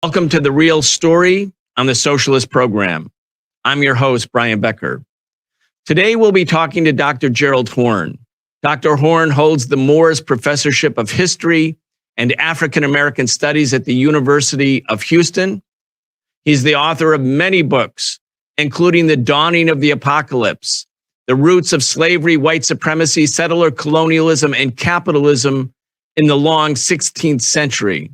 Welcome to The Real Story on the Socialist Program. I'm your host, Brian Becker. Today, we'll be talking to Dr. Gerald Horne. Dr. Horne holds the Moores Professorship of History and African American Studies at the University of Houston. He's the author of many books, including The Dawning of the Apocalypse, The Roots of Slavery, White Supremacy, Settler Colonialism, and Capitalism in the Long 16th Century.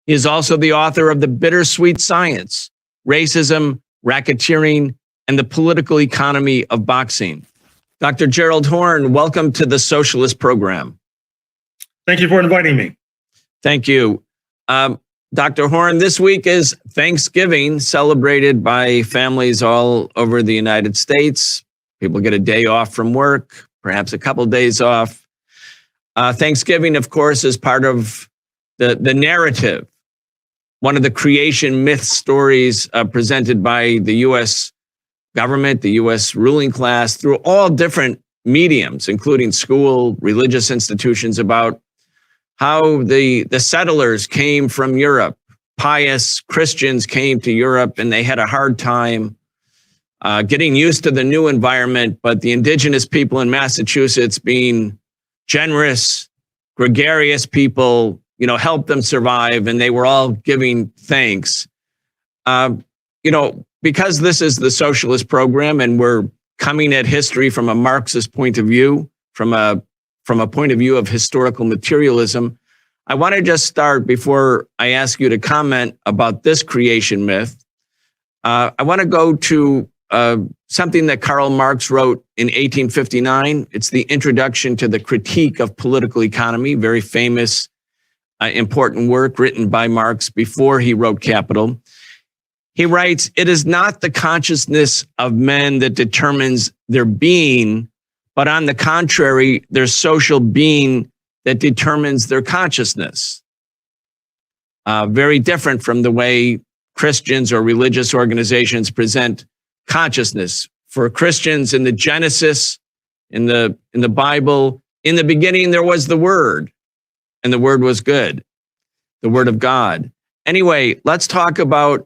He is also the author of The Bittersweet Science, Racism, Racketeering, and the Political Economy of Boxing. Dr. Gerald Horne, welcome to the Socialist Program. Thank you for inviting me. Thank you. Dr. Horne, this week is Thanksgiving, celebrated by families all over the United States. People get a day off from work, perhaps a couple days off. Thanksgiving, of course, is part of the narrative, one of the creation myth stories presented by the U.S. government, the U.S. ruling class, through all different mediums, including school, religious institutions, about how the settlers came from Europe. Pious Christians came to Europe and they had a hard time getting used to the new environment, but the indigenous people in Massachusetts, being generous, gregarious people, helped them survive, and they were all giving thanks. Because this is the Socialist Program and we're coming at history from a Marxist point of view, from a point of view of historical materialism, I want to just start, before I ask you to comment about this creation myth, I want to go to something that Karl Marx wrote in 1859. It's the introduction to the Critique of Political Economy, very famous, important work written by Marx before he wrote Capital. He writes, "It is not the consciousness of men that determines their being, but on the contrary, their social being that determines their consciousness." Very different from the way Christians or religious organizations present consciousness. For Christians, in the Genesis, in the Bible, in the beginning there was the Word, and the Word was good, the Word of God. Anyway, let's talk about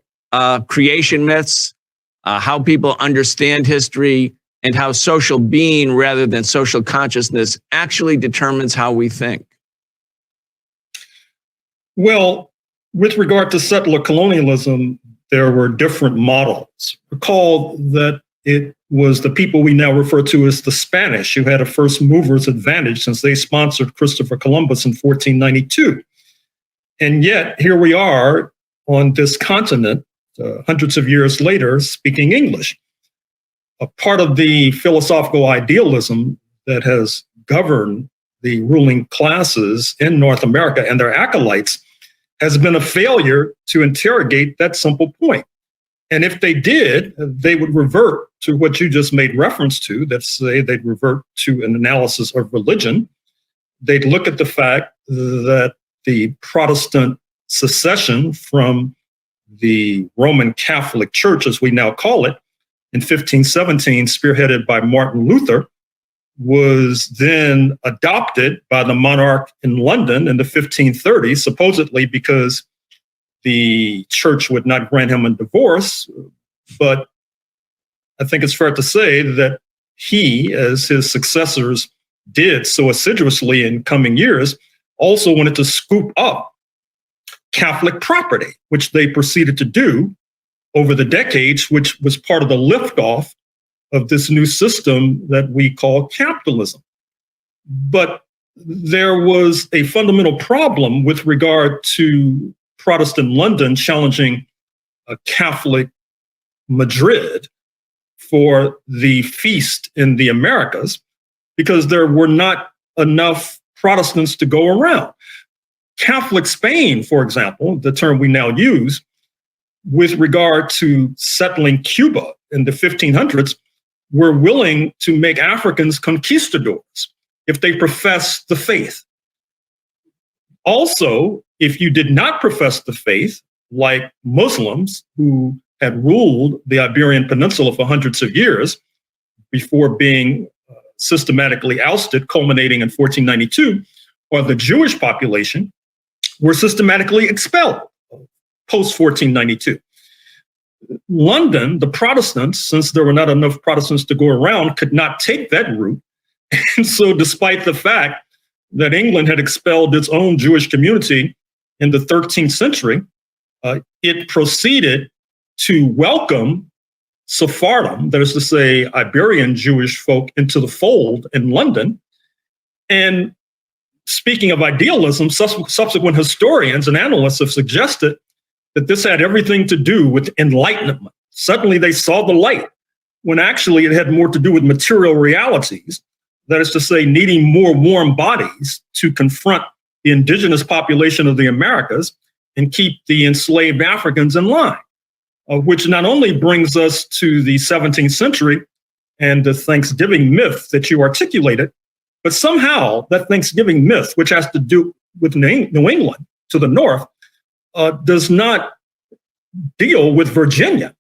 creation myths, how people understand history, and how social being rather than social consciousness actually determines how we think. Well, with regard to settler colonialism, there were different models. Recall that it was the people we now refer to as the Spanish who had a first mover's advantage, since they sponsored Christopher Columbus in 1492. And yet here we are on this continent, hundreds of years later, speaking English. A part of the philosophical idealism that has governed the ruling classes in North America and their acolytes has been a failure to interrogate that simple point. And if they did, they would revert to what you just made reference to, that say they'd revert to an analysis of religion. They'd look at the fact that the Protestant secession from the Roman Catholic Church, as we now call it, in 1517, spearheaded by Martin Luther, was then adopted by the monarch in London in the 1530s, supposedly because the church would not grant him a divorce. But I think it's fair to say that he, as his successors did so assiduously in coming years, also wanted to scoop up Catholic property, which they proceeded to do over the decades, which was part of the liftoff of this new system that we call capitalism. But there was a fundamental problem with regard to Protestant London challenging a Catholic Madrid for the feast in the Americas, because there were not enough Protestants to go around. Catholic Spain, for example, the term we now use, with regard to settling Cuba in the 1500s, were willing to make Africans conquistadors if they professed the faith. Also, if you did not profess the faith, like Muslims who had ruled the Iberian Peninsula for hundreds of years before being systematically ousted, culminating in 1492, or the Jewish population, were systematically expelled post 1492. London, the Protestants, since there were not enough Protestants to go around, could not take that route. And so despite the fact that England had expelled its own Jewish community in the 13th century, it proceeded to welcome Sephardim, that is to say, Iberian Jewish folk, into the fold in London. And speaking of idealism, subsequent historians and analysts have suggested that this had everything to do with enlightenment. Suddenly they saw the light, when actually it had more to do with material realities, that is to say, needing more warm bodies to confront the indigenous population of the Americas and keep the enslaved Africans in line, which not only brings us to the 17th century and the Thanksgiving myth that you articulated, but somehow that Thanksgiving myth, which has to do with New England to the north, does not deal with Virginia,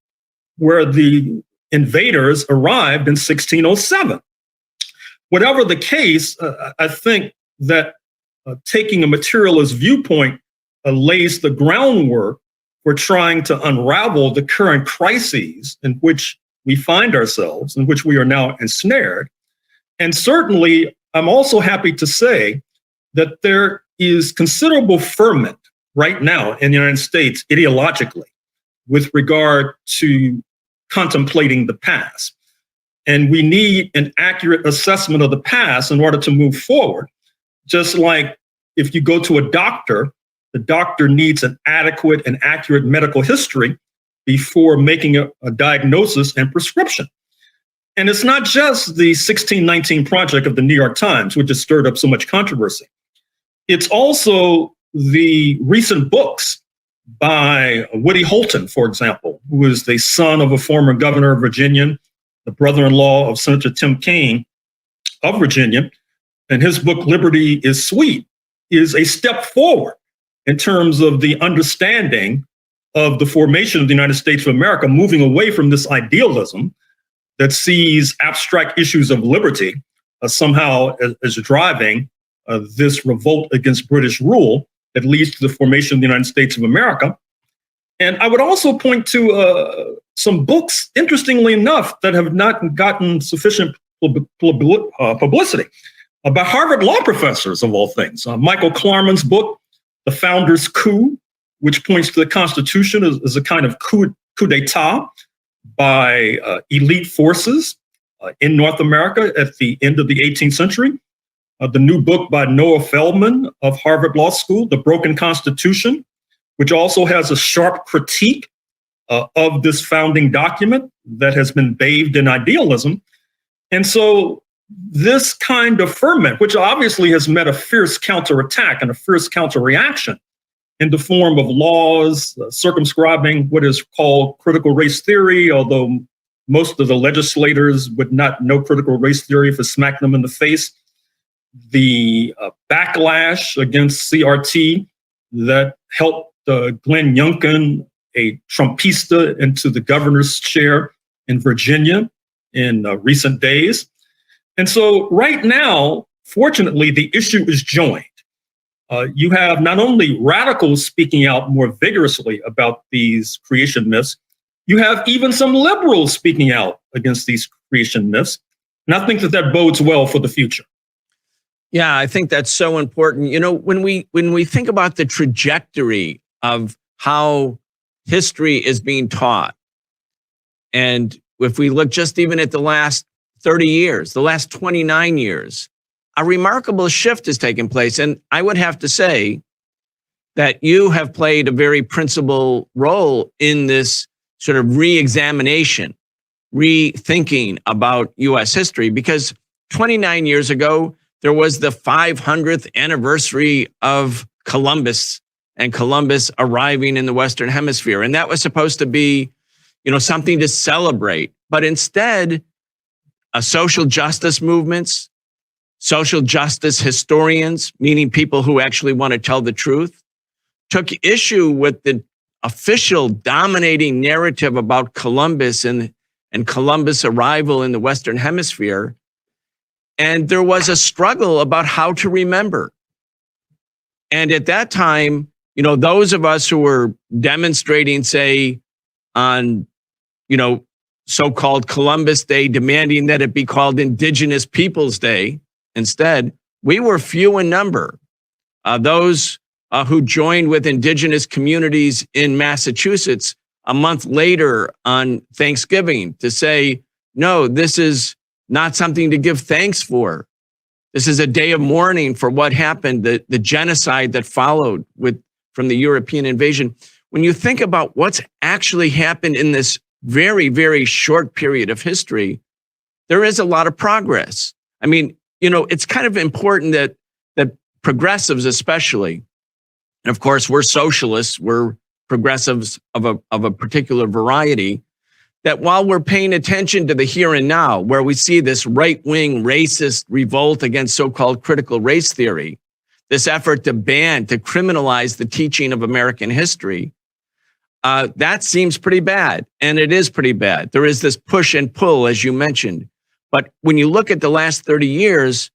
where the invaders arrived in 1607. Whatever the case, I think that taking a materialist viewpoint lays the groundwork for trying to unravel the current crises in which we find ourselves, in which we are now ensnared. And certainly, I'm also happy to say that there is considerable ferment right now in the United States ideologically with regard to contemplating the past. And we need an accurate assessment of the past in order to move forward. Just like if you go to a doctor, the doctor needs an adequate and accurate medical history before making a diagnosis and prescription. And it's not just the 1619 Project of the New York Times, which has stirred up so much controversy. It's also the recent books by Woody Holton, for example, who is the son of a former governor of Virginia, the brother-in-law of Senator Tim Kaine of Virginia. And his book, Liberty is Sweet, is a step forward in terms of the understanding of the formation of the United States of America, moving away from this idealism that sees abstract issues of liberty somehow as driving this revolt against British rule that leads to the formation of the United States of America. And I would also point to some books, interestingly enough, that have not gotten sufficient publicity by Harvard law professors, of all things. Michael Klarman's book, The Founder's Coup, which points to the Constitution as a kind of coup d'etat by elite forces in North America at the end of the 18th century. The new book by Noah Feldman of Harvard Law School, The Broken Constitution, which also has a sharp critique of this founding document that has been bathed in idealism. And so this kind of ferment, which obviously has met a fierce counterattack and a fierce counter-reaction in the form of laws circumscribing what is called critical race theory, although most of the legislators would not know critical race theory if it smacked them in the face. The backlash against CRT that helped Glenn Youngkin, a Trumpista, into the governor's chair in Virginia in recent days. And so right now, fortunately, the issue is joined. You have not only radicals speaking out more vigorously about these creation myths, you have even some liberals speaking out against these creation myths. And I think that bodes well for the future. Yeah, I think that's so important. You know, when we think about the trajectory of how history is being taught, and if we look just even at the last 30 years, the last 29 years, a remarkable shift has taken place. And I would have to say that you have played a very principal role in this sort of re-examination, rethinking about U.S. history, because 29 years ago, there was the 500th anniversary of Columbus and Columbus arriving in the Western Hemisphere. And that was supposed to be, you know, something to celebrate. But instead, social justice movements, social justice historians, meaning people who actually want to tell the truth, took issue with the official dominating narrative about Columbus and Columbus' arrival in the Western Hemisphere. And there was a struggle about how to remember. And at that time, those of us who were demonstrating, say, on, so-called Columbus Day, demanding that it be called Indigenous Peoples Day instead, we were few in number. Those who joined with indigenous communities in Massachusetts a month later on Thanksgiving to say, no, this is not something to give thanks for. This is a day of mourning for what happened, the genocide that followed from the European invasion. When you think about what's actually happened in this very, very short period of history, there is a lot of progress. I mean, it's kind of important that progressives especially, and of course we're socialists, we're progressives of a particular variety, that while we're paying attention to the here and now, where we see this right-wing racist revolt against so-called critical race theory, this effort to criminalize the teaching of American history, that seems pretty bad. And it is pretty bad. There is this push and pull, as you mentioned. But when you look at the last 30 years,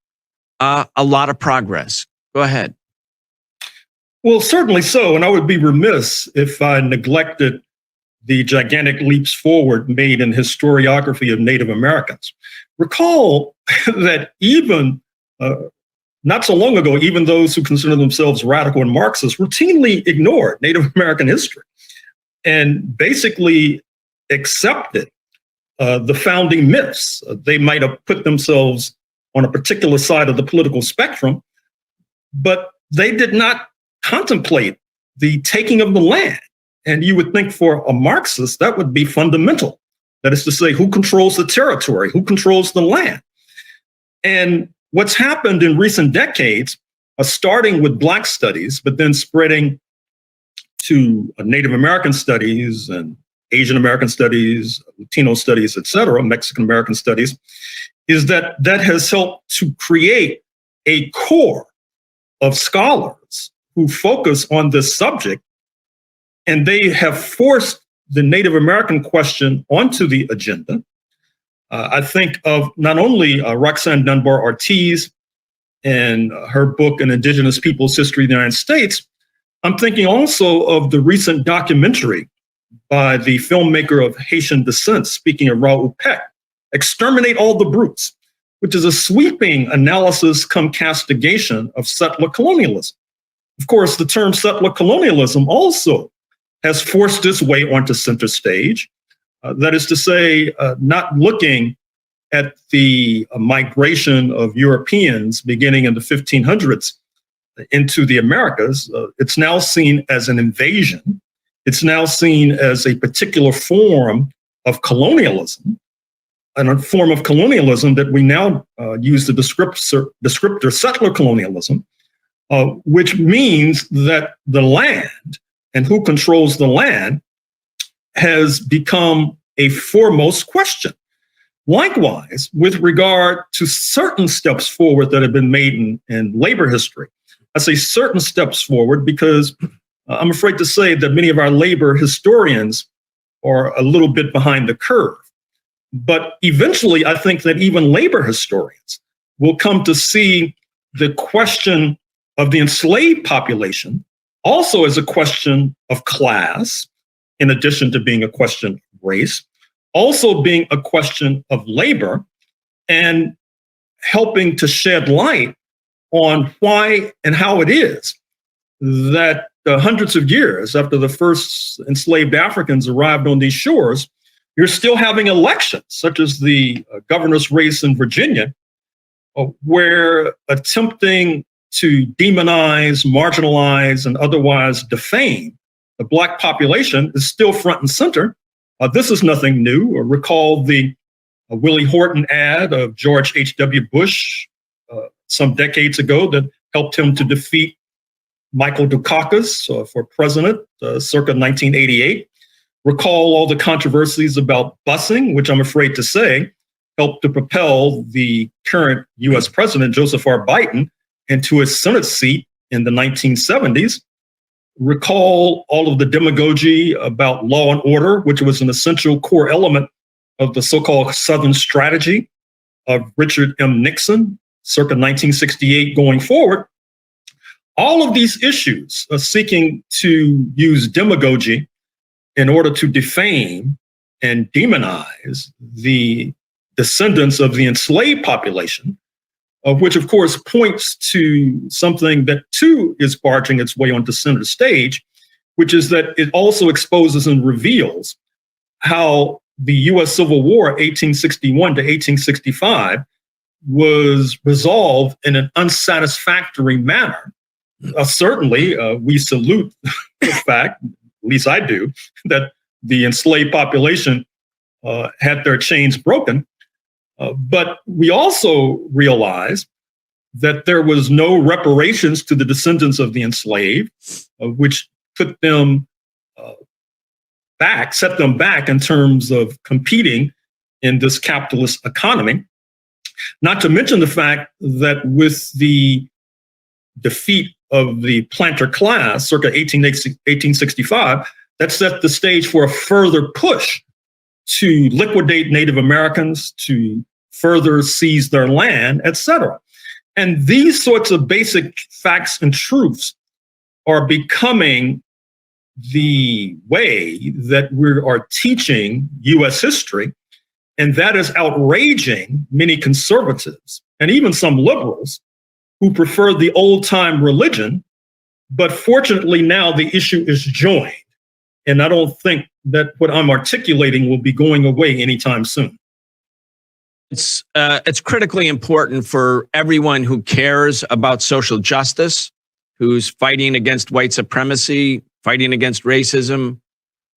a lot of progress. Go ahead. Well, certainly so. And I would be remiss if I neglected the gigantic leaps forward made in historiography of Native Americans. Recall that even not so long ago, even those who consider themselves radical and Marxist routinely ignored Native American history and basically accepted the founding myths. They might have put themselves on a particular side of the political spectrum, but they did not contemplate the taking of the land. And you would think for a Marxist, that would be fundamental. That is to say, who controls the territory? Who controls the land? And what's happened in recent decades, starting with Black studies, but then spreading to Native American studies and Asian American studies, Latino studies, et cetera, Mexican American studies, is that has helped to create a core of scholars who focus on this subject. And they have forced the Native American question onto the agenda. I think of not only Roxanne Dunbar Ortiz and her book, An Indigenous Peoples' History of the United States. I'm thinking also of the recent documentary by the filmmaker of Haitian descent, speaking of Raoul Peck, Exterminate All the Brutes, which is a sweeping analysis cum castigation of settler colonialism. Of course, the term settler colonialism also has forced its way onto center stage. That is to say, not looking at the migration of Europeans beginning in the 1500s into the Americas. It's now seen as an invasion. It's now seen as a particular form of colonialism, and a form of colonialism that we now use the descriptor settler colonialism, which means that the land and who controls the land has become a foremost question. Likewise, with regard to certain steps forward that have been made in labor history. I say certain steps forward because I'm afraid to say that many of our labor historians are a little bit behind the curve. But eventually, I think that even labor historians will come to see the question of the enslaved population also as a question of class, in addition to being a question of race, also being a question of labor, and helping to shed light on why and how it is that hundreds of years after the first enslaved Africans arrived on these shores, you're still having elections, such as the governor's race in Virginia, where attempting to demonize, marginalize, and otherwise defame the Black population is still front and center. This is nothing new. Recall the Willie Horton ad of George H.W. Bush some decades ago that helped him to defeat Michael Dukakis for president circa 1988. Recall all the controversies about busing, which I'm afraid to say helped to propel the current US president, Joseph R. Biden, into his Senate seat in the 1970s. Recall all of the demagogy about law and order, which was an essential core element of the so-called Southern strategy of Richard M. Nixon, circa 1968 going forward. all of these issues seeking to use demagogy in order to defame and demonize the descendants of the enslaved population, which of course points to something that too is barging its way onto center stage, which is that it also exposes and reveals how the U.S. Civil War, 1861 to 1865, was resolved in an unsatisfactory manner. Certainly, we salute the fact, at least I do, that the enslaved population had their chains broken. But we also realize that there was no reparations to the descendants of the enslaved, which put them set them back in terms of competing in this capitalist economy. Not to mention the fact that with the defeat of the planter class circa 1865, that set the stage for a further push to liquidate Native Americans, to further seize their land, etc. And these sorts of basic facts and truths are becoming the way that we are teaching U.S. history, and that is outraging many conservatives and even some liberals who prefer the old-time religion. But fortunately, now the issue is joined, and I don't think that what I'm articulating will be going away anytime soon. It's critically important for everyone who cares about social justice, who's fighting against white supremacy, fighting against racism,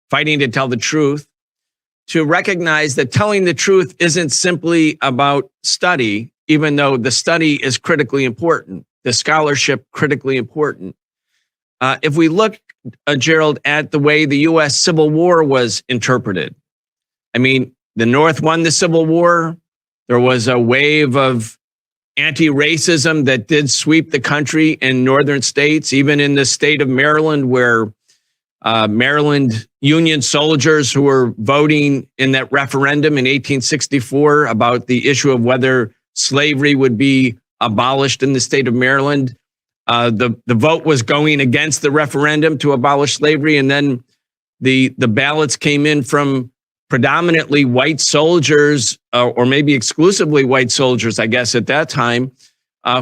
fighting to tell the truth, to recognize that telling the truth isn't simply about study, even though the study is critically important, the scholarship critically important. If we look, Gerald, at the way the U.S. Civil War was interpreted, I mean, the North won the Civil War. There was a wave of anti-racism that did sweep the country in northern states, even in the state of Maryland, where Maryland Union soldiers who were voting in that referendum in 1864 about the issue of whether slavery would be abolished in the state of Maryland. The vote was going against the referendum to abolish slavery. And then the ballots came in from predominantly white soldiers, or maybe exclusively white soldiers, I guess, at that time,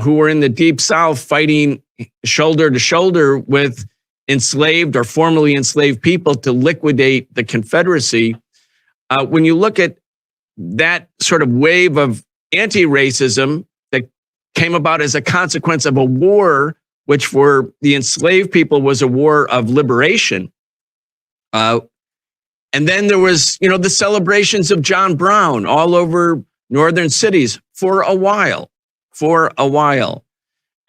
who were in the Deep South fighting shoulder to shoulder with enslaved or formerly enslaved people to liquidate the Confederacy. When you look at that sort of wave of anti-racism that came about as a consequence of a war, which for the enslaved people was a war of liberation. And then there was, the celebrations of John Brown all over northern cities for a while.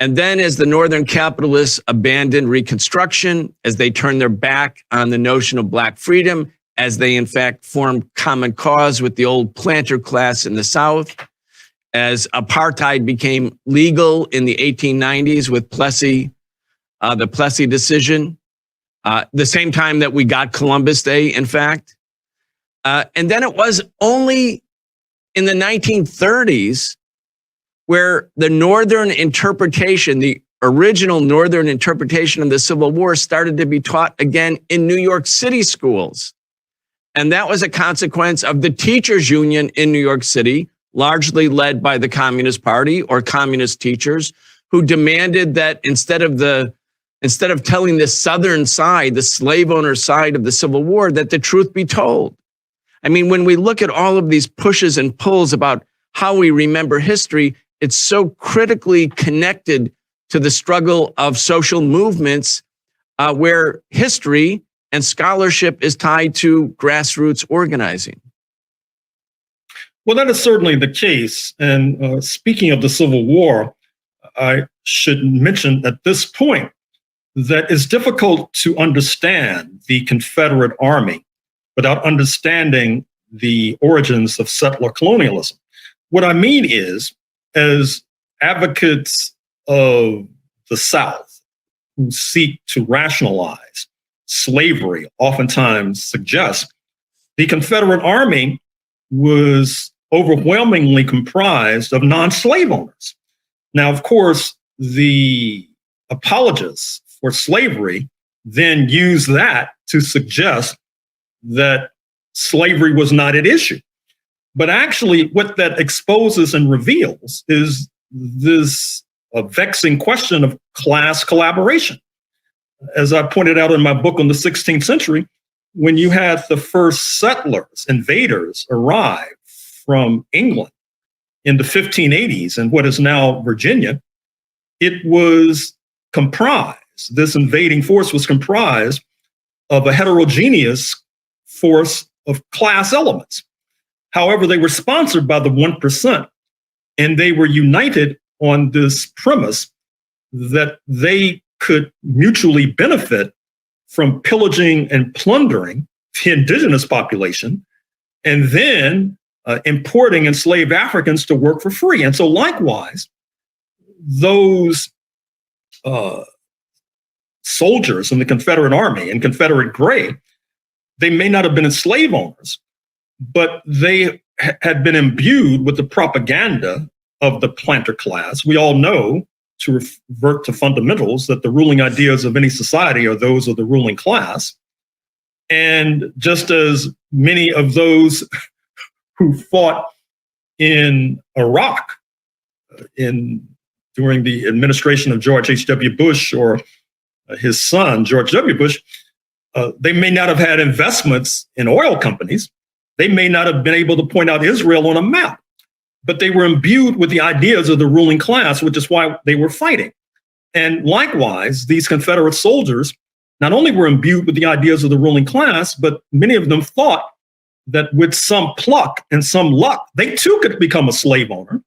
And then as the northern capitalists abandoned Reconstruction, as they turned their back on the notion of Black freedom, as they in fact formed common cause with the old planter class in the South, as apartheid became legal in the 1890s with Plessy, the Plessy decision, the same time that we got Columbus Day, in fact. And then it was only in the 1930s where the Northern interpretation, the original Northern interpretation of the Civil War started to be taught again in New York City schools. And that was a consequence of the teachers' union in New York City, largely led by the Communist Party or communist teachers, who demanded that instead of telling the Southern side, the slave owner side of the Civil War, that the truth be told. I mean, when we look at all of these pushes and pulls about how we remember history, it's so critically connected to the struggle of social movements where history and scholarship is tied to grassroots organizing. Well, that is certainly the case. And speaking of the Civil War, I should mention at this point that it's difficult to understand the Confederate Army without understanding the origins of settler colonialism. What I mean is, as advocates of the South who seek to rationalize slavery oftentimes suggest, the Confederate Army was overwhelmingly comprised of non-slave owners. Now, of course, the apologists for slavery then use that to suggest that slavery was not at issue. But actually, what that exposes and reveals is this vexing question of class collaboration. As I pointed out in my book on the 16th century, when you had the first settlers, invaders, arrive from England in the 1580s in what is now Virginia, it was comprised, this invading force was comprised of a heterogeneous force of class elements. However, they were sponsored by the 1%, and they were united on this premise that they could mutually benefit from pillaging and plundering the indigenous population, and then importing enslaved Africans to work for free. And so likewise, those soldiers in the Confederate Army and Confederate Gray, they may not have been slave owners, but they had been imbued with the propaganda of the planter class. We all know, to revert to fundamentals, that the ruling ideas of any society are those of the ruling class. And just as many of those who fought in Iraq during the administration of George H.W. Bush or his son, George W. Bush, they may not have had investments in oil companies. They may not have been able to point out Israel on a map, but they were imbued with the ideas of the ruling class, which is why they were fighting. And likewise, these Confederate soldiers not only were imbued with the ideas of the ruling class, but many of them thought that with some pluck and some luck, they too could become a slave owner.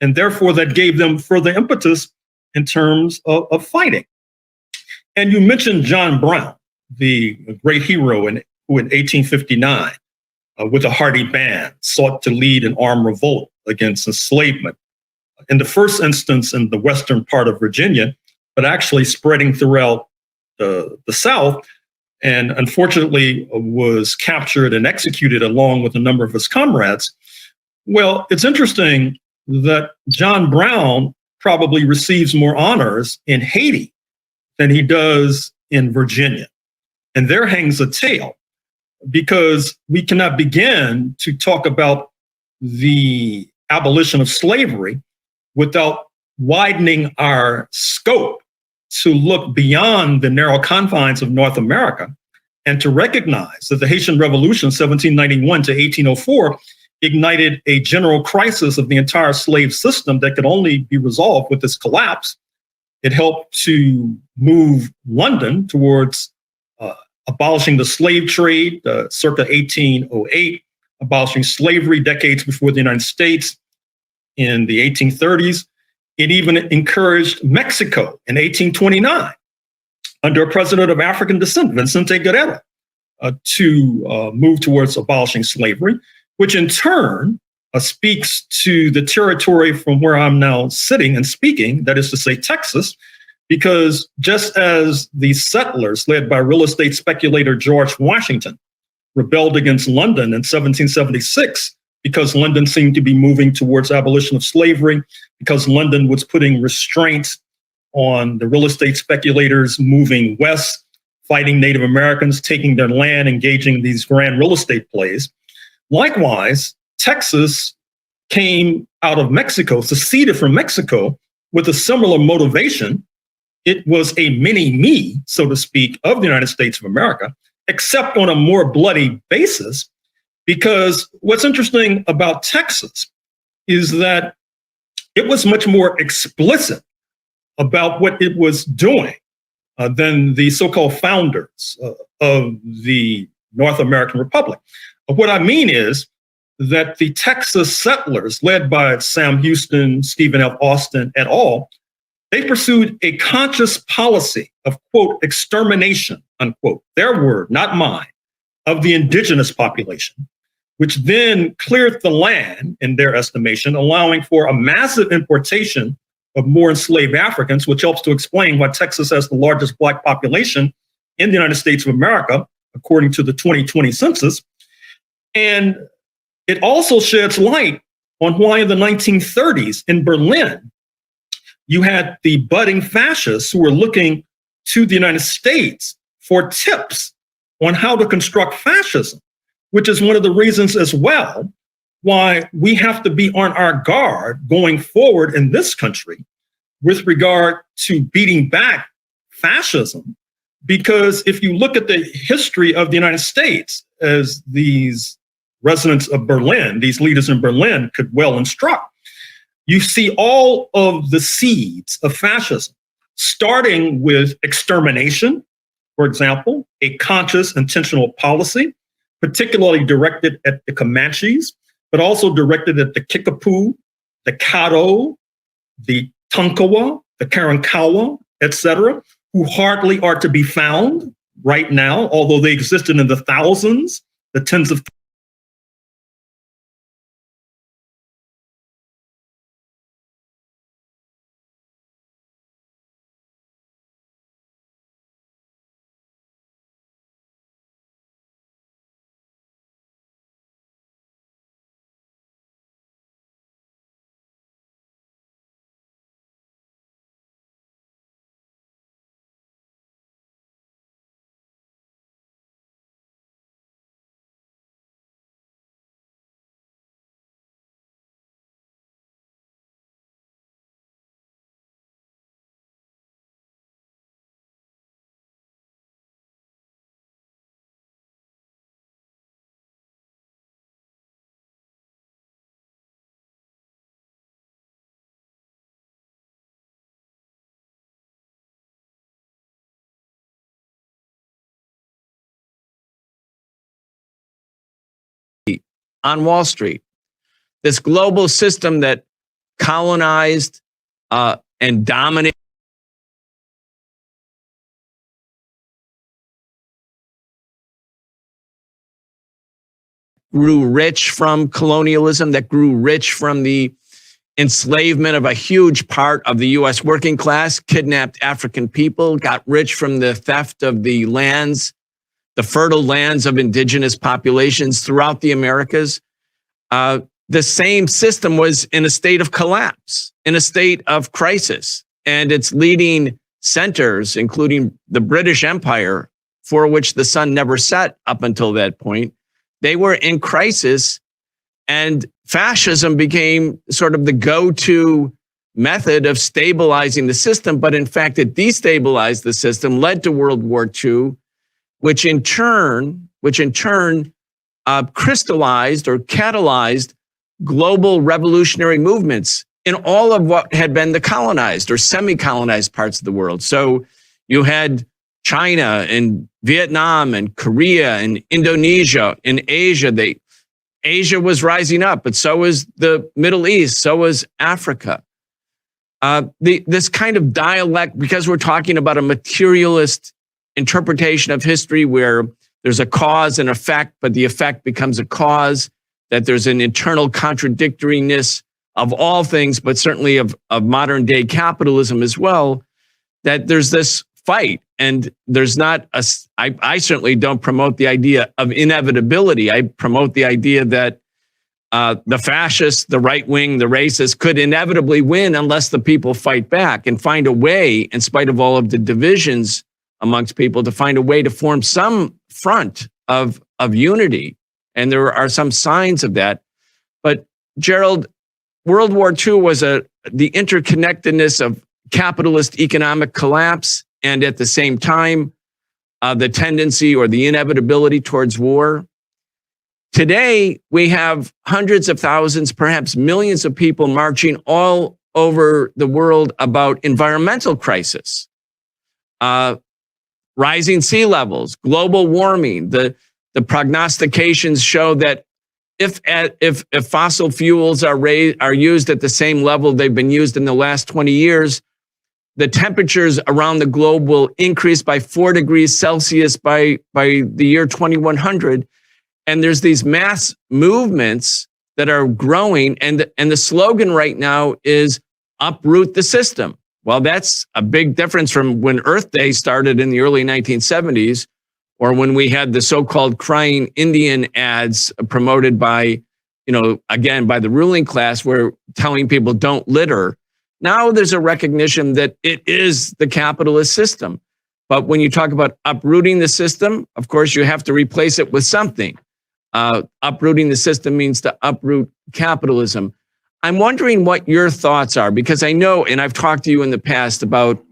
And therefore, that gave them further impetus in terms of fighting. And you mentioned John Brown, the great hero who in 1859, with a hardy band, sought to lead an armed revolt against enslavement. In the first instance in the western part of Virginia, but actually spreading throughout the South, and unfortunately was captured and executed along with a number of his comrades. Well, it's interesting that John Brown probably receives more honors in Haiti than he does in Virginia. And there hangs a tale, because we cannot begin to talk about the abolition of slavery without widening our scope to look beyond the narrow confines of North America and to recognize that the Haitian Revolution, 1791 to 1804, ignited a general crisis of the entire slave system that could only be resolved with this collapse. It helped to move London towards abolishing the slave trade circa 1808, abolishing slavery decades before the United States in the 1830s. It even encouraged Mexico in 1829, under a president of African descent, Vicente Guerrero, to move towards abolishing slavery, which in turn speaks to the territory from where I'm now sitting and speaking, that is to say, Texas, because just as the settlers led by real estate speculator George Washington rebelled against London in 1776, because London seemed to be moving towards abolition of slavery, because London was putting restraints on the real estate speculators moving west, fighting Native Americans, taking their land, engaging in these grand real estate plays. Likewise, Texas came out of Mexico, seceded from Mexico with a similar motivation. It was a mini-me, so to speak, of the United States of America, except on a more bloody basis, because what's interesting about Texas is that it was much more explicit about what it was doing than the so-called founders of the North American Republic. What I mean is that the Texas settlers, led by Sam Houston, Stephen F. Austin et al., they pursued a conscious policy of, quote, extermination, unquote, their word, not mine, of the indigenous population, which then cleared the land, in their estimation, allowing for a massive importation of more enslaved Africans, which helps to explain why Texas has the largest Black population in the United States of America, according to the 2020 census. And it also sheds light on why in the 1930s in Berlin, you had the budding fascists who were looking to the United States for tips on how to construct fascism, which is one of the reasons as well why we have to be on our guard going forward in this country with regard to beating back fascism. Because if you look at the history of the United States, as these residents of Berlin, these leaders in Berlin could well instruct, you see all of the seeds of fascism, starting with extermination, for example, a conscious, intentional policy, particularly directed at the Comanches, but also directed at the Kickapoo, the Caddo, the Tonkawa, the Karankawa, etc., who hardly are to be found right now, although they existed in the thousands, the tens of on Wall Street, this global system that colonized and dominated grew rich from colonialism, that grew rich from the enslavement of a huge part of the U.S. working class, kidnapped African people, got rich from the theft of the lands, the fertile lands of indigenous populations throughout the Americas. The same system was in a state of collapse, in a state of crisis. And its leading centers, including the British Empire, for which the sun never set up until that point, they were in crisis. And fascism became sort of the go-to method of stabilizing the system. But in fact, it destabilized the system, led to World War II, which in turn crystallized or catalyzed global revolutionary movements in all of what had been the colonized or semi-colonized parts of the world. So you had China and Vietnam and Korea and Indonesia and Asia. Asia was rising up, but so was the Middle East, so was Africa. This kind of dialect, because we're talking about a materialist interpretation of history where there's a cause and effect, but the effect becomes a cause, that there's an internal contradictoriness of all things, but certainly of modern day capitalism as well, that there's this fight. And there's not I certainly don't promote the idea of inevitability. I promote the idea that the fascists, the right wing, the racists could inevitably win unless the people fight back and find a way, in spite of all of the divisions amongst people, to find a way to form some front of unity. And there are some signs of that. But Gerald, World War II was the interconnectedness of capitalist economic collapse, and at the same time, the tendency or the inevitability towards war. Today, we have hundreds of thousands, perhaps millions of people marching all over the world about environmental crisis, rising sea levels, global warming. The prognostications show that if fossil fuels are used at the same level they've been used in the last 20 years, the temperatures around the globe will increase by 4 degrees Celsius by the year 2100. And there's these mass movements that are growing. And the slogan right now is uproot the system. Well, that's a big difference from when Earth Day started in the early 1970s, or when we had the so-called crying Indian ads promoted by, again, by the ruling class, where telling people don't litter. Now there's a recognition that it is the capitalist system. But when you talk about uprooting the system, of course, you have to replace it with something. Uprooting the system means to uproot capitalism. I'm wondering what your thoughts are, because I know, and I've talked to you in the past about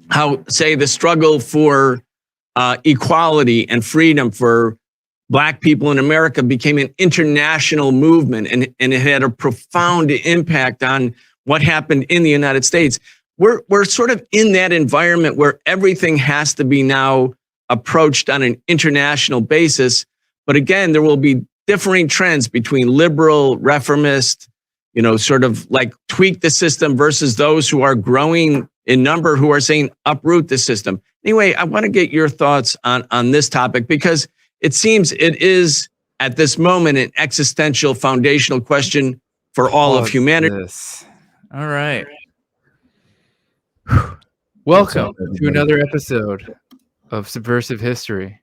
how, say, the struggle for equality and freedom for Black people in America became an international movement, and it had a profound impact on what happened in the United States. We're sort of in that environment where everything has to be now approached on an international basis. But again, there will be differing trends between liberal, reformist, sort of like tweak the system versus those who are growing in number who are saying uproot the system. Anyway, I want to get your thoughts on this topic, because it seems it is at this moment an existential foundational question for all of humanity. All right. Welcome to another episode of Subversive History.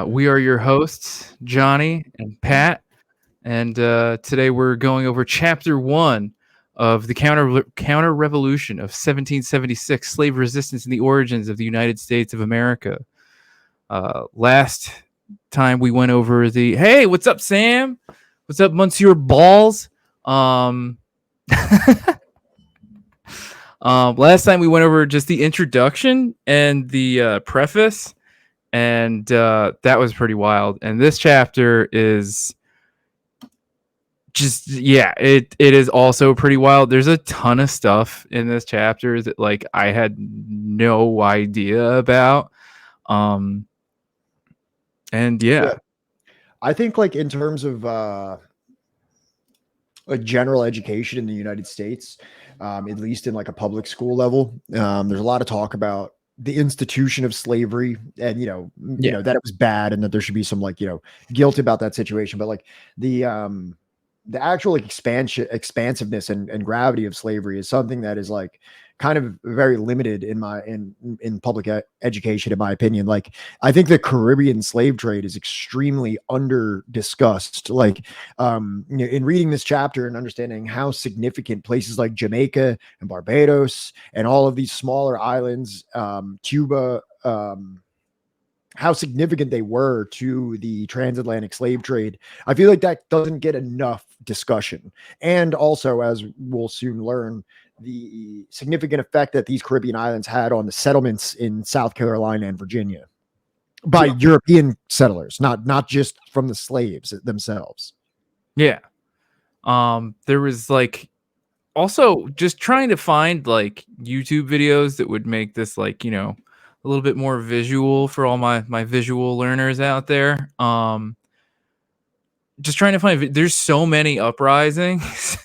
We are your hosts, Johnny and Pat, and today we're going over Chapter 1 of the Counter Revolution of 1776, Slave Resistance and the Origins of the United States of America. Last time we went over hey, what's up, Sam? What's up, Monsieur Balls? Last time we went over just the introduction and the preface, and that was pretty wild. And this chapter is just, it is also pretty wild. There's a ton of stuff in this chapter that I had no idea about. And I think in terms of a general education in the United States, at least in a public school level, there's a lot of talk about the institution of slavery, and that it was bad and that there should be some guilt about that situation. But the actual expansiveness and gravity of slavery is something that is kind of very limited in public education, in my opinion. I think the Caribbean slave trade is extremely under discussed. In reading this chapter and understanding how significant places like Jamaica and Barbados and all of these smaller islands, Cuba, how significant they were to the transatlantic slave trade, I feel like that doesn't get enough discussion. And also, as we'll soon learn, the significant effect that these Caribbean islands had on the settlements in South Carolina and Virginia by European settlers, not just from the slaves themselves. Yeah. There was also just trying to find YouTube videos that would make this a little bit more visual for all my visual learners out there. Just trying to find, there's so many uprisings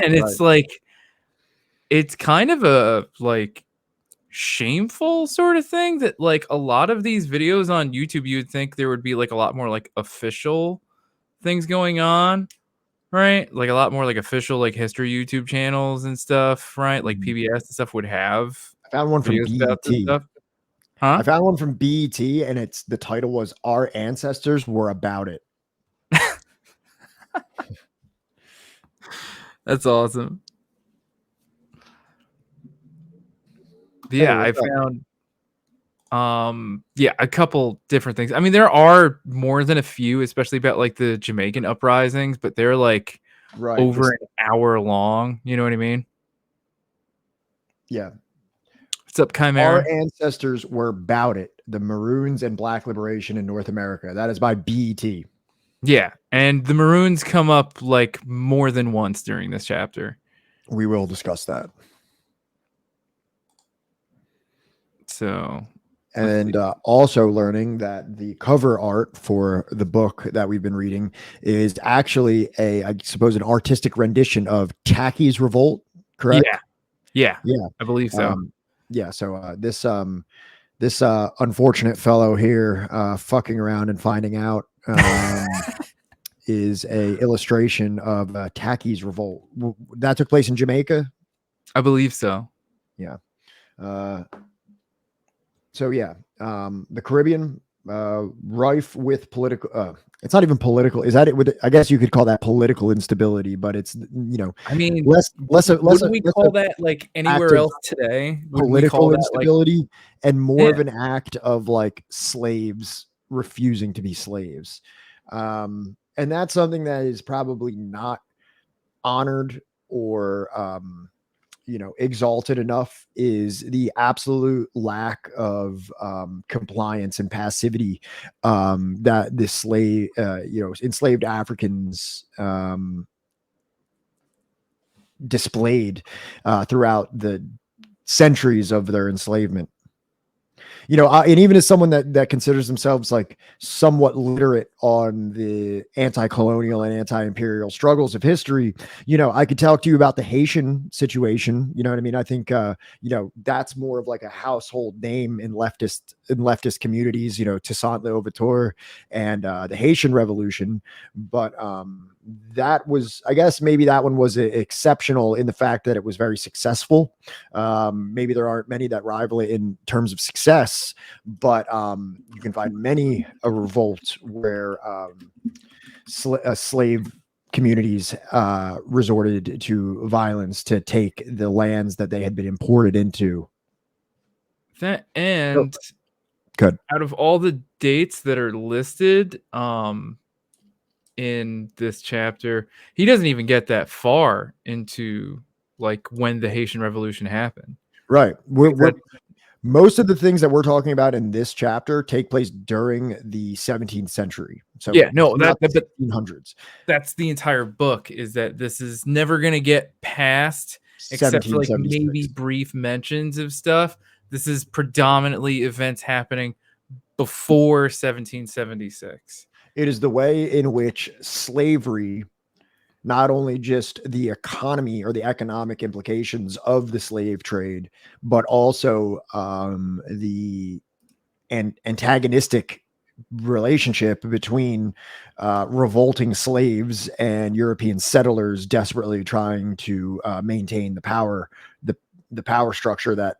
and it's it's kind of a shameful sort of thing that a lot of these videos on YouTube, you'd think there would be a lot more official things going on, right? A lot more official history YouTube channels and stuff, right? PBS and stuff would have. I found one from BET. Huh? I found one from BET, and the title was "Our Ancestors Were About It." That's awesome. Yeah, I found a couple different things. I mean, there are more than a few, especially about the Jamaican uprisings, but they're over an hour long. You know what I mean? Yeah. What's up, Chimera? Our Ancestors Were About It: The Maroons and Black Liberation in North America. That is by BET. Yeah, and the Maroons come up more than once during this chapter. We will discuss that. So, and also learning that the cover art for the book that we've been reading is actually I suppose, an artistic rendition of Tacky's Revolt. Correct? Yeah, I believe so. So this unfortunate fellow here fucking around and finding out is a illustration of Tacky's Revolt. That took place in Jamaica? I believe so. Yeah. The Caribbean, rife with political. It's not even political. Is that it? I guess you could call that political instability, but it's I mean, less wouldn't we call a that like anywhere active else today? Wouldn't we political call that like instability and more yeah? of an act of like slaves refusing to be slaves, and that's something that is probably not honored or exalted enough, is the absolute lack of compliance and passivity that the enslaved Africans displayed throughout the centuries of their enslavement. And even as someone that considers themselves like somewhat literate on the anti-colonial and anti-imperial struggles of history, I could talk to you about the Haitian situation. You know what I mean? I think that's more of like a household name in leftist communities. Toussaint Louverture and the Haitian Revolution, but that was, I guess, maybe that one was exceptional in the fact that it was very successful. Maybe there aren't many that rival it in terms of success, but you can find many a revolt where slave communities resorted to violence to take the lands that they had been imported into. That and good. Out of all the dates that are listed in this chapter, he doesn't even get that far into like when the Haitian Revolution happened. Right. Most of the things that we're talking about in this chapter take place during the 17th century. So yeah, no, the 1600s. That's the entire book, is that this is never going to get past, except for like maybe brief mentions of stuff. This is predominantly events happening before 1776. It is the way in which slavery, not only just the economy or the economic implications of the slave trade, but also the antagonistic relationship between revolting slaves and European settlers desperately trying to maintain the power structure that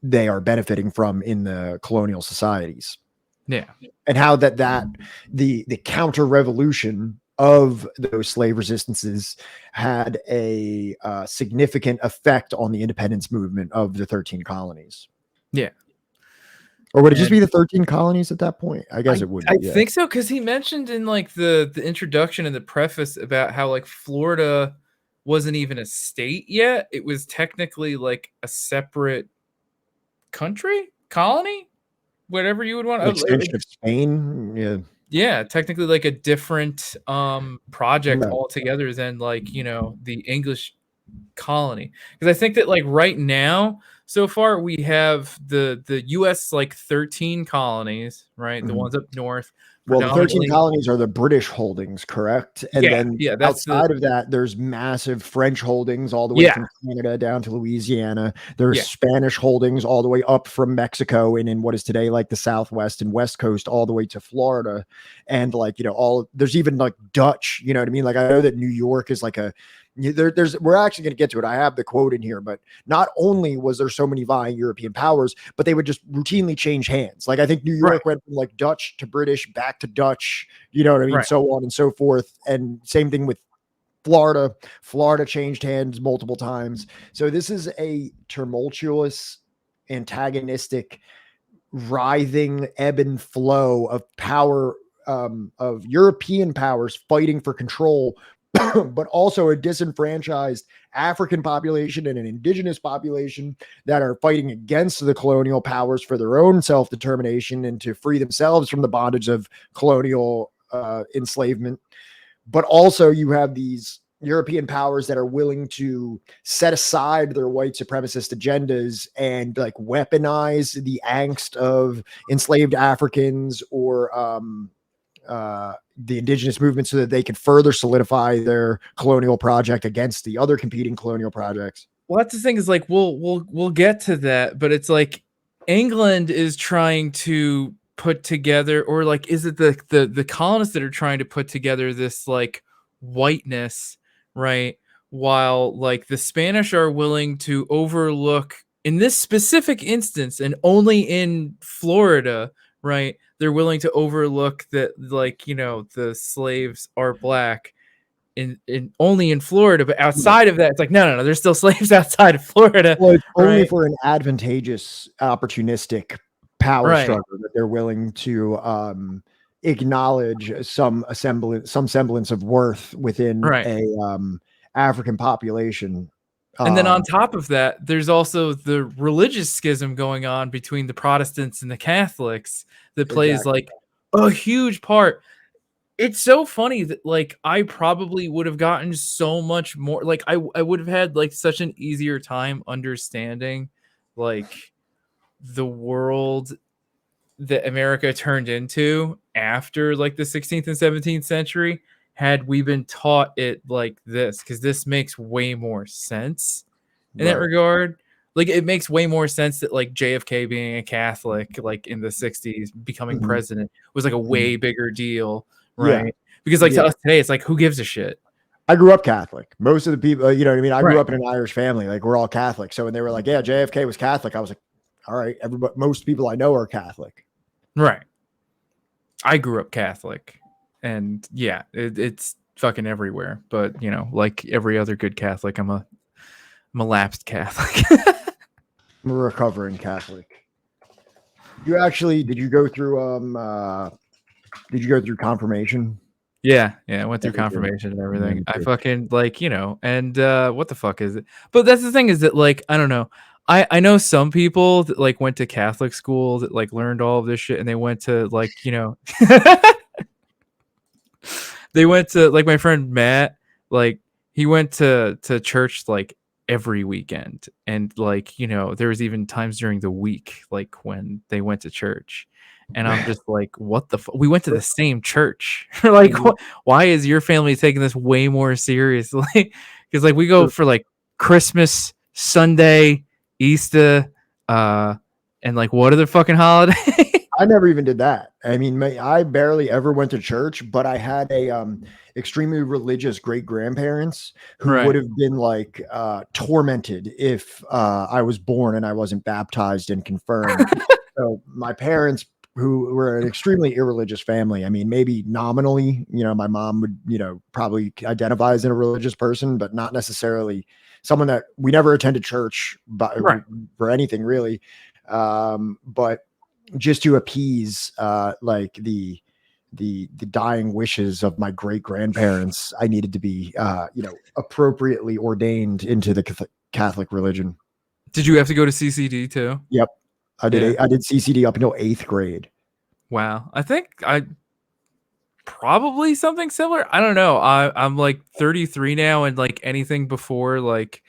they are benefiting from in the colonial societies. Yeah. And how the counter revolution of those slave resistances had a significant effect on the independence movement of the 13 colonies. Yeah. Or would it just be the 13 colonies at that point? I guess it would be. I think so, because he mentioned in like the introduction and the preface about how like Florida wasn't even a state yet. It was technically like a separate colony, whatever you would want. Extension of Spain. Yeah, technically like a different project altogether than like, the English colony. Because I think that like right now, so far we have the US like 13 colonies, right? The ones up north. Well, the 13 colonies are the British holdings, correct? And then outside of that, there's massive French holdings all the way from Canada down to Louisiana. There's Spanish holdings all the way up from Mexico and in what is today like the Southwest and West Coast all the way to Florida. And like, there's even like Dutch, you know what I mean? Like I know that New York is like we're actually going to get to it. I have the quote in here, but not only was there so many vying European powers, but they would just routinely change hands. Like I think New York went from like Dutch to British, back to Dutch, you know what I mean? So on and so forth. And same thing with Florida. Florida changed hands multiple times. So this is a tumultuous, antagonistic, writhing ebb and flow of power, of European powers fighting for control, but also a disenfranchised African population and an indigenous population that are fighting against the colonial powers for their own self-determination and to free themselves from the bondage of colonial enslavement. But also you have these European powers that are willing to set aside their white supremacist agendas and like weaponize the angst of enslaved Africans or the indigenous movement so that they could further solidify their colonial project against the other competing colonial projects. Well, that's the thing, is like we'll get to that, but it's like England is trying to put together, or like is it the colonists that are trying to put together this like whiteness, right? While like the Spanish are willing to overlook, in this specific instance and only in Florida, right, they're willing to overlook that, like, you know, the slaves are black in only in Florida, but outside of that, it's like, no, there's still slaves outside of Florida. Well, it's only right? for an advantageous, opportunistic power Right. struggle that they're willing to acknowledge some semblance of worth within Right. a African population. And then on top of that, there's also the religious schism going on between the Protestants and the Catholics that plays like a huge part. It's so funny that, like, I probably would have gotten so much more, like, I would have had like such an easier time understanding like the world that America turned into after like the 16th and 17th century had we been taught it like this, because this makes way more sense in that regard. Like, it makes way more sense that like JFK being a Catholic like in the 60s becoming president was like a way bigger deal, right? Because like to us today, it's like, who gives a shit? I grew up Catholic. Most of the people, you know what I mean? I grew up in an Irish family. Like, we're all Catholic. So when they were like, yeah, JFK was Catholic, I was like, all right, most people I know are Catholic. Right. I grew up Catholic, and yeah, it's fucking everywhere. But you know, like every other good Catholic, I'm a lapsed Catholic. I'm a recovering Catholic. Did you go through confirmation? Yeah, I went through confirmation and everything. I fucking, like, you know, and what the fuck is it? But that's the thing, is that, like, I don't know. I know some people that like went to Catholic school that like learned all of this shit, and they went to like, you know, they went to, like, my friend Matt, like he went to church like every weekend, and like, you know, there was even times during the week like when they went to church. And I'm just like, what the we went to the same church. Like, why is your family taking this way more seriously? Because like we go for like Christmas, Sunday, Easter, and like what other fucking holiday? I never even did that. I mean, I barely ever went to church, but I had a extremely religious great grandparents who would have been like tormented if I was born and I wasn't baptized and confirmed. So my parents, who were an extremely irreligious family, I mean, maybe nominally, you know, my mom would, you know, probably identify as a religious person, but not necessarily someone that we never attended church for anything really. But just to appease like the dying wishes of my great grandparents, I needed to be you know, appropriately ordained into the Catholic religion. Did you have to go to CCD too? Yep. I did. I did CCD up until 8th grade. Wow. I think I probably something similar. I don't know. I'm like 33 now, and like anything before like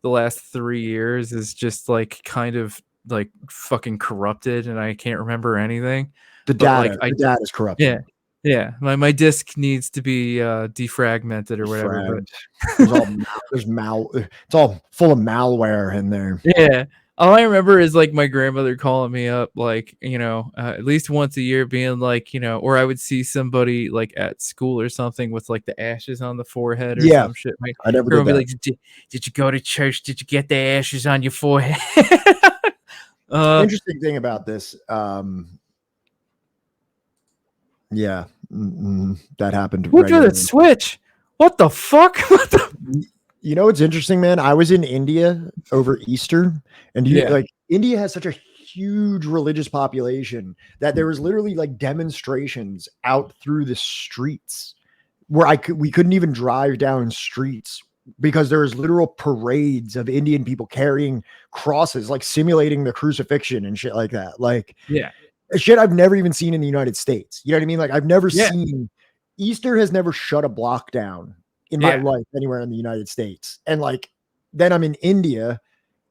the last 3 years is just like kind of like fucking corrupted, and I can't remember anything. The data is corrupted. Yeah. My disk needs to be defragmented or whatever. But it's all full of malware in there. Yeah. All I remember is like my grandmother calling me up, like, you know, at least once a year, being like, you know, or I would see somebody like at school or something with like the ashes on the forehead or some shit. I never did that. Be like, did you go to church? Did you get the ashes on your forehead? Interesting thing about this. Yeah, that happened. Look at the switch. What the fuck? You know what's interesting, man? I was in India over Easter, and like India has such a huge religious population that there was literally like demonstrations out through the streets where we couldn't even drive down streets because there was literal parades of Indian people carrying crosses, like simulating the crucifixion and shit like that. Like, shit I've never even seen in the United States. You know what I mean? Like, I've never seen Easter has never shut a block down in my life anywhere in the United States. And like, then I'm in India,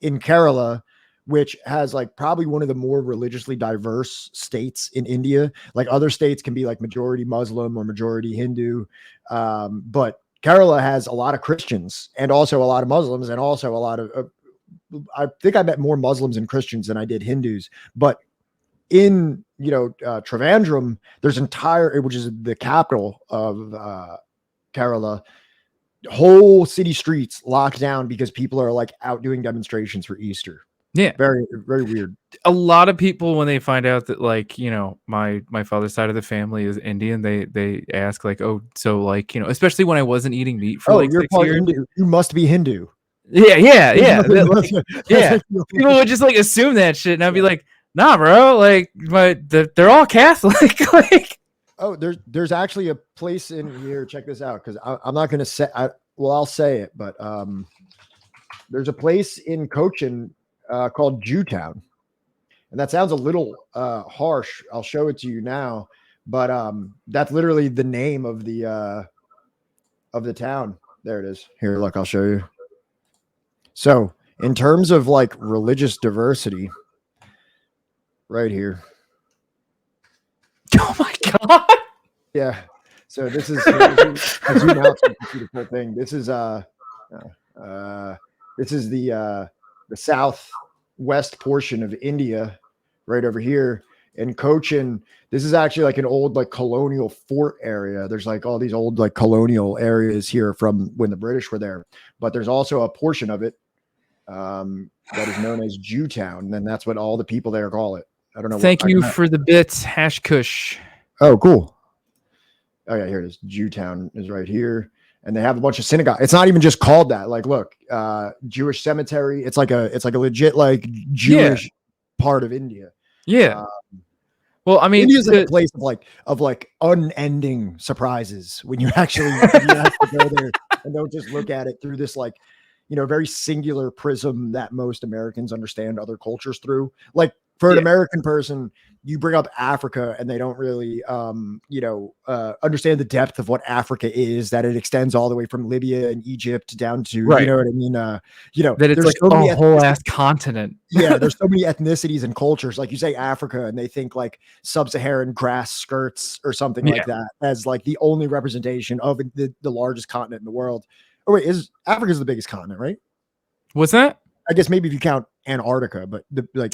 in Kerala, which has like probably one of the more religiously diverse states in India. Like, other states can be like majority Muslim or majority Hindu. But Kerala has a lot of Christians and also a lot of Muslims and also a lot of, I think I met more Muslims and Christians than I did Hindus. But in, you know, Trivandrum, there's which is the capital of Kerala, whole city streets locked down because people are like out doing demonstrations for Easter. Yeah. Very, very weird. A lot of people, when they find out that, like, you know, my father's side of the family is Indian, they ask like, oh, so like, you know, especially when I wasn't eating meat for Oh, like you're 6 part years. Hindu. You must be Hindu. Yeah, yeah, There's yeah. nothing- That, like, yeah. People would just like assume that shit, and I'd be like, nah, bro, like they're all Catholic. Like, Oh, there's actually a place in here. Check this out, because I'm not gonna say. I'll say it, but there's a place in Cochin called Jewtown, and that sounds a little harsh. I'll show it to you now, but that's literally the name of the town. There it is. Here, look, I'll show you. So, in terms of like religious diversity, right here. oh my god. Yeah. So this is I zoom out so you can see the full thing. This is the southwest portion of India, right over here. In Cochin, this is actually like an old like colonial fort area. There's like all these old like colonial areas here from when the British were there. But there's also a portion of it that is known as Jewtown, and that's what all the people there call it. I don't know. Thank you for the bits, Hash Kush. Oh, cool. Oh yeah, here it is. Jewtown is right here, and they have a bunch of synagogues. It's not even just called that. Like, look, Jewish cemetery. It's like a legit like Jewish part of India. Yeah. Well, I mean, India's like a place of like unending surprises when you actually have to go there and don't just look at it through this like, you know, very singular prism that most Americans understand other cultures through. Like for an American person, you bring up Africa and they don't really, understand the depth of what Africa is, that it extends all the way from Libya and Egypt down to, you know what I mean? That it's like a whole ass continent. Yeah, there's so many ethnicities and cultures. Like you say Africa and they think like sub-Saharan grass skirts or something like that as like the only representation of the largest continent in the world. Oh wait, Africa's the biggest continent, right? What's that? I guess maybe if you count Antarctica, but I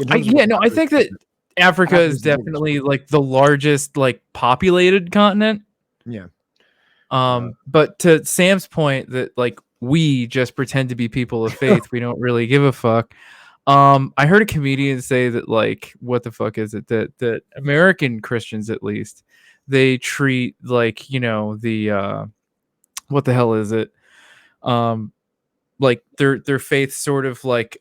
think that Africa is definitely like the largest like populated continent. Yeah. But to Sam's point that like we just pretend to be people of faith, we don't really give a fuck. I heard a comedian say that like, what the fuck is it that American Christians, at least, they treat like, you know, the what the hell is it? Like their faith sort of like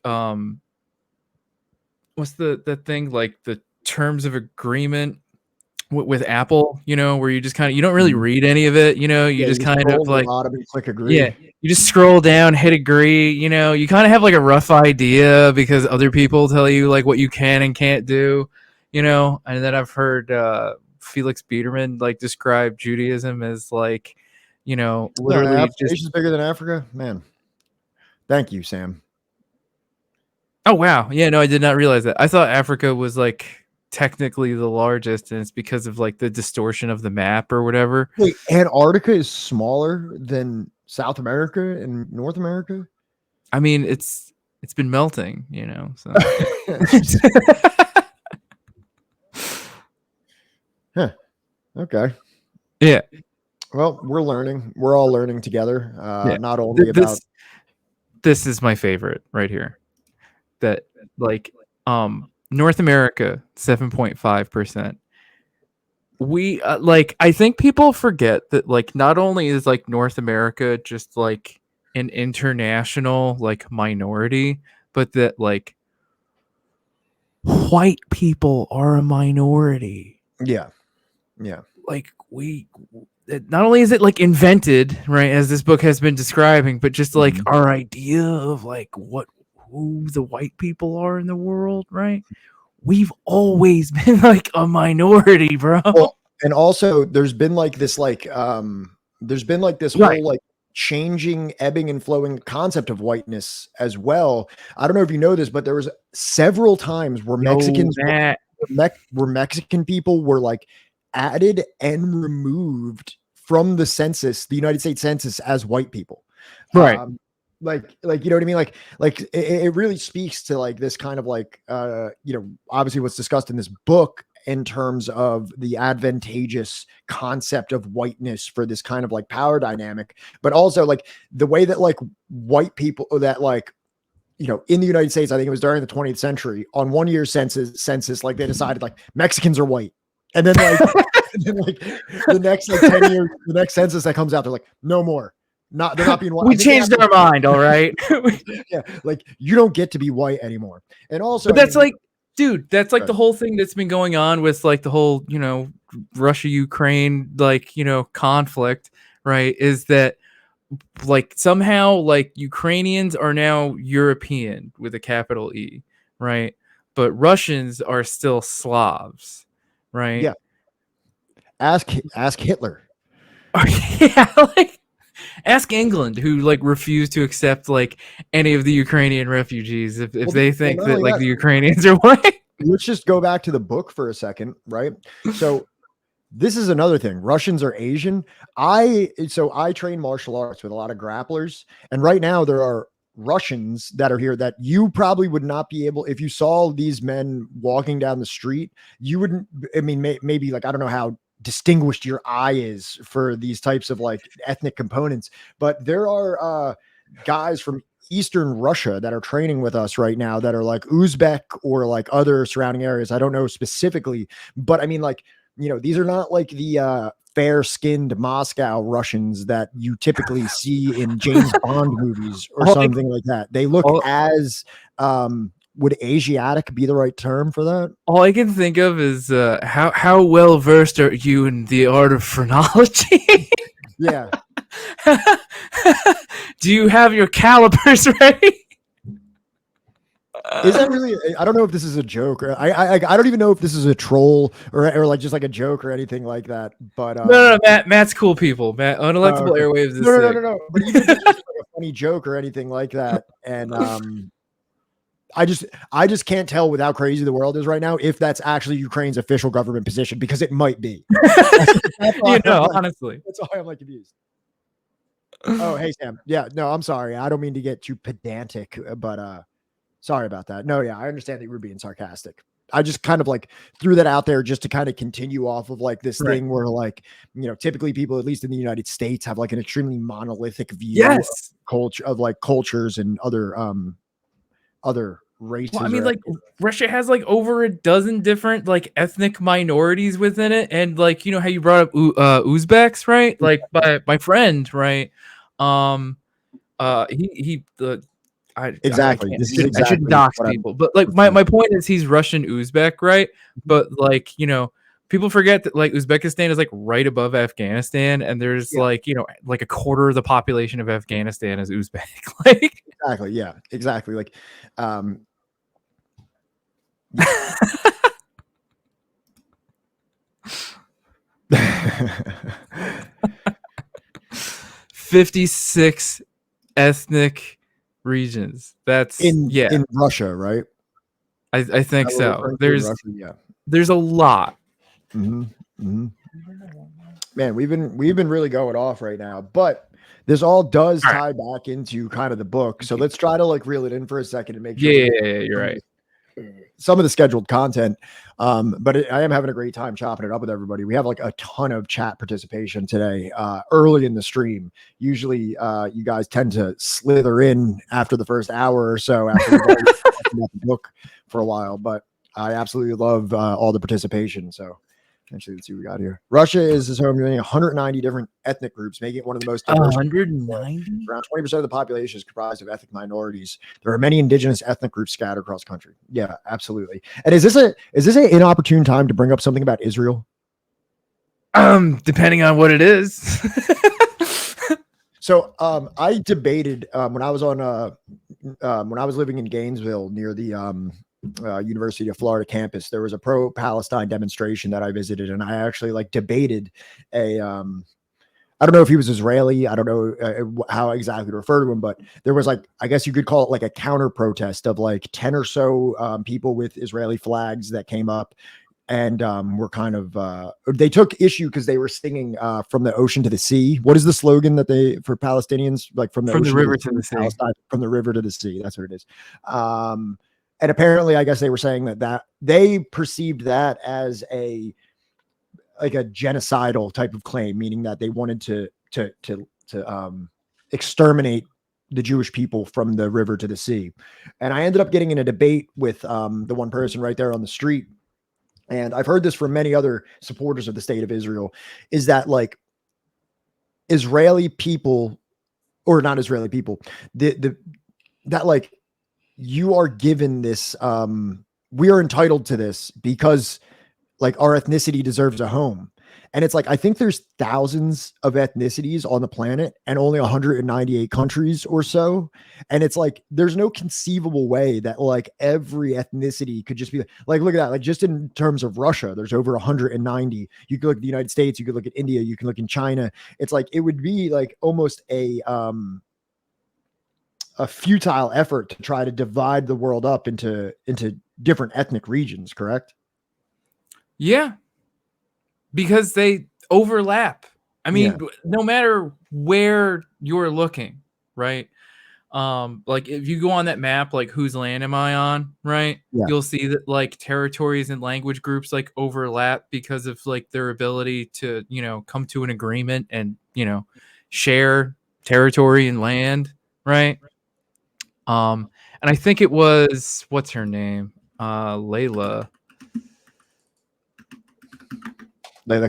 what's the thing, like the terms of agreement with Apple, you know, where you just kind of, you don't really read any of it, you know, you just kind of like, click agree. Yeah, you just scroll down, hit agree, you know, you kind of have like a rough idea because other people tell you like what you can and can't do, you know. And then I've heard Felix Biederman like describe Judaism as like, you know, literally just bigger than Africa, man. Thank you, Sam. Oh wow, yeah, no, I did not realize that. I thought Africa was like technically the largest, and it's because of like the distortion of the map or whatever. Wait, Antarctica is smaller than South America and North America? I mean, it's been melting, you know, so. Huh. Okay. Yeah. Well, we're learning. We're all learning together. Not only about this is my favorite right here. That like North America 7.5%. We like, I think people forget that like not only is like North America just like an international like minority, but that like white people are a minority. Yeah. Like not only is it like invented, right, as this book has been describing, but just like our idea of like who the white people are in the world, right? We've always been like a minority, bro. Well, and also there's been like this whole like changing, ebbing and flowing concept of whiteness as well. I don't know if you know this, but there was several times where Mexican people were like added and removed from the census, the United States Census, as white people. Right. Like you know what I mean? Like it really speaks to like this kind of like obviously what's discussed in this book in terms of the advantageous concept of whiteness for this kind of like power dynamic, but also like the way that like white people, that like in the United States, I think it was during the 20th century, on 1 year census, like they decided like Mexicans are white. And then like, the next like 10 years, the next census that comes out, they're like, no more. They're not being white. We changed our mind, all right. Yeah, like you don't get to be white anymore. And also, But that's like, dude, that's like the whole thing that's been going on with like the whole, Russia, Ukraine, like, conflict, right? Is that like somehow like Ukrainians are now European with a capital E, right? But Russians are still Slavs, right? Yeah. Ask Hitler. Yeah, like ask England, who like refused to accept like any of the Ukrainian refugees if they think that like the Ukrainians are white. Let's just go back to the book for a second, right? So this is another thing. Russians are Asian. I train martial arts with a lot of grapplers, and right now there are Russians that are here that you probably would not be able, if you saw these men walking down the street, you wouldn't, I mean, maybe like, I don't know how distinguished your eye is for these types of like ethnic components, but there are guys from Eastern Russia that are training with us right now that are like Uzbek or like other surrounding areas. I don't know specifically, but I mean, like, these are not like the fair-skinned Moscow Russians that you typically see in James Bond movies or something like that. They look as would Asiatic be the right term for that? All I can think of is how well versed are you in the art of phrenology? Yeah. Do you have your calipers ready? Is that really? I don't know if this is a joke, or I don't even know if this is a troll or like just like a joke or anything like that. But no, Matt's cool people. Matt, unelectable airwaves is no. But even if it's just like a funny joke or anything like that, and I just can't tell with how crazy the world is right now if that's actually Ukraine's official government position, because it might be. Honestly, that's why I'm like confused. Oh, hey Sam. Yeah, no, I'm sorry. I don't mean to get too pedantic, but sorry about that. No, yeah, I understand that you were being sarcastic. I just kind of like threw that out there just to kind of continue off of like this thing where like, typically people, at least in the United States, have like an extremely monolithic view of culture, of like cultures and other races. Well, I mean, like Russia has like over a dozen different like ethnic minorities within it, and like how you brought up Uzbeks, right? Like my friend, right? Exactly. I shouldn't dox people, but like my point is he's Russian Uzbek, right? But like people forget that like Uzbekistan is like right above Afghanistan, and there's like like a quarter of the population of Afghanistan is Uzbek. Like exactly, yeah, exactly. Like 56 ethnic regions. That's in Russia, right? I think so. There's a lot. Mm-hmm. Mm-hmm. Man, we've been really going off right now, but this all does tie back into kind of the book. So let's try to like reel it in for a second and make sure. Yeah, you're right. Some of the scheduled content, but I am having a great time chopping it up with everybody. We have like a ton of chat participation today, early in the stream. Usually, you guys tend to slither in after the first hour or so after the book for a while, but I absolutely love all the participation. So actually, let's see what we got here. Russia is home to 190 different ethnic groups, making it one of the most diverse. 190? Around 20% of the population is comprised of ethnic minorities. There are many indigenous ethnic groups scattered across the country. Yeah, absolutely. And is this an inopportune time to bring up something about Israel? Depending on what it is. So I debated when I was living in Gainesville near the University of Florida campus. There was a pro-Palestine demonstration that I visited, and I actually like debated a I don't know if he was Israeli. I don't know how exactly to refer to him, but there was like, I guess you could call it like a counter protest of like 10 or so people with Israeli flags that came up and were kind of they took issue because they were singing from the ocean to the sea. What is the slogan that they for Palestinians, like from the river to the sea? Palestine, from the river to the sea. That's what it is. And apparently, I guess they were saying that they perceived that as a genocidal type of claim, meaning that they wanted to exterminate the Jewish people from the river to the sea. And I ended up getting in a debate with the one person right there on the street. And I've heard this from many other supporters of the state of Israel, is that like Israeli people, or not Israeli people, that like you are given this, we are entitled to this because like our ethnicity deserves a home. And it's like, I think there's thousands of ethnicities on the planet and only 198 countries or so. And it's like, there's no conceivable way that like every ethnicity could just be like, look at that. Like just in terms of Russia, there's over 190. You could look at the United States, you could look at India, you can look in China. It's like, it would be like almost a futile effort to try to divide the world up into different ethnic regions, correct? Yeah, because they overlap. I mean, no matter where you're looking, right? Like if you go on that map, like whose land am I on, right? Yeah. You'll see that like territories and language groups like overlap because of like their ability to, you know, come to an agreement and, you know, share territory and land, right? And I think it was, what's her name? Layla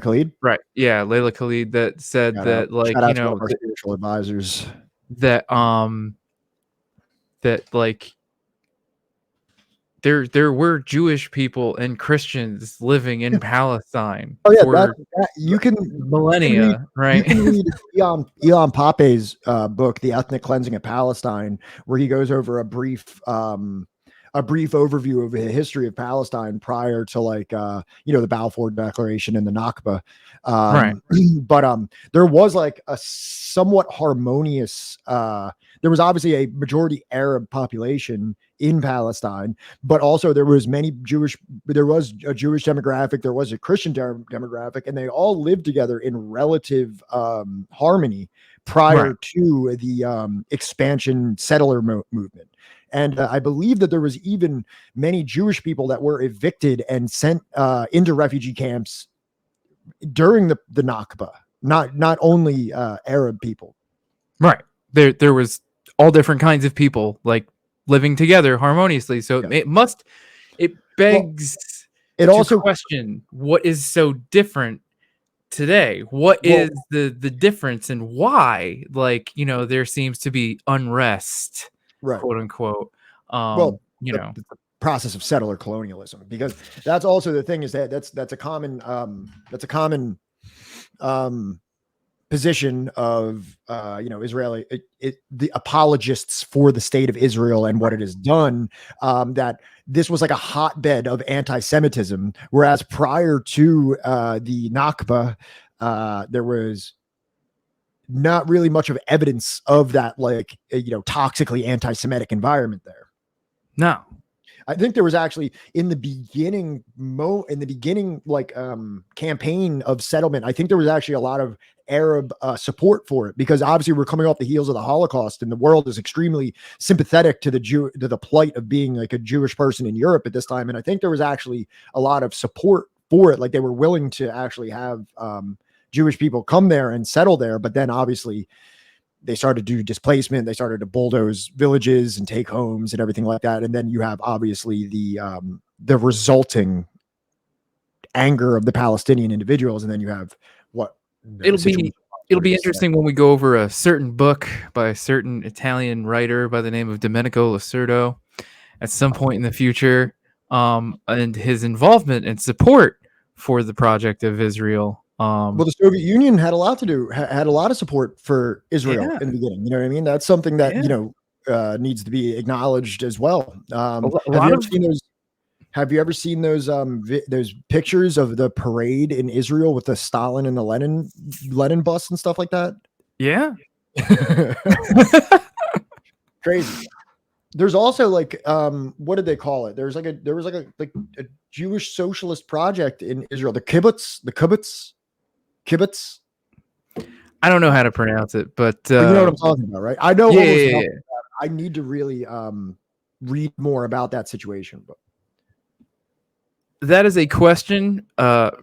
Khalid, right? Yeah, Layla Khalid that said that like, shout out you to know, all of our spiritual advisors, that like there were Jewish people and Christians living in Palestine for you can millennia, right? You can read Ilan Pape's book, The Ethnic Cleansing of Palestine, where he goes over a brief overview of the history of Palestine prior to like the Balfour Declaration and the Nakba. Right. But there was like a somewhat harmonious there was obviously a majority Arab population in Palestine, but also there was a Jewish demographic, there was a Christian demographic, and they all lived together in relative harmony prior to the expansion settler movement. And I believe that there was even many Jewish people that were evicted and sent into refugee camps during the Nakba, not only Arab people. Right. There was all different kinds of people like living together harmoniously. So it begs it also question what is so different today. What is the difference and why, like, you know, there seems to be unrest, right, quote unquote. The process of settler colonialism, because that's also the thing, is that that's a common position of Israeli the apologists for the state of Israel and what it has done, that this was like a hotbed of anti-Semitism, whereas prior to the Nakba, there was not really much of evidence of that, like toxically anti-Semitic environment there. No, I think there was actually in the beginning like campaign of settlement, I think there was actually a lot of Arab support for it, because obviously we're coming off the heels of the Holocaust and the world is extremely sympathetic to to the plight of being like a Jewish person in Europe at this time. And I think there was actually a lot of support for it. Like they were willing to actually have Jewish people come there and settle there. But then obviously they started to do displacement. They started to bulldoze villages and take homes and everything like that. And then you have obviously the resulting anger of the Palestinian individuals. And then you have it'll be interesting when we go over a certain book by a certain Italian writer by the name of Domenico Lacerdo at some point in the future, and his involvement and support for the project of Israel. The Soviet Union had a lot of support for Israel in the beginning. You know what I mean? That's something that needs to be acknowledged as well. Have you ever seen those pictures of the parade in Israel with the Stalin and the Lenin bus and stuff like that? Yeah. Crazy. There's also like what did they call it? There was like a Jewish socialist project in Israel, the kibbutz. I don't know how to pronounce it, but you know what I'm talking about, right? I know. Yeah. I need to really read more about that situation, but that is a question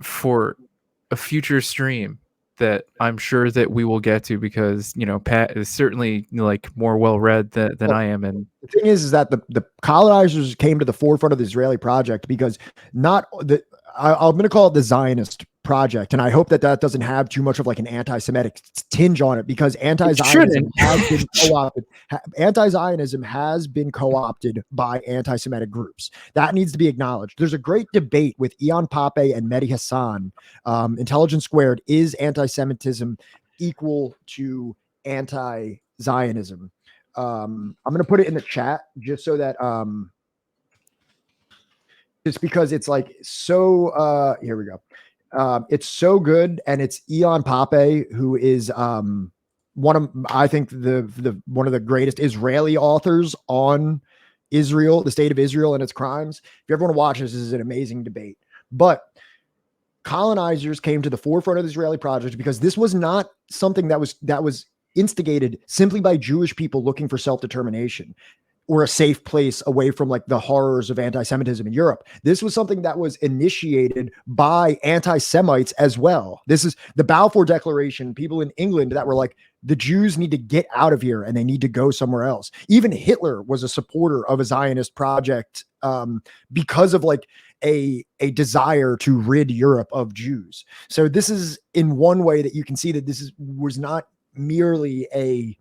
for a future stream. that I'm sure that we will get to, because Pat is certainly like more well read than I am. And the thing is that the colonizers came to the forefront of the Israeli project because I'm going to call it the Zionist project, and I hope that doesn't have too much of like an anti-Semitic tinge on it, because anti-Zionism has been co-opted. Anti-Zionism has been co-opted by anti-Semitic groups. That needs to be acknowledged. There's a great debate with Ian Pape and Mehdi Hassan. Intelligence Squared: is anti-Semitism equal to anti-Zionism? I'm going to put it in the chat just so that just because it's like so here we go. It's so good, and it's Ian Pape, who is I think the one of the greatest Israeli authors on Israel, the state of Israel and its crimes. If you ever want to watch this is an amazing debate. But colonizers came to the forefront of the Israeli project because this was not something that was instigated simply by Jewish people looking for self-determination or a safe place away from like the horrors of anti-Semitism in Europe. This was something that was initiated by anti-Semites as well. This is the Balfour Declaration. People in England that were like, the Jews need to get out of here and they need to go somewhere else. Even Hitler was a supporter of a Zionist project because of like a desire to rid Europe of Jews. So this is in one way that you can see that this was not merely a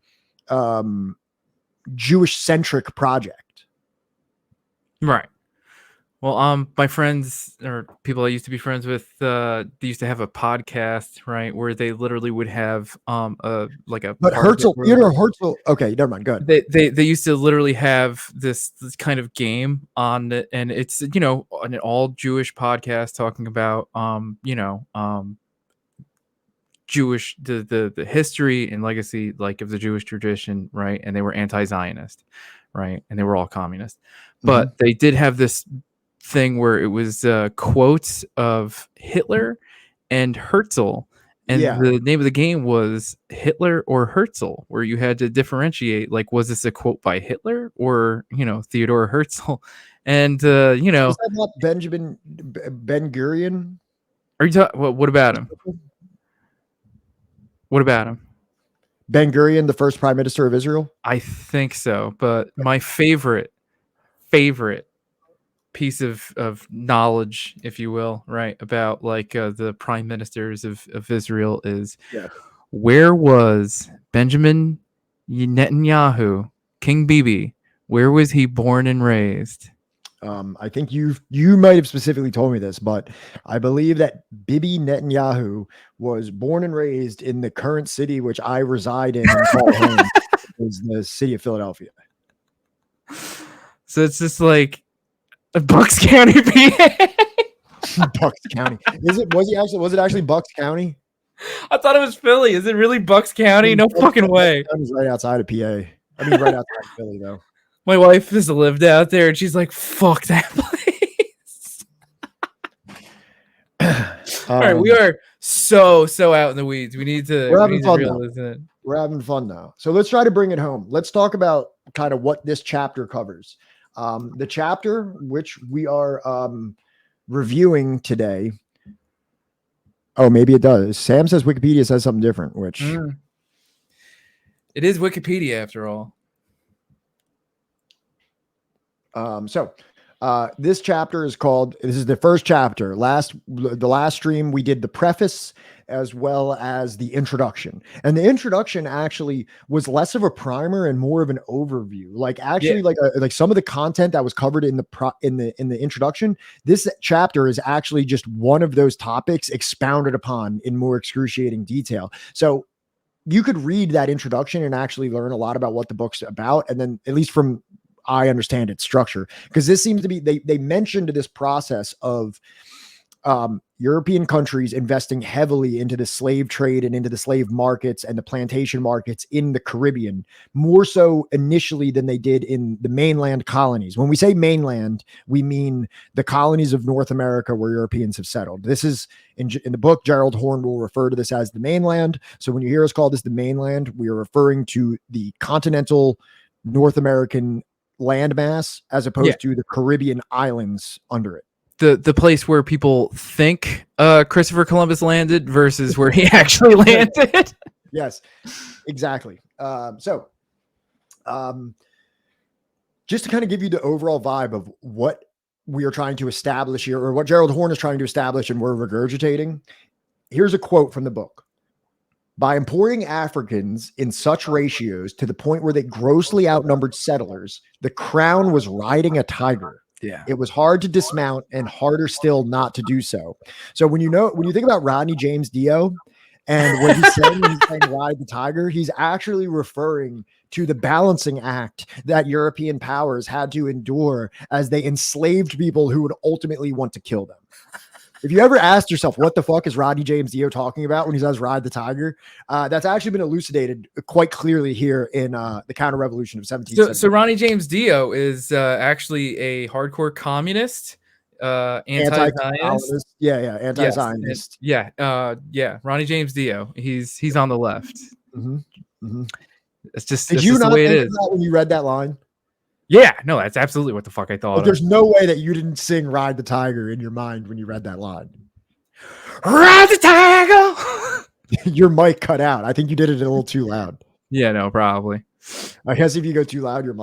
Jewish centric project. Right. Well, my friends or people I used to be friends with, they used to have a podcast, right, where they literally would have But Herzl, Herzl. Okay, never mind. Go ahead. They used to literally have this kind of game on it, and it's an all Jewish podcast talking about Jewish the history and legacy like of the Jewish tradition, right? And they were anti-Zionist, right? And they were all communist, but they did have this thing where it was quotes of Hitler and Herzl, and the name of the game was Hitler or Herzl, where you had to differentiate, like, was this a quote by Hitler or Theodor Herzl? And is that not Benjamin Ben Gurion? Are you talking? What about him? What about him? Ben Gurion, the first prime minister of Israel? I think so, but my favorite piece of knowledge, if you will, right, about like the prime ministers of Israel is where was Benjamin Netanyahu, King Bibi? Where was he born and raised? I think you might have specifically told me this, but I believe that Bibi Netanyahu was born and raised in the current city which I reside in and call home, is the city of Philadelphia. So it's just like Bucks County, PA. Bucks County. Was it actually Bucks County? I thought it was Philly. Is it really Bucks County? No fucking way. It's right outside of PA. I mean, right outside of Philly, though. My wife has lived out there, and she's like, "Fuck that place." All right, we are so out in the weeds. We need to. We're having fun now. We're having fun now. So let's try to bring it home. Let's talk about kind of what this chapter covers. The chapter which we are reviewing today. Oh, maybe it does. Sam says Wikipedia says something different, which it is Wikipedia after all. This chapter is called, this is the first chapter. The last stream we did the preface as well as the introduction, and the introduction actually was less of a primer and more of an overview. Like actually like some of the content that was covered in the introduction, this chapter is actually just one of those topics expounded upon in more excruciating detail. So you could read that introduction and actually learn a lot about what the book's about. And then, at least from I understand its structure, because this seems to be, they mentioned this process of European countries investing heavily into the slave trade and into the slave markets and the plantation markets in the Caribbean, more so initially than they did in the mainland colonies. When we say mainland, we mean the colonies of North America where Europeans have settled. This is in the book, Gerald Horne will refer to this as the mainland. So when you hear us call this the mainland, we are referring to the continental North American landmass as opposed to the Caribbean islands under it. the place where people think Christopher Columbus landed versus where he actually landed. Yes, exactly. Just to kind of give you the overall vibe of what we are trying to establish here, or what Gerald Horne is trying to establish and we're regurgitating, here's a quote from the book. By importing Africans in such ratios to the point where they grossly outnumbered settlers, the crown was riding a tiger. Yeah. It was hard to dismount and harder still not to do so. So when you think about Rodney James Dio and what he's saying when he's saying ride the tiger, he's actually referring to the balancing act that European powers had to endure as they enslaved people who would ultimately want to kill them. If you ever asked yourself, what the fuck is Rodney James Dio talking about when he says ride the tiger? That's actually been elucidated quite clearly here in the counter-revolution of 1770. So Ronnie James Dio is actually a hardcore communist, anti-Zionist. Anti-Zionist. Yeah. Ronnie James Dio. He's on the left. Mm-hmm. Mm-hmm. It's just Did it's you just not the way it think is. of that when you read that line? Yeah, no, that's absolutely what the fuck I thought. Like, there's no way that you didn't sing "Ride the Tiger" in your mind when you read that line. Ride the tiger. Your mic cut out. I think you did it a little too loud. Yeah, no, probably. I guess if you go too loud, your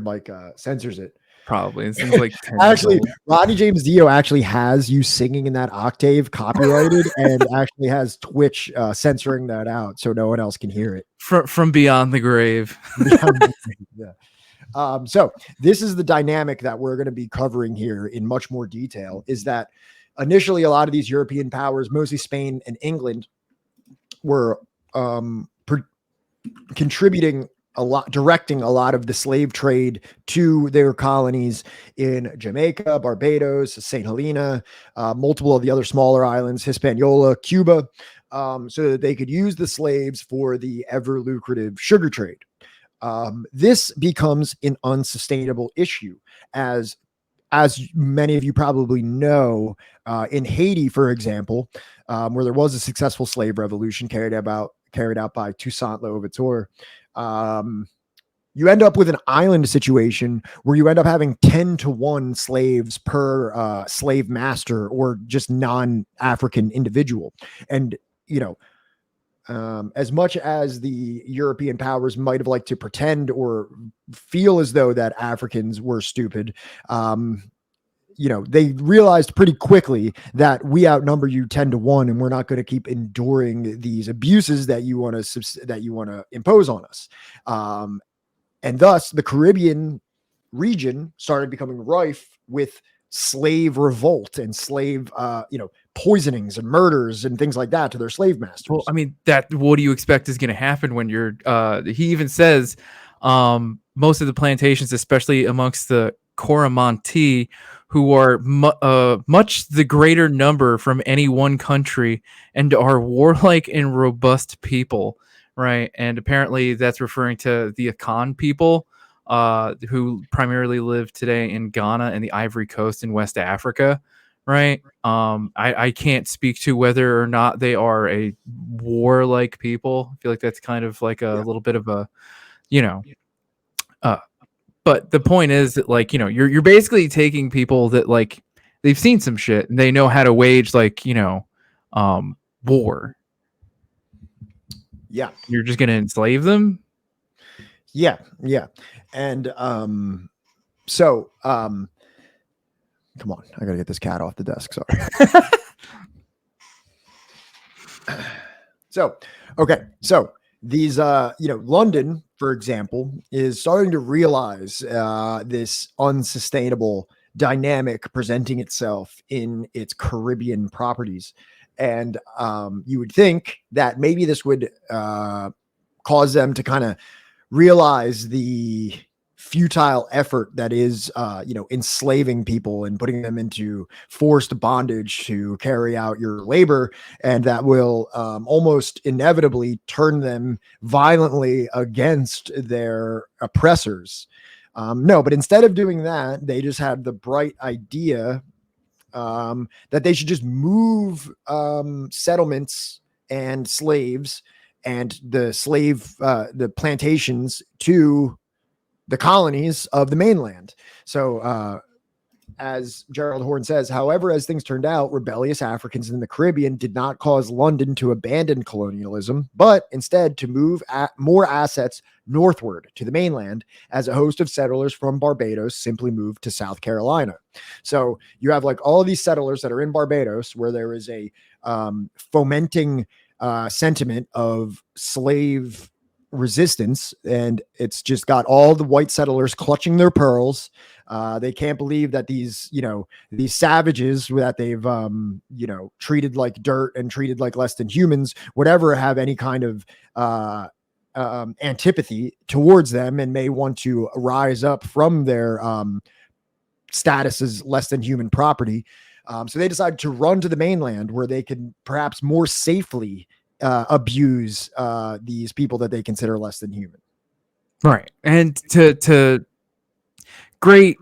mic censors it. Probably. It seems like 10 Actually, years Rodney James Dio actually has you singing in that octave copyrighted and actually has Twitch censoring that out so no one else can hear it. from beyond the grave. Yeah. So this is the dynamic that we're going to be covering here in much more detail, is that initially a lot of these European powers, mostly Spain and England, were contributing a lot, directing a lot of the slave trade to their colonies in Jamaica, Barbados, St. Helena, multiple of the other smaller islands, Hispaniola, Cuba, so that they could use the slaves for the ever lucrative sugar trade. This becomes an unsustainable issue, as many of you probably know, in Haiti, for example, where there was a successful slave revolution carried out by Toussaint Louverture. You end up with an island situation where you end up having 10-to-1 slaves per slave master or just non-African individual. And, as much as the European powers might have liked to pretend or feel as though that Africans were stupid, they realized pretty quickly that we outnumber you 10-to-1, and we're not going to keep enduring these abuses that you want to impose on us. And thus, the Caribbean region started becoming rife with slave revolt and slave, poisonings and murders and things like that to their slave masters. Well, I mean, what do you expect is going to happen when you're? He even says most of the plantations, especially amongst the Coromantee, who are much the greater number from any one country and are warlike and robust people, right? And apparently that's referring to the Akan people, who primarily live today in Ghana and the Ivory Coast in West Africa, right? I can't speak to whether or not they are a warlike people. I feel like that's kind of like a little bit of a, but the point is that, like, you're basically taking people that, like, they've seen some shit and they know how to wage, like, war. Yeah. You're just going to enslave them. Yeah. Yeah. And, come on, I gotta get this cat off the desk. Sorry. So these, London, for example, is starting to realize this unsustainable dynamic presenting itself in its Caribbean properties. And you would think that maybe this would cause them to kind of realize the futile effort that is, enslaving people and putting them into forced bondage to carry out your labor. And that will almost inevitably turn them violently against their oppressors. No, but instead of doing that, they just had the bright idea that they should just move settlements and slaves and the plantations to the colonies of the mainland. So as Gerald Horne says, however, as things turned out, rebellious Africans in the Caribbean did not cause London to abandon colonialism, but instead to move more assets northward to the mainland, as a host of settlers from Barbados simply moved to South Carolina. So you have like all of these settlers that are in Barbados, where there is a fomenting sentiment of slave resistance, and it's just got all the white settlers clutching their pearls. They can't believe that these savages that they've treated like dirt and treated like less than humans would ever have any kind of antipathy towards them, and may want to rise up from their status as less than human property. So they decided to run to the mainland, where they could perhaps more safely abuse these people that they consider less than human. Right. And to great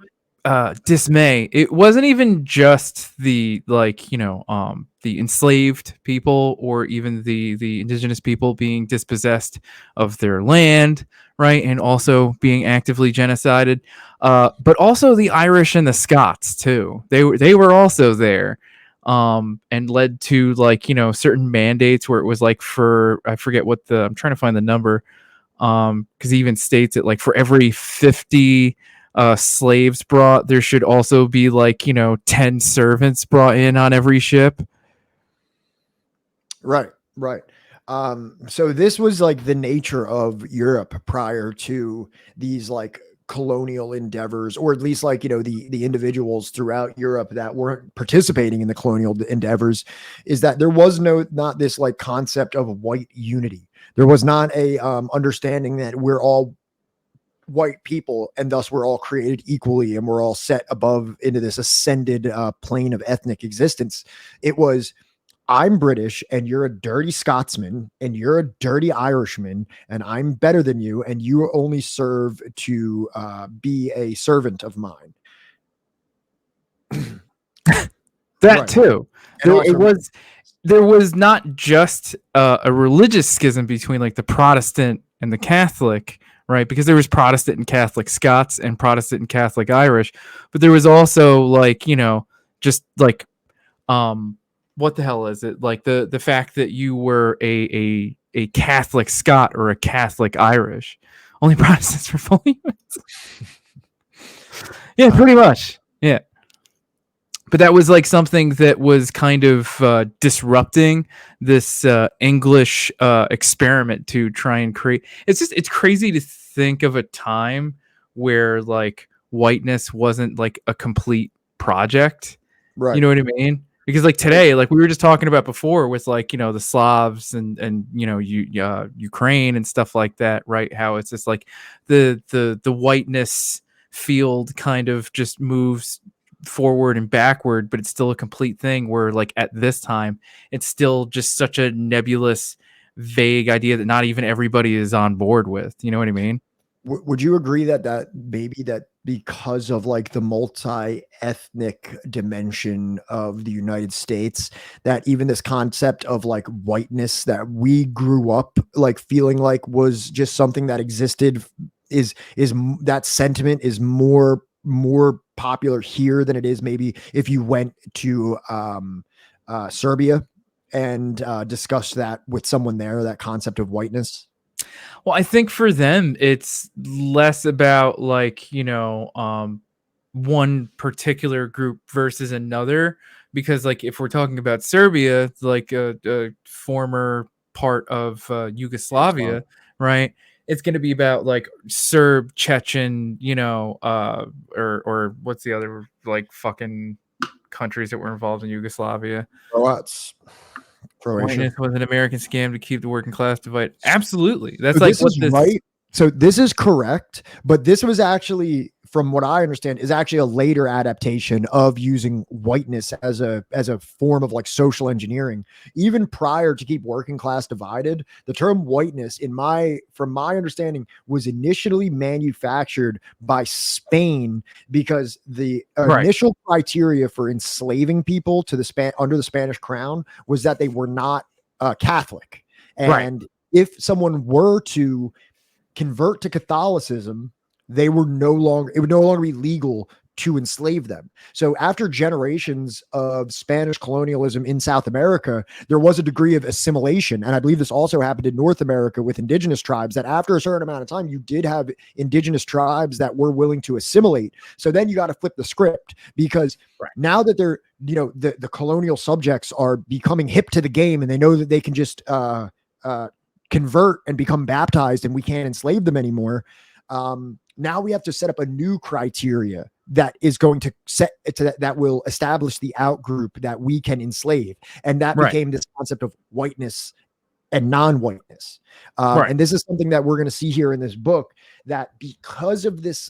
dismay, it wasn't even just the the enslaved people, or even the indigenous people being dispossessed of their land, right, and also being actively genocided, but also the Irish and the Scots too. They were also there, and led to certain mandates where it was like, for I forget what I'm trying to find the number, because he even states it, like for every 50 slaves brought, there should also be 10 servants brought in on every ship. Right. So this was like the nature of Europe prior to these colonial endeavors, or at least the individuals throughout Europe that weren't participating in the colonial endeavors, is that there was not this concept of white unity. There was not a understanding that we're all white people and thus we're all created equally and we're all set above into this ascended plane of ethnic existence. It was, I'm British and you're a dirty Scotsman and you're a dirty Irishman and I'm better than you and you only serve to be a servant of mine. That right. Too. There was not just a religious schism between the Protestant and the Catholic, right? Because there was Protestant and Catholic Scots and Protestant and Catholic Irish, but there was also what the hell is it? The fact that you were a Catholic Scot or a Catholic Irish. Only Protestants were fully. Yeah, pretty much. Yeah. But that was something that was kind of disrupting this English experiment to try and create. It's crazy to think of a time where whiteness wasn't a complete project. Right. You know what I mean? Because today, we were just talking about before with the Slavs and Ukraine and stuff like that, right? How it's just the whiteness field kind of just moves forward and backward, but it's still a complete thing where at this time it's still just such a nebulous, vague idea that not even everybody is on board with. You know what I mean? Would you agree that maybe that because of the multi-ethnic dimension of the United States, that even this concept of whiteness that we grew up feeling was just something that existed, is that sentiment is more popular here than it is maybe if you went to Serbia and discussst that with someone there, that concept of whiteness? Well, I think for them, it's less about one particular group versus another, because if we're talking about Serbia, a former part of Yugoslavia, right? It's going to be about Serb, Chechen, or what's the other fucking countries that were involved in Yugoslavia? Croats. Croatia was an American scam to keep the working class divided. Absolutely. That's right. So this is correct, but this was actually, from what I understand, is actually a later adaptation of using whiteness as a form of social engineering. Even prior to keep working class divided, the term whiteness, from my understanding, was initially manufactured by Spain, because the initial criteria for enslaving people to under the Spanish crown was that they were not Catholic, and if someone were to convert to Catholicism, it would no longer be legal to enslave them. So after generations of Spanish colonialism in South America, there was a degree of assimilation. And I believe this also happened in North America with indigenous tribes, that after a certain amount of time, you did have indigenous tribes that were willing to assimilate. So then you got to flip the script, because now that they're, the colonial subjects are becoming hip to the game, and they know that they can just convert and become baptized and we can't enslave them anymore. Now we have to set up a new criteria that is going to that will establish the out group that we can enslave. And that became this concept of whiteness and non-whiteness. And this is something that we're going to see here in this book, that because of this,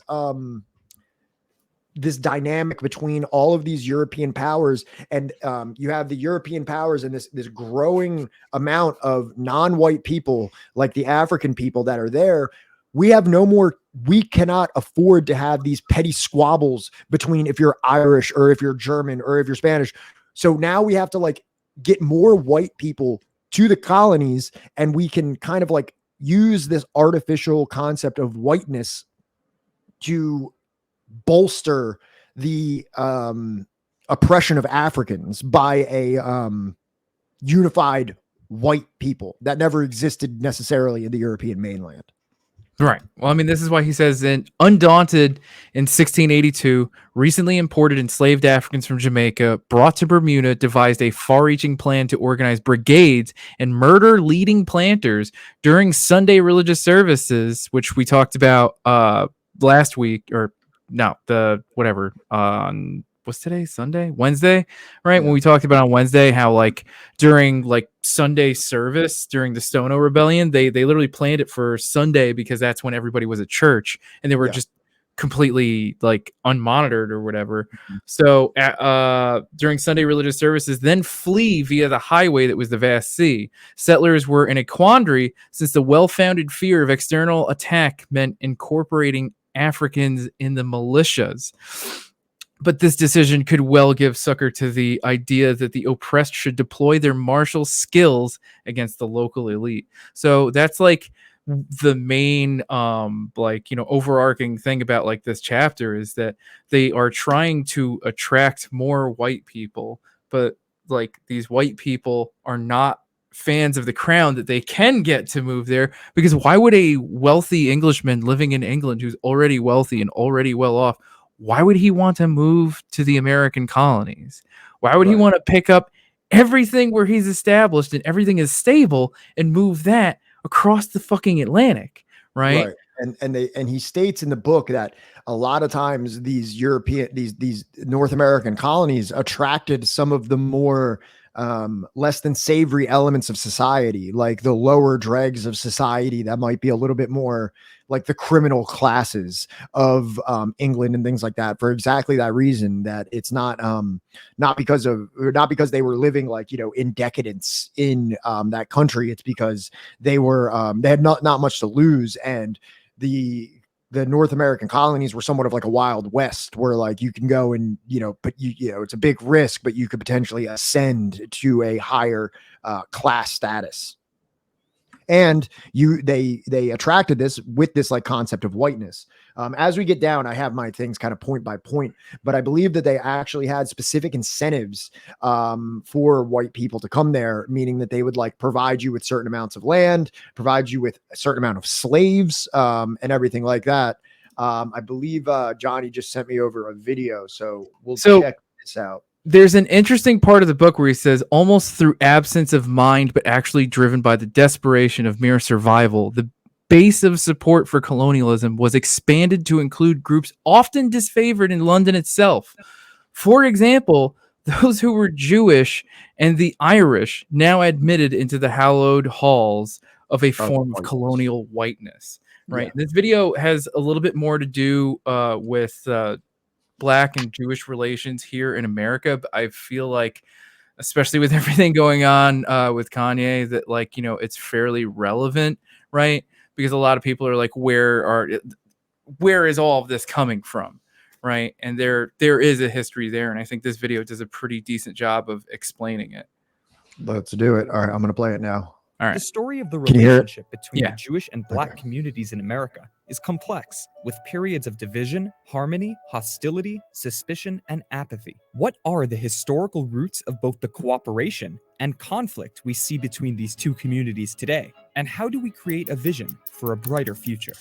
this dynamic between all of these European powers, and you have the European powers and this growing amount of non-white people, like the African people that are there. We cannot afford to have these petty squabbles between if you're Irish or if you're German or if you're Spanish. So now we have to get more white people to the colonies, and we can kind of use this artificial concept of whiteness to bolster the oppression of Africans by a unified white people that never existed necessarily in the European mainland. Right. Well, I mean, this is why he says, undaunted in 1682, recently imported enslaved Africans from Jamaica, brought to Bermuda, devised a far-reaching plan to organize brigades and murder leading planters during Sunday religious services, which we talked about last week, or no, what's today? Sunday? Wednesday? Right? When we talked about on Wednesday how during Sunday service during the Stono Rebellion, they literally planned it for Sunday because that's when everybody was at church, and they were just completely unmonitored or whatever. So during Sunday religious services, then flee via the highway that was the vast sea. Settlers were in a quandary, since the well-founded fear of external attack meant incorporating Africans in the militias. But this decision could well give succor to the idea that the oppressed should deploy their martial skills against the local elite. So that's the main overarching thing about this chapter, is that they are trying to attract more white people, but these white people are not fans of the crown that they can get to move there, because why would a wealthy Englishman living in England, who's already wealthy and already well off, why would he want to move to the American colonies? Why would he want to pick up everything where he's established and everything is stable and move that across the fucking Atlantic? Right. And he states in the book that a lot of times these North American colonies attracted some of the more less than savory elements of society, like the lower dregs of society that might be a little bit more like the criminal classes of England and things like that, for exactly that reason, that it's not because they were living in decadence in that country. It's because they had not much to lose, and the North American colonies were somewhat of a Wild West, where you can go and but it's a big risk, but you could potentially ascend to a higher class status. And they attracted this with this concept of whiteness. As we get down, I have my things kind of point by point, but I believe that they actually had specific incentives for white people to come there, meaning that they would provide you with certain amounts of land, provide you with a certain amount of slaves, and everything like that. I believe Johnny just sent me over a video, so we'll check this out. There's an interesting part of the book where he says, almost through absence of mind, but actually driven by the desperation of mere survival, the base of support for colonialism was expanded to include groups often disfavored in London itself. For example, those who were Jewish and the Irish, now admitted into the hallowed halls of a form of colonial whiteness. Right. Yeah. This video has a little bit more to do with Black and Jewish relations here in America, but I feel especially with everything going on with Kanye, that it's fairly relevant, right? Because a lot of people are where is all of this coming from, right? And there is a history there, and I think this video does a pretty decent job of explaining it. Let's do it. All right, I'm going to play it now. All right. The story of the relationship between the Jewish and Black communities in America is complex, with periods of division, harmony, hostility, suspicion, and apathy. What are the historical roots of both the cooperation and conflict we see between these two communities today? And how do we create a vision for a brighter future?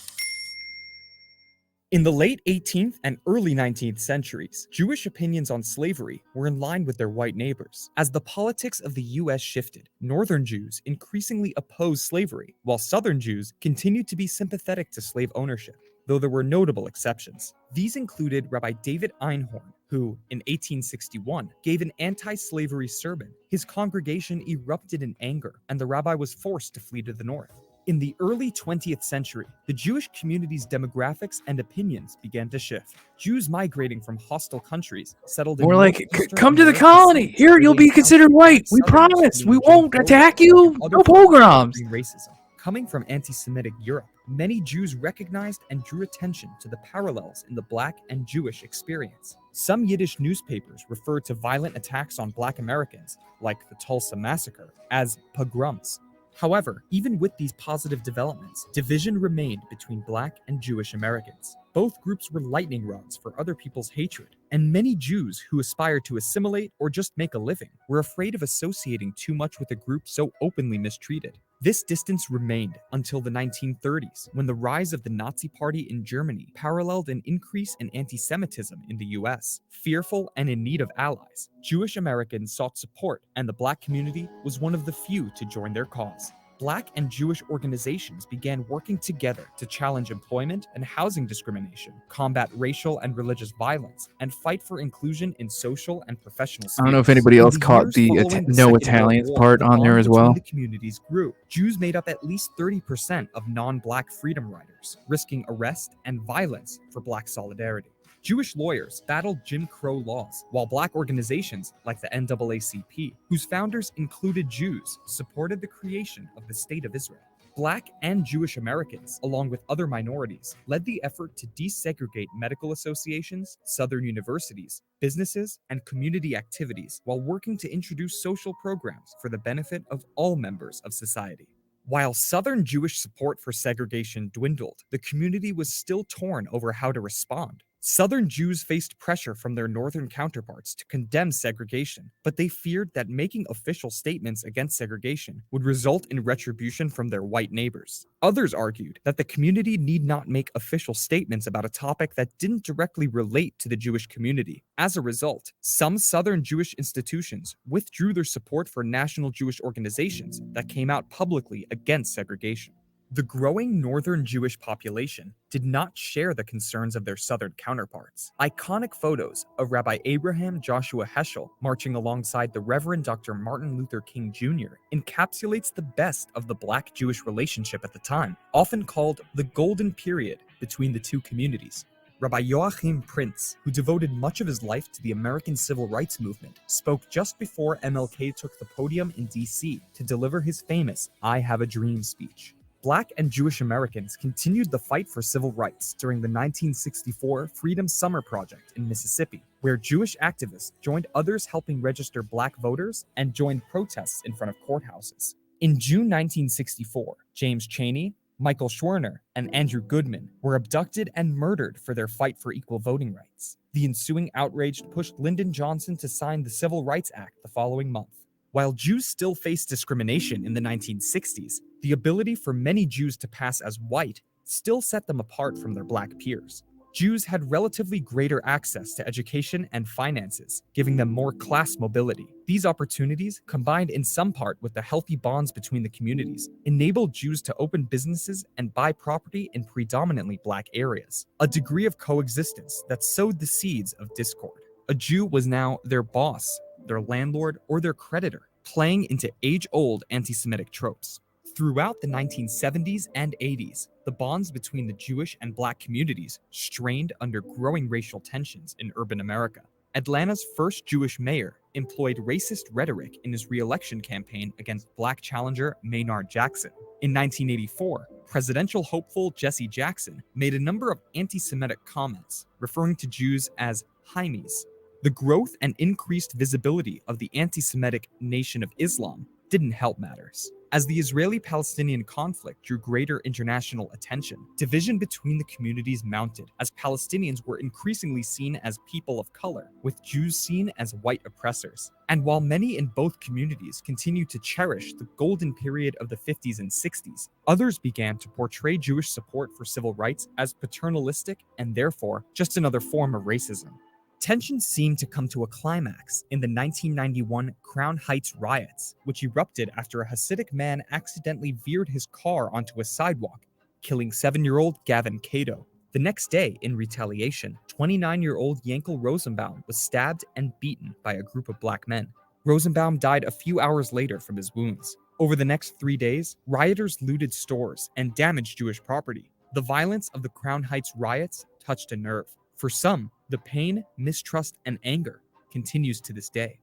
In the late 18th and early 19th centuries, Jewish opinions on slavery were in line with their white neighbors. As the politics of the US shifted, Northern Jews increasingly opposed slavery, while Southern Jews continued to be sympathetic to slave ownership, though there were notable exceptions. These included Rabbi David Einhorn, who, in 1861, gave an anti-slavery sermon. His congregation erupted in anger, and the rabbi was forced to flee to the north. In the early 20th century, the Jewish community's demographics and opinions began to shift. Jews migrating from hostile countries settled in More like, northeastern come to the American colony. states Here, where you'll they be considered encountered white. We Southerners promise. fleeing We Jim won't Crow attack laws you. and other No forms of pogroms. extreme racism. Coming from anti-Semitic Europe, many Jews recognized and drew attention to the parallels in the Black and Jewish experience. Some Yiddish newspapers referred to violent attacks on Black Americans, like the Tulsa Massacre, as pogroms. However, even with these positive developments, division remained between Black and Jewish Americans. Both groups were lightning rods for other people's hatred, and many Jews who aspired to assimilate or just make a living were afraid of associating too much with a group so openly mistreated. This distance remained until the 1930s, when the rise of the Nazi Party in Germany paralleled an increase in anti-Semitism in the US. Fearful and in need of allies, Jewish Americans sought support, and the Black community was one of the few to join their cause. Black and Jewish organizations began working together to challenge employment and housing discrimination, combat racial and religious violence, and fight for inclusion in social and professional spheres. I don't know if anybody else In the caught years the following no Second World Italians War, part the on there bond as between well. the communities grew. Jews made up at least 30% of non-Black freedom riders, risking arrest and violence for Black solidarity. Jewish lawyers battled Jim Crow laws, while Black organizations like the NAACP, whose founders included Jews, supported the creation of the State of Israel. Black and Jewish Americans, along with other minorities, led the effort to desegregate medical associations, Southern universities, businesses, and community activities, while working to introduce social programs for the benefit of all members of society. While Southern Jewish support for segregation dwindled, the community was still torn over how to respond. Southern Jews faced pressure from their Northern counterparts to condemn segregation, but they feared that making official statements against segregation would result in retribution from their white neighbors. Others argued that the community need not make official statements about a topic that didn't directly relate to the Jewish community. As a result, some Southern Jewish institutions withdrew their support for national Jewish organizations that came out publicly against segregation. The growing Northern Jewish population did not share the concerns of their Southern counterparts. Iconic photos of Rabbi Abraham Joshua Heschel marching alongside the Reverend Dr. Martin Luther King Jr. encapsulates the best of the Black-Jewish relationship at the time, often called the Golden Period between the two communities. Rabbi Joachim Prinz, who devoted much of his life to the American Civil Rights Movement, spoke just before MLK took the podium in D.C. to deliver his famous I Have a Dream speech. Black and Jewish Americans continued the fight for civil rights during the 1964 Freedom Summer Project in Mississippi, where Jewish activists joined others helping register Black voters and joined protests in front of courthouses. In June 1964, James Chaney, Michael Schwerner, and Andrew Goodman were abducted and murdered for their fight for equal voting rights. The ensuing outrage pushed Lyndon Johnson to sign the Civil Rights Act the following month. While Jews still faced discrimination in the 1960s, the ability for many Jews to pass as white still set them apart from their Black peers. Jews had relatively greater access to education and finances, giving them more class mobility. These opportunities, combined in some part with the healthy bonds between the communities, enabled Jews to open businesses and buy property in predominantly Black areas, a degree of coexistence that sowed the seeds of discord. A Jew was now their boss, their landlord, or their creditor, playing into age-old anti-Semitic tropes. Throughout the 1970s and 80s, the bonds between the Jewish and Black communities strained under growing racial tensions in urban America. Atlanta's first Jewish mayor employed racist rhetoric in his re-election campaign against Black challenger Maynard Jackson. In 1984, presidential hopeful Jesse Jackson made a number of anti-Semitic comments, referring to Jews as Haimis. The growth and increased visibility of the anti-Semitic Nation of Islam didn't help matters. As the Israeli-Palestinian conflict drew greater international attention, division between the communities mounted as Palestinians were increasingly seen as people of color, with Jews seen as white oppressors. And while many in both communities continued to cherish the golden period of the 50s and 60s, others began to portray Jewish support for civil rights as paternalistic and therefore just another form of racism. Tensions seemed to come to a climax in the 1991 Crown Heights riots, which erupted after a Hasidic man accidentally veered his car onto a sidewalk, killing 7-year-old Gavin Cato. The next day, in retaliation, 29-year-old Yankel Rosenbaum was stabbed and beaten by a group of black men. Rosenbaum died a few hours later from his wounds. Over the next 3 days, rioters looted stores and damaged Jewish property. The violence of the Crown Heights riots touched a nerve. For some, the pain, mistrust, and anger continues to this day.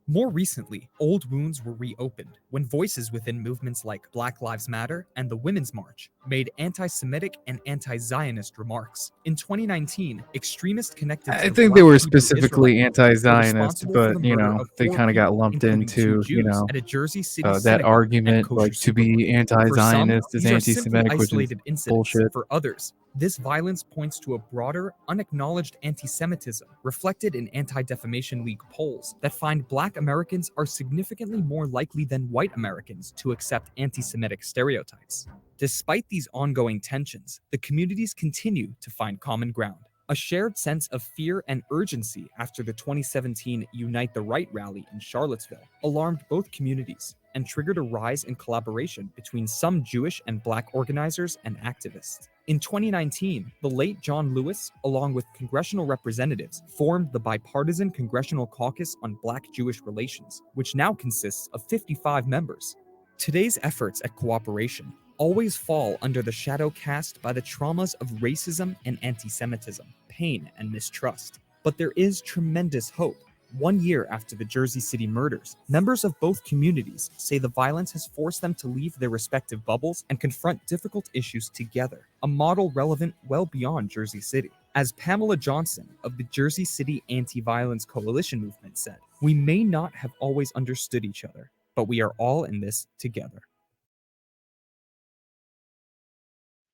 More recently, old wounds were reopened when voices within movements like Black Lives Matter and the Women's March made anti-Semitic and anti-Zionist remarks. In 2019, extremists connected to I the think Black they were Hebrew specifically Israelites were anti-Zionist, responsible for but the murder of they 4 kind of got people, lumped including into 2 Jews at a Jersey City that synagogue and argument, kosher like to be supermarket. For some, anti-Zionist is these are simply anti-Semitic, which is isolated incidents. bullshit. For others, this violence points to a broader, unacknowledged anti-Semitism reflected in Anti-Defamation League polls that find Black Americans are significantly more likely than white Americans to accept anti-Semitic stereotypes. Despite these ongoing tensions, the communities continue to find common ground. A shared sense of fear and urgency after the 2017 Unite the Right rally in Charlottesville alarmed both communities and triggered a rise in collaboration between some Jewish and Black organizers and activists. In 2019, the late John Lewis, along with congressional representatives, formed the Bipartisan Congressional Caucus on Black-Jewish Relations, which now consists of 55 members. Today's efforts at cooperation always fall under the shadow cast by the traumas of racism and anti-Semitism, pain and mistrust. But there is tremendous hope. 1 year after the Jersey City murders, members of both communities say the violence has forced them to leave their respective bubbles and confront difficult issues together, a model relevant well beyond Jersey City. As Pamela Johnson of the Jersey City Anti-Violence Coalition movement said, "We may not have always understood each other, but we are all in this together."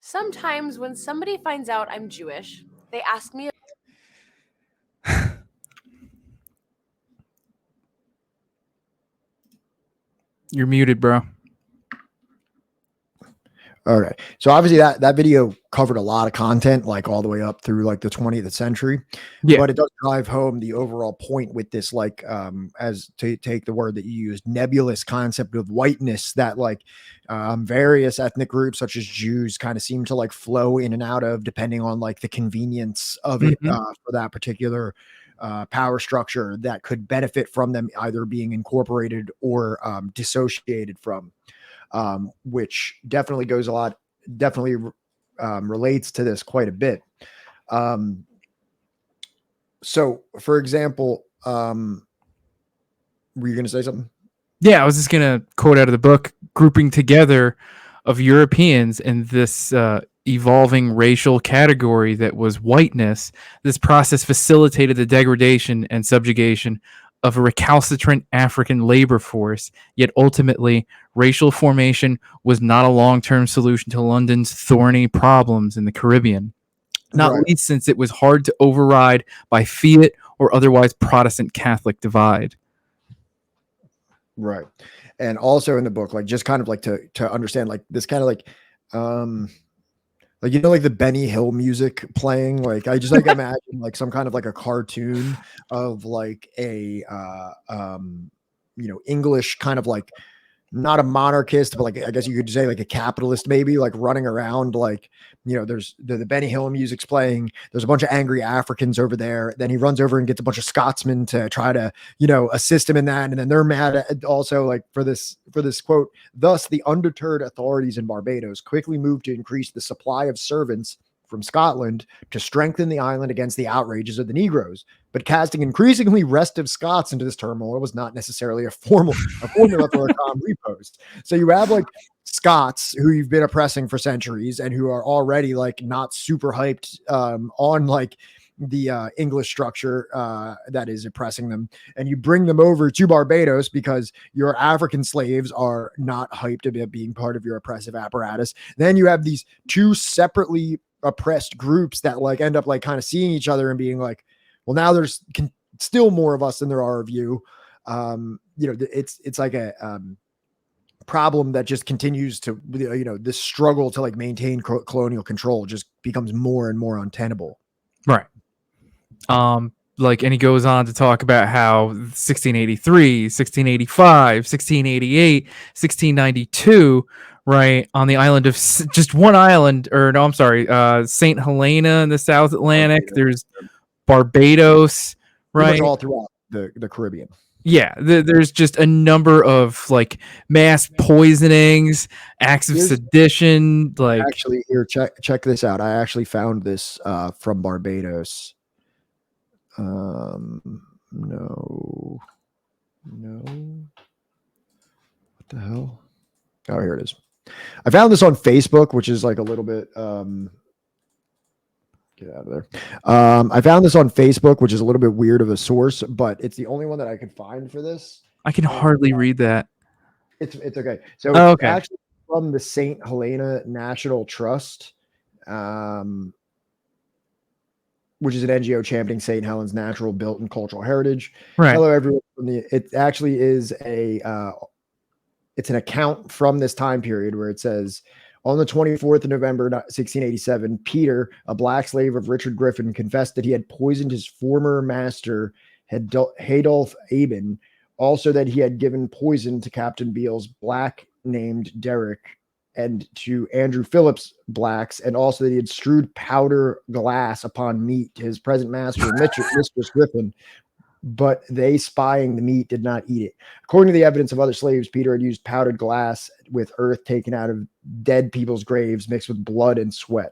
Sometimes when somebody finds out I'm Jewish, they ask me. You're muted, bro. All right. So obviously that video covered a lot of content, like all the way up through like the 20th century. Yeah. But it does drive home the overall point with this, like, as to take the word that you used, nebulous concept of whiteness that like various ethnic groups such as Jews kind of seem to like flow in and out of depending on like the convenience of it for that particular power structure that could benefit from them either being incorporated or dissociated from. Which definitely goes a lot, definitely relates to this quite a bit. So, for example, were you going to say something? Yeah, I was just going to quote out of the book, grouping together of Europeans in this evolving racial category that was whiteness. This process facilitated the degradation and subjugation of a recalcitrant African labor force, yet ultimately racial formation was not a long-term solution to London's thorny problems in the Caribbean, not least since it was hard to override by fiat or otherwise Protestant Catholic divide. Right. And also in the book, like just kind of like to understand like this kind of like you know, like the Benny Hill music playing, like I just like imagine like some kind of like a cartoon of like a you know, English kind of like not a monarchist, but like I guess you could say like a capitalist, maybe like running around, like, you know, there's the Benny Hill music's playing. There's a bunch of angry Africans over there. Then he runs over and gets a bunch of Scotsmen to try to, you know, assist him in that. And then they're mad at also like for this quote, thus the undeterred authorities in Barbados quickly moved to increase the supply of servants from Scotland to strengthen the island against the outrages of the Negroes. But casting increasingly restive Scots into this turmoil was not necessarily a formula for a calm repost. So you have like Scots who you've been oppressing for centuries and who are already like not super hyped on like the English structure that is oppressing them, and you bring them over to Barbados because your African slaves are not hyped about being part of your oppressive apparatus. Then you have these two separately oppressed groups that like end up like kind of seeing each other and being like, well, now there's still more of us than there are of you. It's like a problem that just continues to, this struggle to like maintain colonial control just becomes more and more untenable. Right. And he goes on to talk about how 1683, 1685, 1688, 1692, right, on the island of just one island, or no, I'm sorry, St. Helena in the South Atlantic. There's Barbados, right? Pretty much all throughout the Caribbean. Yeah, there's just a number of like mass poisonings, acts of sedition. Like, actually, here, check this out. I actually found this from Barbados. No. What the hell? Oh, here it is. I found this on Facebook, which is like a little bit. Get out of there. I found this on Facebook, which is a little bit weird of a source, but it's the only one that I could find for this. I can hardly read that. It's okay. So it's actually from the St. Helena National Trust, which is an NGO championing St. Helens natural, built, and cultural heritage. Right. Hello, everyone. It actually is it's an account from this time period where it says, on the 24th of November, 1687, Peter, a black slave of Richard Griffin, confessed that he had poisoned his former master, Hadolf Aben, also that he had given poison to Captain Beale's black named Derrick and to Andrew Phillips' blacks, and also that he had strewed powder glass upon meat to his present master, Mistress Griffin, but they, spying the meat, did not eat it. According to the evidence of other slaves, Peter had used powdered glass with earth taken out of dead people's graves mixed with blood and sweat.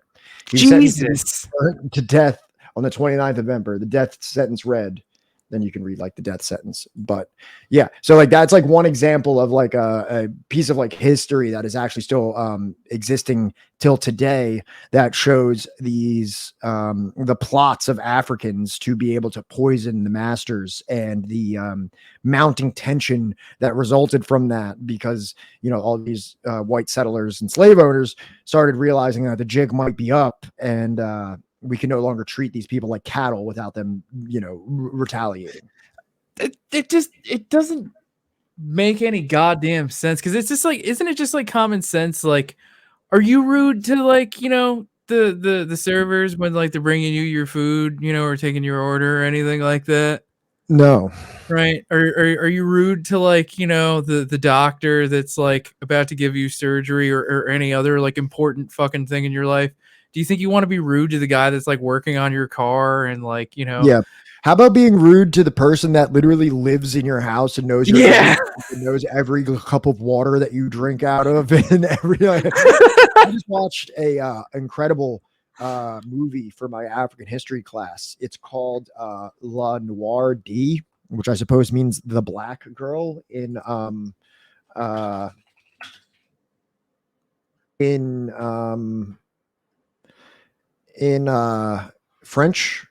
He was sentenced to death on the 29th of November. The death sentence read, then you can read like the death sentence. But yeah, so like that's like one example of like a piece of like history that is actually still existing till today that shows these the plots of Africans to be able to poison the masters and the mounting tension that resulted from that, because all these white settlers and slave owners started realizing that the jig might be up, and we can no longer treat these people like cattle without them, retaliating. It doesn't make any goddamn sense, because it's just like, isn't it just like common sense? Like, are you rude to like, the servers when like they're bringing you your food, or taking your order or anything like that? No. Right. Are you rude to like, the doctor that's like about to give you surgery or any other like important fucking thing in your life? Do you think you want to be rude to the guy that's like working on your car and like, Yeah. How about being rude to the person that literally lives in your house and knows knows every cup of water that you drink out of, and I just watched a incredible movie for my African history class. It's called La Noire D, which I suppose means the black girl in French.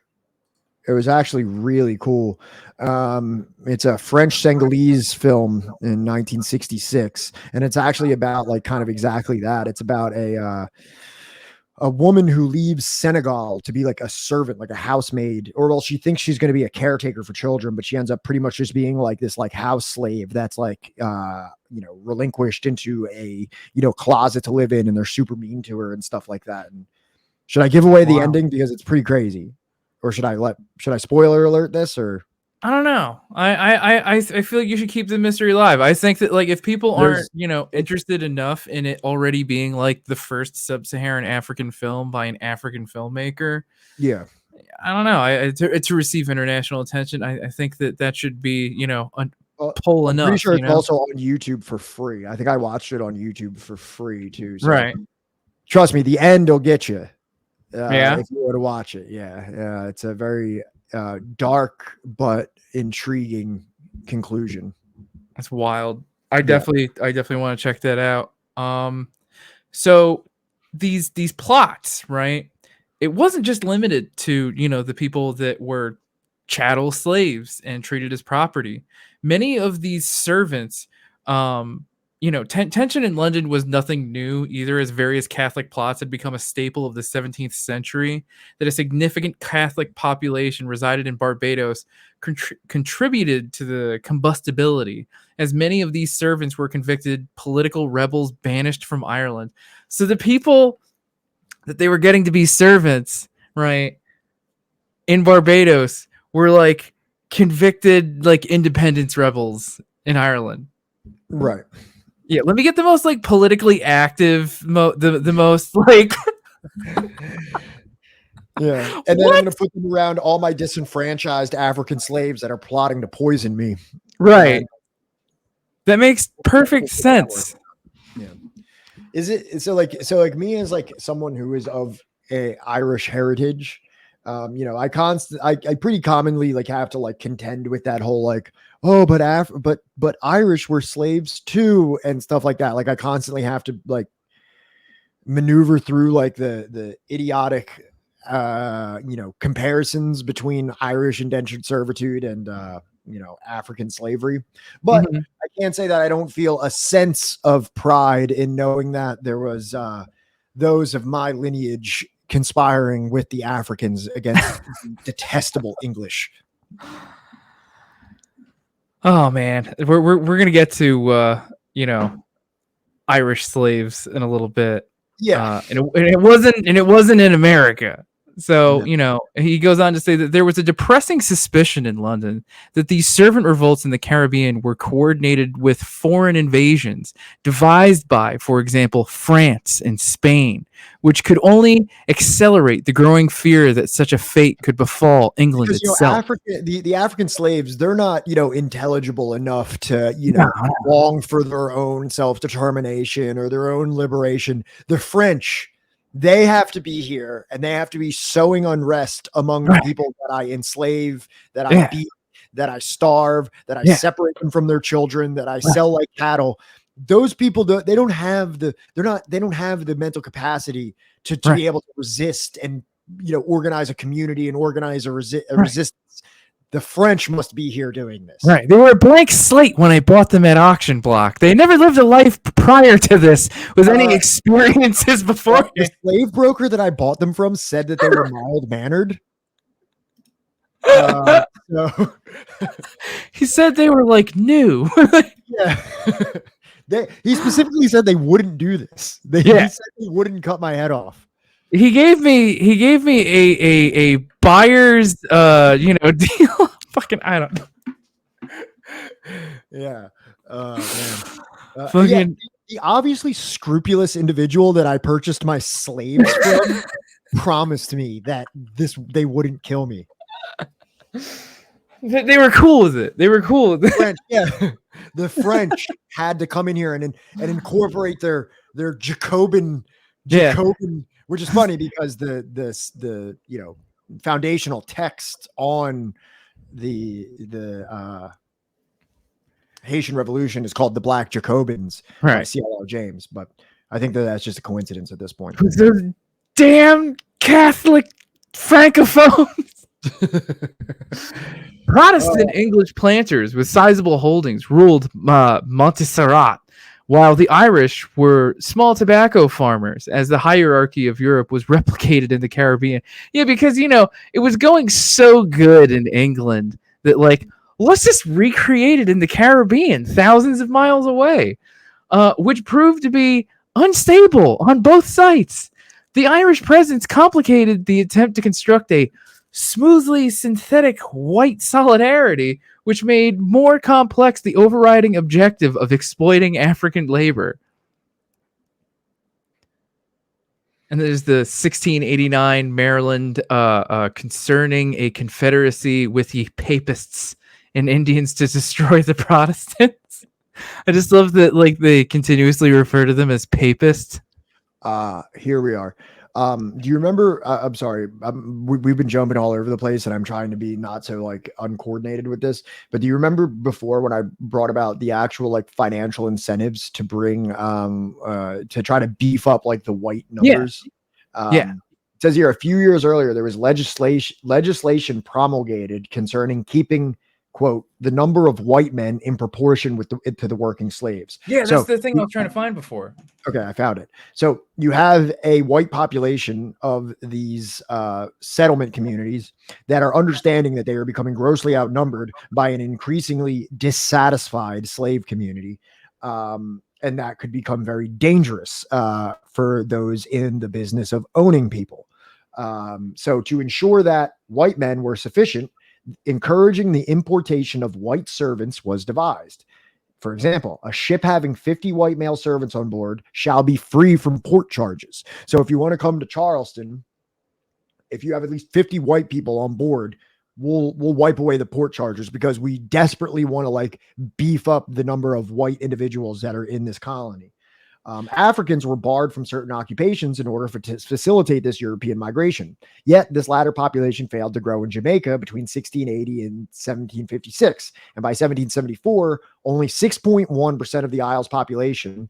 It was actually really cool. It's a French Senegalese film in 1966, and it's actually about like kind of exactly that. It's about a woman who leaves Senegal to be like a servant, like a housemaid, or well, she thinks she's going to be a caretaker for children, but she ends up pretty much just being like this like house slave that's like relinquished into a closet to live in, and they're super mean to her and stuff like that. And should I give away the ending because it's pretty crazy? Or should I spoiler alert this, or? I don't know. I feel like you should keep the mystery alive. I think that like if people aren't, interested enough in it already being like the first sub-Saharan African film by an African filmmaker. Yeah. I don't know. To receive international attention, I think that should be, pull enough. I'm pretty sure it's also on YouTube for free. I think I watched it on YouTube for free too. So right. Trust me, the end will get you. If you were to watch it. Yeah. It's a very dark but intriguing conclusion. That's wild. I definitely want to check that out. So these plots, right? it wasn't just limited to, the people that were chattel slaves and treated as property. Many of these servants, tension in London was nothing new either, as various Catholic plots had become a staple of the 17th century. That a significant Catholic population resided in Barbados contributed to the combustibility, as many of these servants were convicted political rebels banished from Ireland. So the people that they were getting to be servants, right, in Barbados were like convicted like independence rebels in Ireland. Right. Yeah, let me get the most like politically active, the most like. Yeah, and then I'm going to put them around all my disenfranchised African slaves that are plotting to poison me. Right. That makes perfect sense. Yeah. Is it so? Like me as like someone who is of a Irish heritage. I pretty commonly like have to like contend with that whole like, oh, but Irish were slaves too and stuff like that. Like I constantly have to like maneuver through like the idiotic comparisons between Irish indentured servitude and African slavery. But I can't say that I don't feel a sense of pride in knowing that there was those of my lineage conspiring with the Africans against detestable English. Oh man, we're gonna get to Irish slaves in a little bit. Yeah, and it wasn't in America. So, he goes on to say that there was a depressing suspicion in London that these servant revolts in the Caribbean were coordinated with foreign invasions devised by, for example, France and Spain, which could only accelerate the growing fear that such a fate could befall England itself. The African slaves, they're not, intelligible enough to, long for their own self-determination or their own liberation. The French, they have to be here and they have to be sowing unrest among the people that I enslave, that I beat, that I starve, that I separate them from their children, that I sell like cattle. Those people, they don't have the mental capacity to be able to resist and, organize a community and organize a resistance. The French must be here doing this. Right. They were a blank slate when I bought them at auction block. They never lived a life prior to this with any experiences before. The slave broker that I bought them from said that they were mild-mannered. So he said they were like new. Yeah. He specifically said they wouldn't do this. He said they wouldn't cut my head off. He gave me a buyer's deal. Fucking I don't know. Yeah. Man. Fucking the obviously scrupulous individual that I purchased my slaves from promised me that they wouldn't kill me. They were cool with it. They were cool with it. French, the French had to come in here and incorporate their Jacobin, which is funny because the foundational text on the Haitian Revolution is called The Black Jacobins by C.L.R. James, but I think that's just a coincidence at this point. Those damn Catholic Francophones. Protestant English planters with sizable holdings ruled Montserrat, while the Irish were small tobacco farmers, as the hierarchy of Europe was replicated in the Caribbean. Yeah, because, it was going so good in England that, like, let's just recreate it in the Caribbean, thousands of miles away, which proved to be unstable on both sites. The Irish presence complicated the attempt to construct a smoothly synthetic white solidarity, which made more complex the overriding objective of exploiting African labor. And there's the 1689 Maryland concerning a confederacy with the papists and Indians to destroy the Protestants. I just love that, like, they continuously refer to them as papists. Here we are. Do you remember? I'm sorry. We've been jumping all over the place, and I'm trying to be not so like uncoordinated with this. But do you remember before when I brought about the actual like financial incentives to bring to try to beef up like the white numbers? says here, a few years earlier, there was legislation promulgated concerning keeping, quote, the number of white men in proportion to the working slaves. Yeah, that's the thing I was trying to find before. Okay, I found it. So you have a white population of these settlement communities that are understanding that they are becoming grossly outnumbered by an increasingly dissatisfied slave community. And that could become very dangerous for those in the business of owning people. So to ensure that white men were sufficient, encouraging the importation of white servants was devised. For example, a ship having 50 white male servants on board shall be free from port charges. So if you want to come to Charleston, if you have at least 50 white people on board, we'll wipe away the port charges because we desperately want to like beef up the number of white individuals that are in this colony. Africans were barred from certain occupations in order to facilitate this European migration. Yet this latter population failed to grow in Jamaica between 1680 and 1756. And by 1774, only 6.1% of the isle's population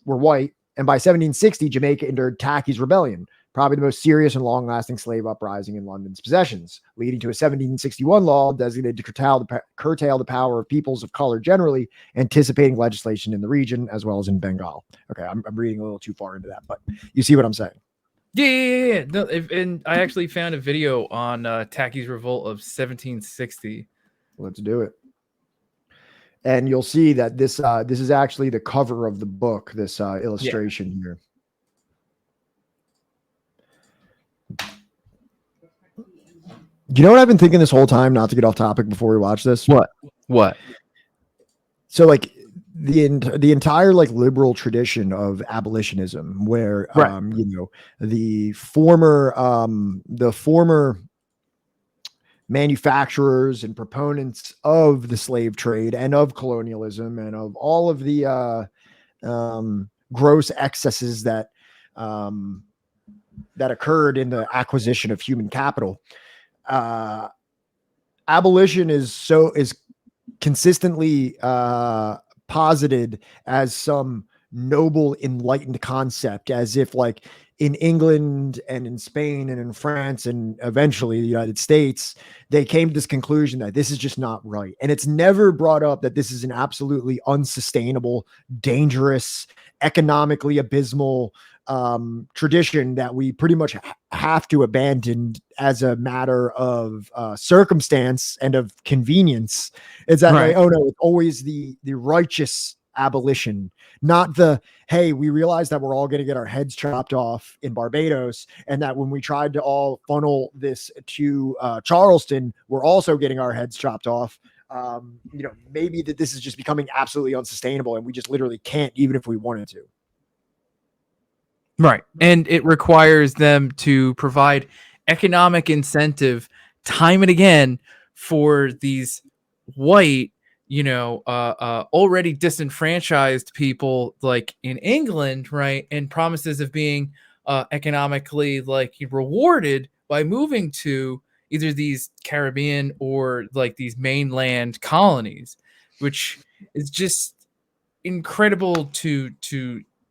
were white. And by 1760, Jamaica entered Tacky's Rebellion, probably the most serious and long-lasting slave uprising in London's possessions, leading to a 1761 law designated to curtail the power of peoples of color generally, anticipating legislation in the region as well as in Bengal. Okay, I'm reading a little too far into that, but you see what I'm saying. Yeah. No, and I actually found a video on Tacky's Revolt of 1760. Let's do it. And you'll see that this is actually the cover of the book, this illustration here. You know what I've been thinking this whole time, not to get off topic before we watch this? What? So like the entire like liberal tradition of abolitionism, where you know, the former manufacturers and proponents of the slave trade and of colonialism and of all of the gross excesses that occurred in the acquisition of human capital. Abolition is consistently posited as some noble, enlightened concept, as if like in England and in Spain and in France and eventually the United States, they came to this conclusion that this is just not right. And it's never brought up that this is an absolutely unsustainable, dangerous, economically abysmal tradition that we pretty much have to abandon as a matter of circumstance and of convenience. It's that right. Oh no, it's always the righteous abolition, not the, hey, we realize that we're all going to get our heads chopped off in Barbados, and that when we tried to all funnel this to Charleston, we're also getting our heads chopped off. You know, maybe that this is just becoming absolutely unsustainable and we just literally can't, even if we wanted to. Right. And it requires them to provide economic incentive time and again for these white, you know, already disenfranchised people like in England, right? And promises of being economically like rewarded by moving to either these Caribbean or like these mainland colonies, which is just incredible to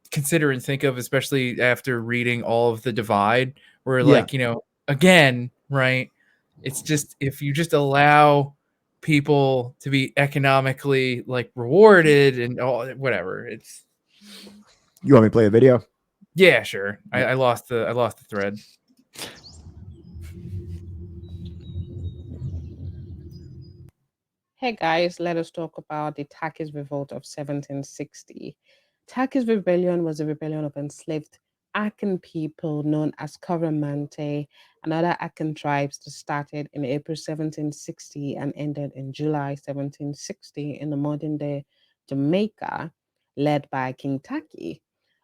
consider and think of, especially after reading all of The Divide, where like, you know, again, right, it's just, if you just allow people to be economically like rewarded and all, whatever, it's. You want me to play a video? Yeah, sure. I lost the thread. Hey guys, let us talk about the Tacky's Revolt of 1760. Tacky's Rebellion was a rebellion of enslaved Akan people known as Coromantee and other Akan tribes that started in April 1760 and ended in July 1760 in the modern-day Jamaica, led by King Tacky.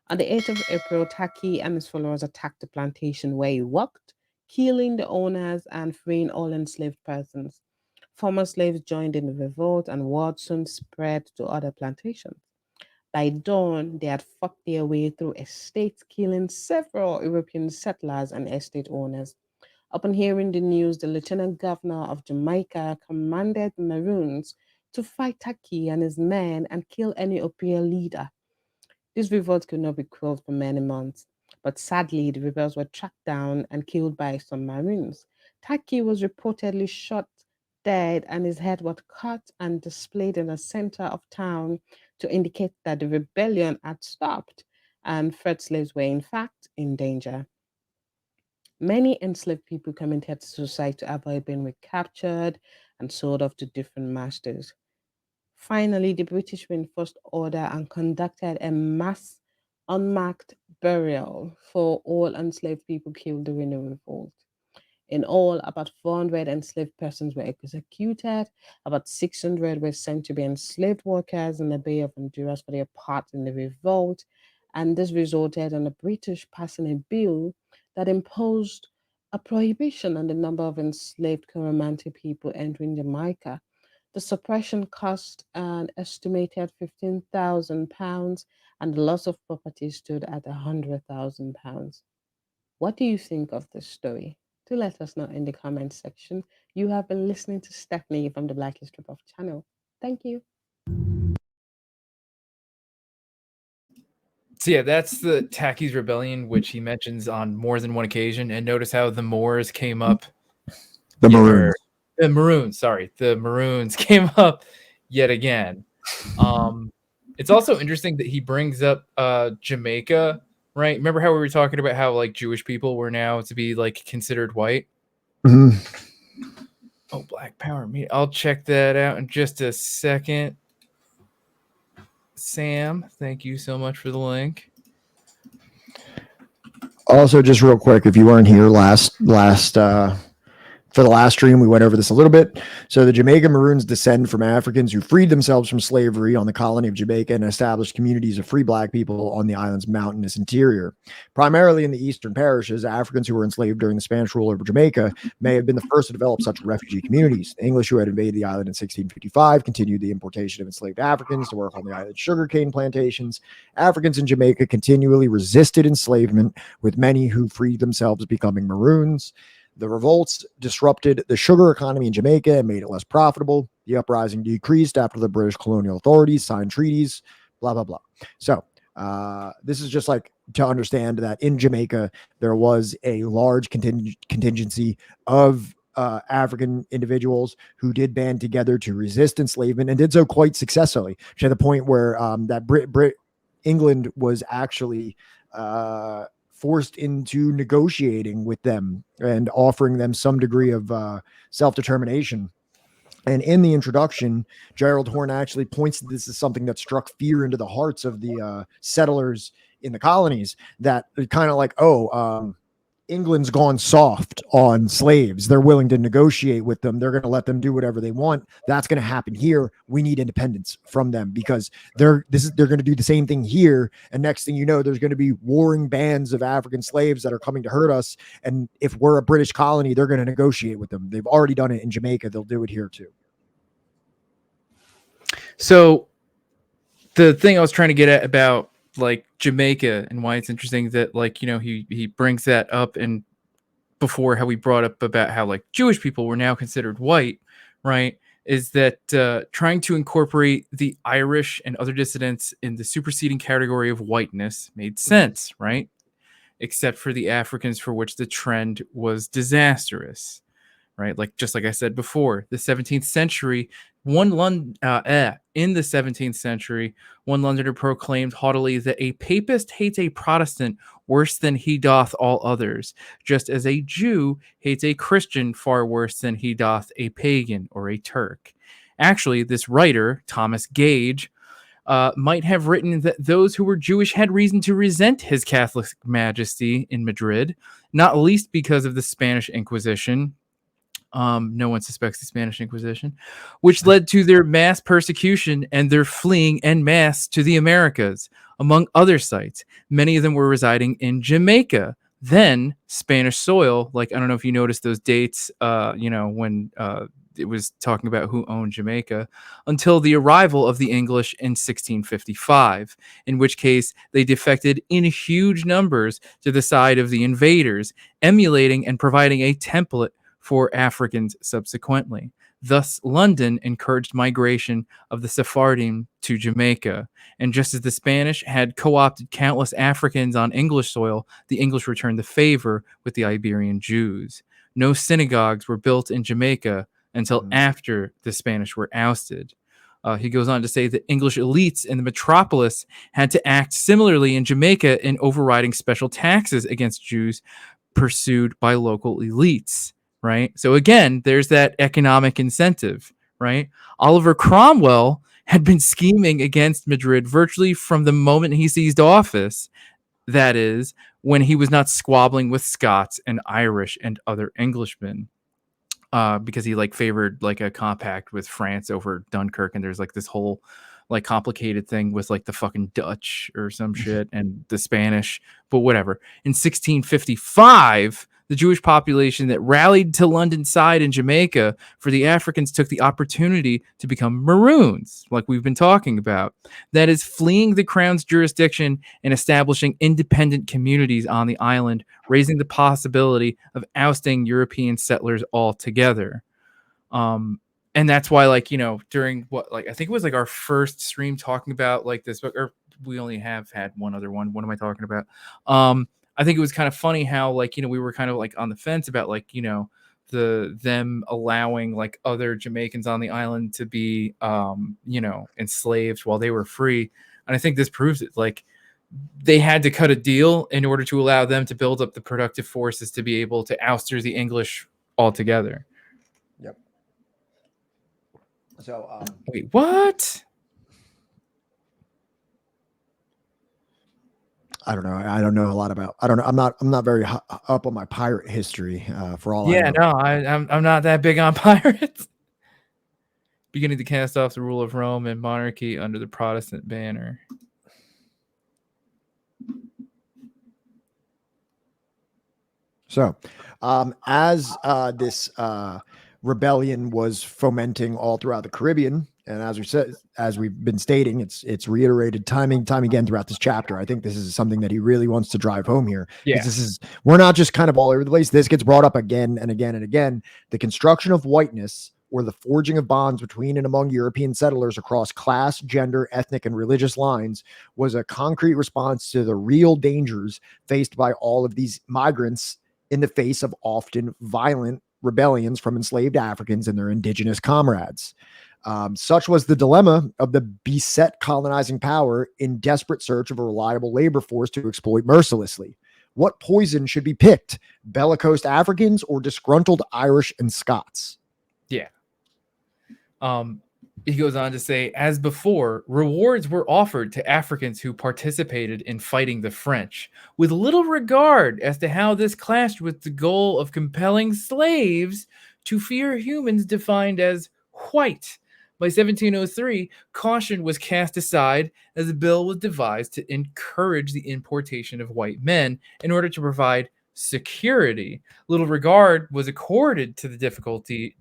On the 8th of April, Tacky and his followers attacked the plantation where he worked, killing the owners and freeing all enslaved persons. Former slaves joined in the revolt, and word soon spread to other plantations. By dawn, they had fought their way through estates, killing several European settlers and estate owners. Upon hearing the news, the Lieutenant Governor of Jamaica commanded the Maroons to fight Tacky and his men and kill any European leader. This revolt could not be quelled for many months. But sadly, the rebels were tracked down and killed by some Maroons. Taki was reportedly shot dead, and his head was cut and displayed in the center of town to indicate that the rebellion had stopped and freed slaves were in fact in danger. Many enslaved people committed suicide to avoid being recaptured and sold off to different masters. Finally, the British reinforced order and conducted a mass unmarked burial for all enslaved people killed during the revolt. In all, about 400 enslaved persons were executed, about 600 were sent to be enslaved workers in the Bay of Honduras for their part in the revolt, and this resulted in the British passing a bill that imposed a prohibition on the number of enslaved Coromantee people entering Jamaica. The suppression cost an estimated £15,000, and the loss of property stood at £100,000. What do you think of this story? Do let us know in the comment section. You have been listening to Stephanie from the Black History Buff channel. Thank you. So yeah, that's the Taki's Rebellion, which he mentions on more than one occasion. And notice how the Moors came up. The Maroons. The Maroons, sorry. The Maroons came up yet again. It's also interesting that he brings up Jamaica, right? Remember how we were talking about how like Jewish people were now to be like considered white? Mhm. Oh, Black Power me. I'll check that out in just a second. Sam, thank you so much for the link. Also, just real quick, if you weren't here for the last stream, we went over this a little bit. So the Jamaican Maroons descend from Africans who freed themselves from slavery on the colony of Jamaica and established communities of free Black people on the island's mountainous interior. Primarily in the eastern parishes, Africans who were enslaved during the Spanish rule over Jamaica may have been the first to develop such refugee communities. The English who had invaded the island in 1655 continued the importation of enslaved Africans to work on the island's sugarcane plantations. Africans in Jamaica continually resisted enslavement, with many who freed themselves becoming Maroons. The revolts disrupted the sugar economy in Jamaica and made it less profitable. The uprising decreased after the British colonial authorities signed treaties, blah, blah, blah. So this is just like to understand that in Jamaica, there was a large contingency of African individuals who did band together to resist enslavement and did so quite successfully, to the point where that England was actually forced into negotiating with them and offering them some degree of self-determination. And in the introduction, Gerald Horne actually points to this as something that struck fear into the hearts of the settlers in the colonies, that kind of like, England's gone soft on slaves. They're willing to negotiate with them. They're going to let them do whatever they want. That's going to happen here. We need independence from them, because they're going to do the same thing here. And next thing you know, there's going to be warring bands of African slaves that are coming to hurt us. And if we're a British colony, they're going to negotiate with them. They've already done it in Jamaica. They'll do it here too. So the thing I was trying to get at about like Jamaica and why it's interesting that, like, you know, he brings that up, and before how we brought up about how like Jewish people were now considered white, right, is that trying to incorporate the Irish and other dissidents in the superseding category of whiteness made sense, right? Except for the Africans, for which the trend was disastrous, right? Like, just like I said before, the 17th century, in the 17th century, one Londoner proclaimed haughtily that a papist hates a Protestant worse than he doth all others, just as a Jew hates a Christian far worse than he doth a pagan or a Turk. Actually, this writer, Thomas Gage, might have written that those who were Jewish had reason to resent his Catholic Majesty in Madrid, not least because of the Spanish Inquisition. No one suspects the Spanish Inquisition, which led to their mass persecution and their fleeing en masse to the Americas, among other sites. Many of them were residing in Jamaica, then Spanish soil. Like, I don't know if you noticed those dates, when it was talking about who owned Jamaica, until the arrival of the English in 1655, in which case they defected in huge numbers to the side of the invaders, emulating and providing a template for Africans subsequently. Thus, London encouraged migration of the Sephardim to Jamaica. And just as the Spanish had co-opted countless Africans on English soil, the English returned the favor with the Iberian Jews. No synagogues were built in Jamaica until after the Spanish were ousted. He goes on to say that English elites in the metropolis had to act similarly in Jamaica in overriding special taxes against Jews pursued by local elites, right? So again, there's that economic incentive, right? Oliver Cromwell had been scheming against Madrid virtually from the moment he seized office. That is, when he was not squabbling with Scots and Irish and other Englishmen. Because he like favored like a compact with France over Dunkirk, and there's like this whole like complicated thing with like the fucking Dutch or some shit and the Spanish, but whatever. In 1655, the Jewish population that rallied to London's side in Jamaica for the Africans took the opportunity to become Maroons, like we've been talking about. That is, fleeing the crown's jurisdiction and establishing independent communities on the island, raising the possibility of ousting European settlers altogether. And that's why, like, you know, during what, like, I think it was like our first stream talking about like this book, or we only have had one other one. What am I talking about? I think it was kind of funny how, like, you know, we were kind of like on the fence about like, you know, them allowing like other Jamaicans on the island to be, you know, enslaved while they were free. And I think this proves it. Like, they had to cut a deal in order to allow them to build up the productive forces to be able to ouster the English altogether. Yep. So, wait, what? I don't know. I don't know a lot about. I don't know. I'm not very up on my pirate history. For all. Yeah, I know. no, I'm not that big on pirates. Beginning to cast off the rule of Rome and monarchy under the Protestant banner. So, as this rebellion was fomenting all throughout the Caribbean, and as we said, as we've been stating, it's reiterated time again throughout this chapter. I think this is something that he really wants to drive home here. Yeah, we're not just kind of all over the place. This gets brought up again and again and again. The construction of whiteness, or the forging of bonds between and among European settlers across class, gender, ethnic, and religious lines, was a concrete response to the real dangers faced by all of these migrants in the face of often violent rebellions from enslaved Africans and their indigenous comrades. Such was the dilemma of the beset colonizing power in desperate search of a reliable labor force to exploit mercilessly. What poison should be picked? Bellicose Africans or disgruntled Irish and Scots? Yeah. He goes on to say, as before, rewards were offered to Africans who participated in fighting the French, with little regard as to how this clashed with the goal of compelling slaves to fear humans defined as white. By 1703, caution was cast aside as a bill was devised to encourage the importation of white men in order to provide security. Little regard was accorded to the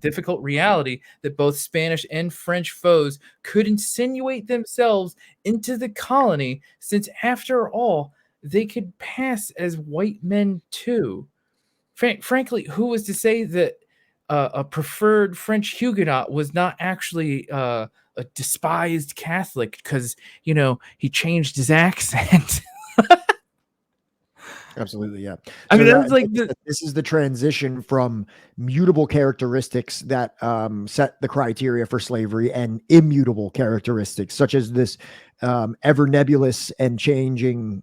difficult reality that both Spanish and French foes could insinuate themselves into the colony, since after all, they could pass as white men too. Frankly, who was to say that a preferred French Huguenot was not actually a despised Catholic because, you know, he changed his accent? Absolutely, yeah. I mean, that's like this is the transition from mutable characteristics that set the criteria for slavery and immutable characteristics, such as this ever nebulous and changing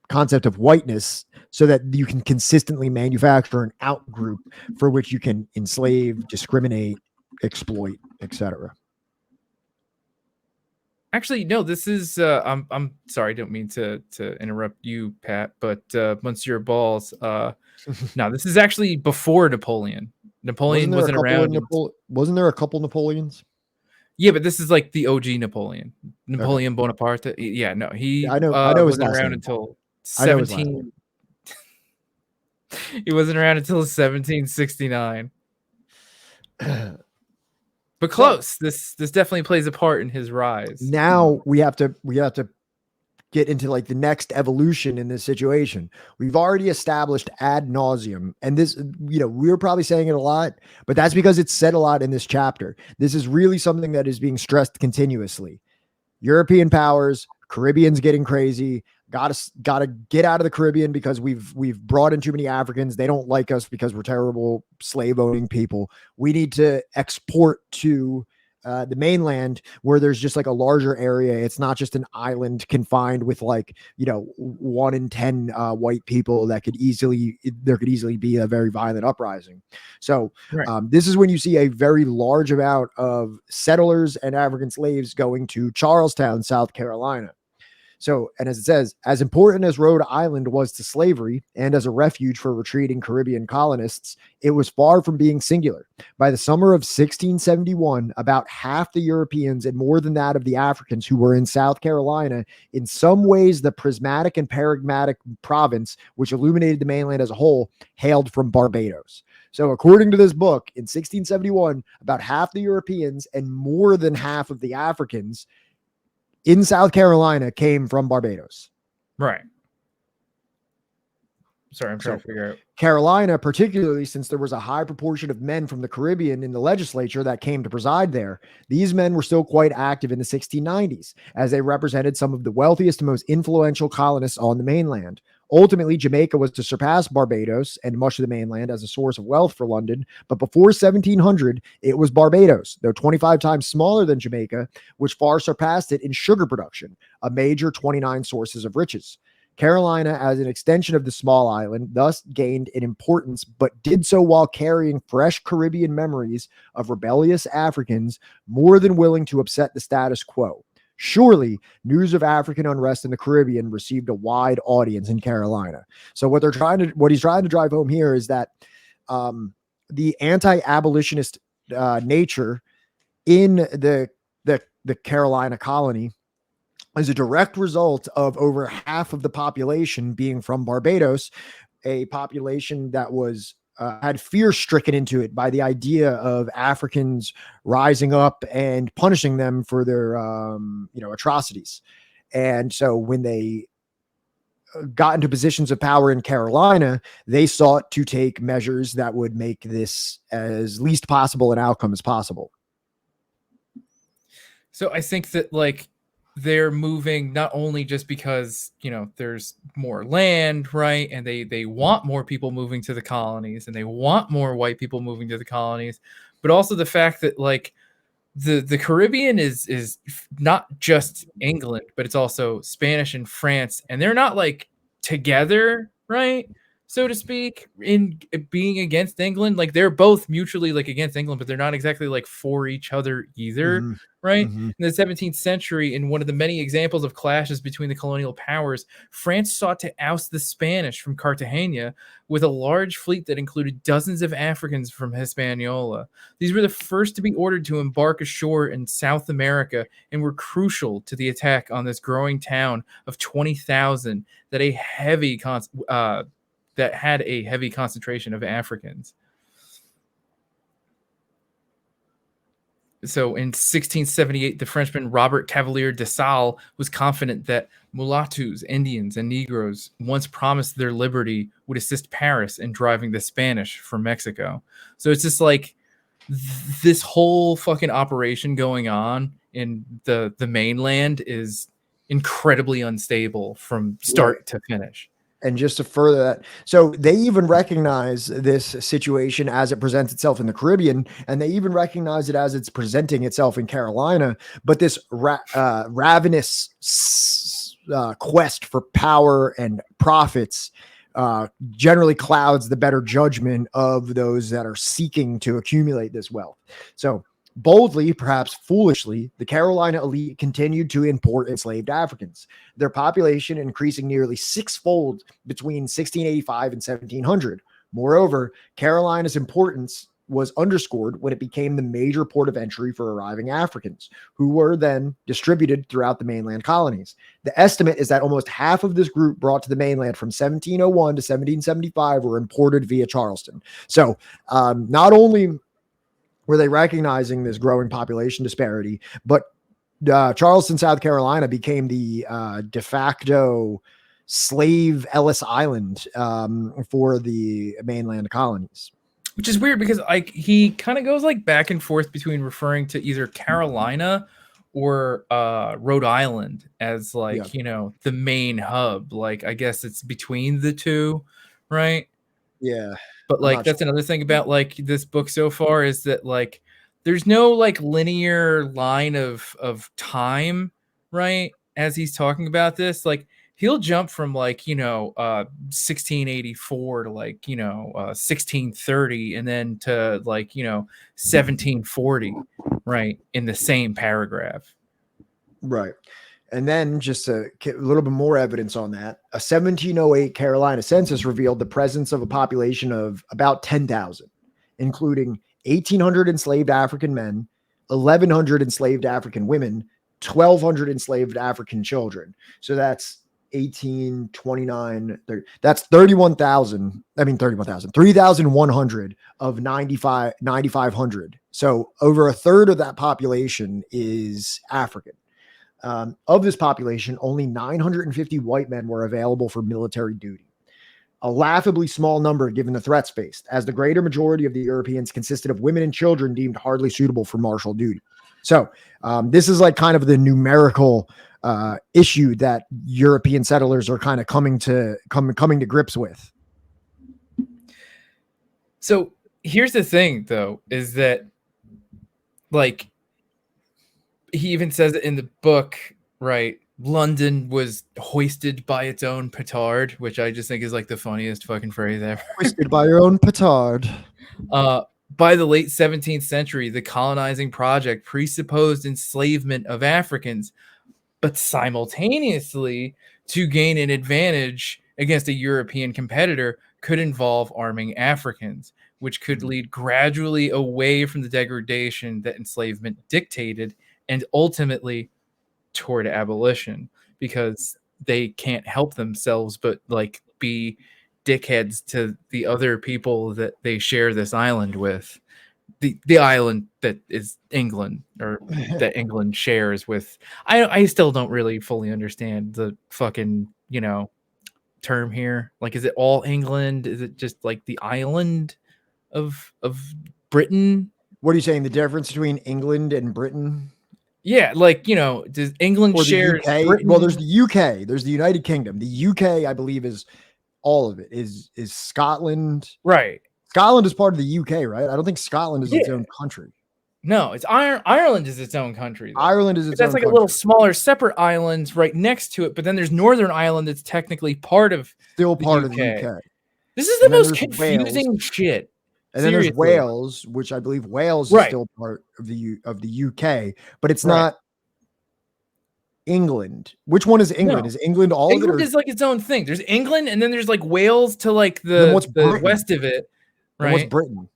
concept of whiteness, so that you can consistently manufacture an outgroup for which you can enslave, discriminate, exploit, etc. Actually, no, this is I'm sorry, I don't mean to interrupt you, Pat, but Monsieur Balls, no, this is actually before Napoleon. Napoleon wasn't around. Wasn't there a couple Napoleons? Yeah, but this is like the OG Napoleon. Napoleon Bonaparte. Yeah, no, he I know his wasn't last around name. until 17 he wasn't around until 1769. But close. This definitely plays a part in his rise. Now we have to get into like the next evolution in this situation. We've already established ad nauseum, and this, we're probably saying it a lot, but that's because it's said a lot in this chapter. This is really something that is being stressed continuously. European powers, Caribbean's getting crazy. Gotta get out of the Caribbean because we've brought in too many Africans. They don't like us because we're terrible slave owning people. We need to export to the mainland where there's just like a larger area. It's not just an island confined with 1 in 10 white people there could easily be a very violent uprising. So this is when you see a very large amount of settlers and African slaves going to Charlestown, South Carolina. So, and as it says, as important as Rhode Island was to slavery and as a refuge for retreating Caribbean colonists, it was far from being singular. By the summer of 1671, about half the Europeans and more than that of the Africans who were in South Carolina, in some ways the prismatic and paradigmatic province, which illuminated the mainland as a whole, hailed from Barbados. So according to this book, in 1671, about half the Europeans and more than half of the Africans in South Carolina came from Barbados. Right. Sorry, I'm trying to figure out. Carolina, particularly since there was a high proportion of men from the Caribbean in the legislature that came to preside there, these men were still quite active in the 1690s, as they represented some of the wealthiest and most influential colonists on the mainland. Ultimately, Jamaica was to surpass Barbados and much of the mainland as a source of wealth for London, but before 1700, it was Barbados, though 25 times smaller than Jamaica, which far surpassed it in sugar production, a major 29 sources of riches. Carolina, as an extension of the small island, thus gained in importance, but did so while carrying fresh Caribbean memories of rebellious Africans more than willing to upset the status quo. Surely, news of African unrest in the Caribbean received a wide audience in Carolina. So what he's trying to drive home here is that the anti-abolitionist nature in the Carolina colony is a direct result of over half of the population being from Barbados, a population that was had fear stricken into it by the idea of Africans rising up and punishing them for their, atrocities. And so when they got into positions of power in Carolina, they sought to take measures that would make this as least possible an outcome as possible. So I think that they're moving not only just because, there's more land, right? And they want more people moving to the colonies and they want more white people moving to the colonies, but also the fact that the Caribbean is not just England, but it's also Spanish and France. And they're not together, right? So to speak, in being against England. They're both mutually against England, but they're not exactly for each other either. Mm-hmm. Right. Mm-hmm. In the 17th century, in one of the many examples of clashes between the colonial powers, France sought to oust the Spanish from Cartagena with a large fleet that included dozens of Africans from Hispaniola. These were the first to be ordered to embark ashore in South America and were crucial to the attack on this growing town of 20,000 that had a heavy concentration of Africans. So in 1678, the Frenchman Robert Cavalier de Sales was confident that mulattoes, Indians, and Negroes, once promised their liberty, would assist Paris in driving the Spanish from Mexico. So it's just this whole fucking operation going on in the mainland is incredibly unstable from start to finish. And just to further that, so they even recognize this situation as it presents itself in the Caribbean, and they even recognize it as it's presenting itself in Carolina. But this ravenous quest for power and profits generally clouds the better judgment of those that are seeking to accumulate this wealth. So boldly, perhaps foolishly, the Carolina elite continued to import enslaved Africans, their population increasing nearly sixfold between 1685 and 1700. Moreover, Carolina's importance was underscored when it became the major port of entry for arriving Africans, who were then distributed throughout the mainland colonies. The estimate is that almost half of this group brought to the mainland from 1701 to 1775 were imported via Charleston. So not only were they recognizing this growing population disparity, but Charleston, South Carolina became the de facto slave Ellis Island for the mainland colonies. Which is weird because like he kind of goes like back and forth between referring to either Carolina or Rhode Island as like, you know, the main hub. Like I guess it's between the two, right? Yeah. But like that's another thing about like this book so far is that like there's no like linear line of time, right? As he's talking about this, like he'll jump from like, you know, 1684 to like, you know, 1630 and then to like, you know, 1740, right? In the same paragraph. Right. And then just a little bit more evidence on that. A 1708 Carolina census revealed the presence of a population of about 10,000, including 1,800 enslaved African men, 1,100 enslaved African women, 1,200 enslaved African children. So that's 18, 29, 30, that's 31,000. I mean, 31,000, 3,100 of 9,500. So over a third of that population is African. Of this population, only 950 white men were available for military duty. A laughably small number given the threats faced, as the greater majority of the Europeans consisted of women and children deemed hardly suitable for martial duty. So this is like kind of the numerical issue that European settlers are kind of coming to grips with. So here's the thing, though, is that like he even says it in the book, right? London was hoisted by its own petard, which I just think is like the funniest fucking phrase ever. Hoisted by your own petard. By the late 17th century, the colonizing project presupposed enslavement of Africans, but simultaneously, to gain an advantage against a European competitor, could involve arming Africans, which could lead gradually away from the degradation that enslavement dictated and ultimately toward abolition, because they can't help themselves but like be dickheads to the other people that they share this island with. The island that is England, or that England shares with. I still don't really fully understand the fucking, you know, term here. Like, is it all England? Is it just like the island of Britain? What are you saying? The difference between England and Britain? Yeah, like, you know, does England share? Well, there's the UK. There's the United Kingdom. The UK, I believe, is all of it. Is Scotland? Right. Scotland is part of the UK, right? I don't think Scotland is its own country. No, it's Ireland is its own country. Though. Ireland is its own country. That's like a little smaller, separate island right next to it. But then there's Northern Ireland that's technically part of still part of the UK. This is the most confusing shit. And then there's Wales, which I believe Wales is still part of the UK, but it's not England. Which one is England? No. Is England all England of it? Is like its own thing. There's England, and then there's like Wales to like the west of it. Right. What's Britain?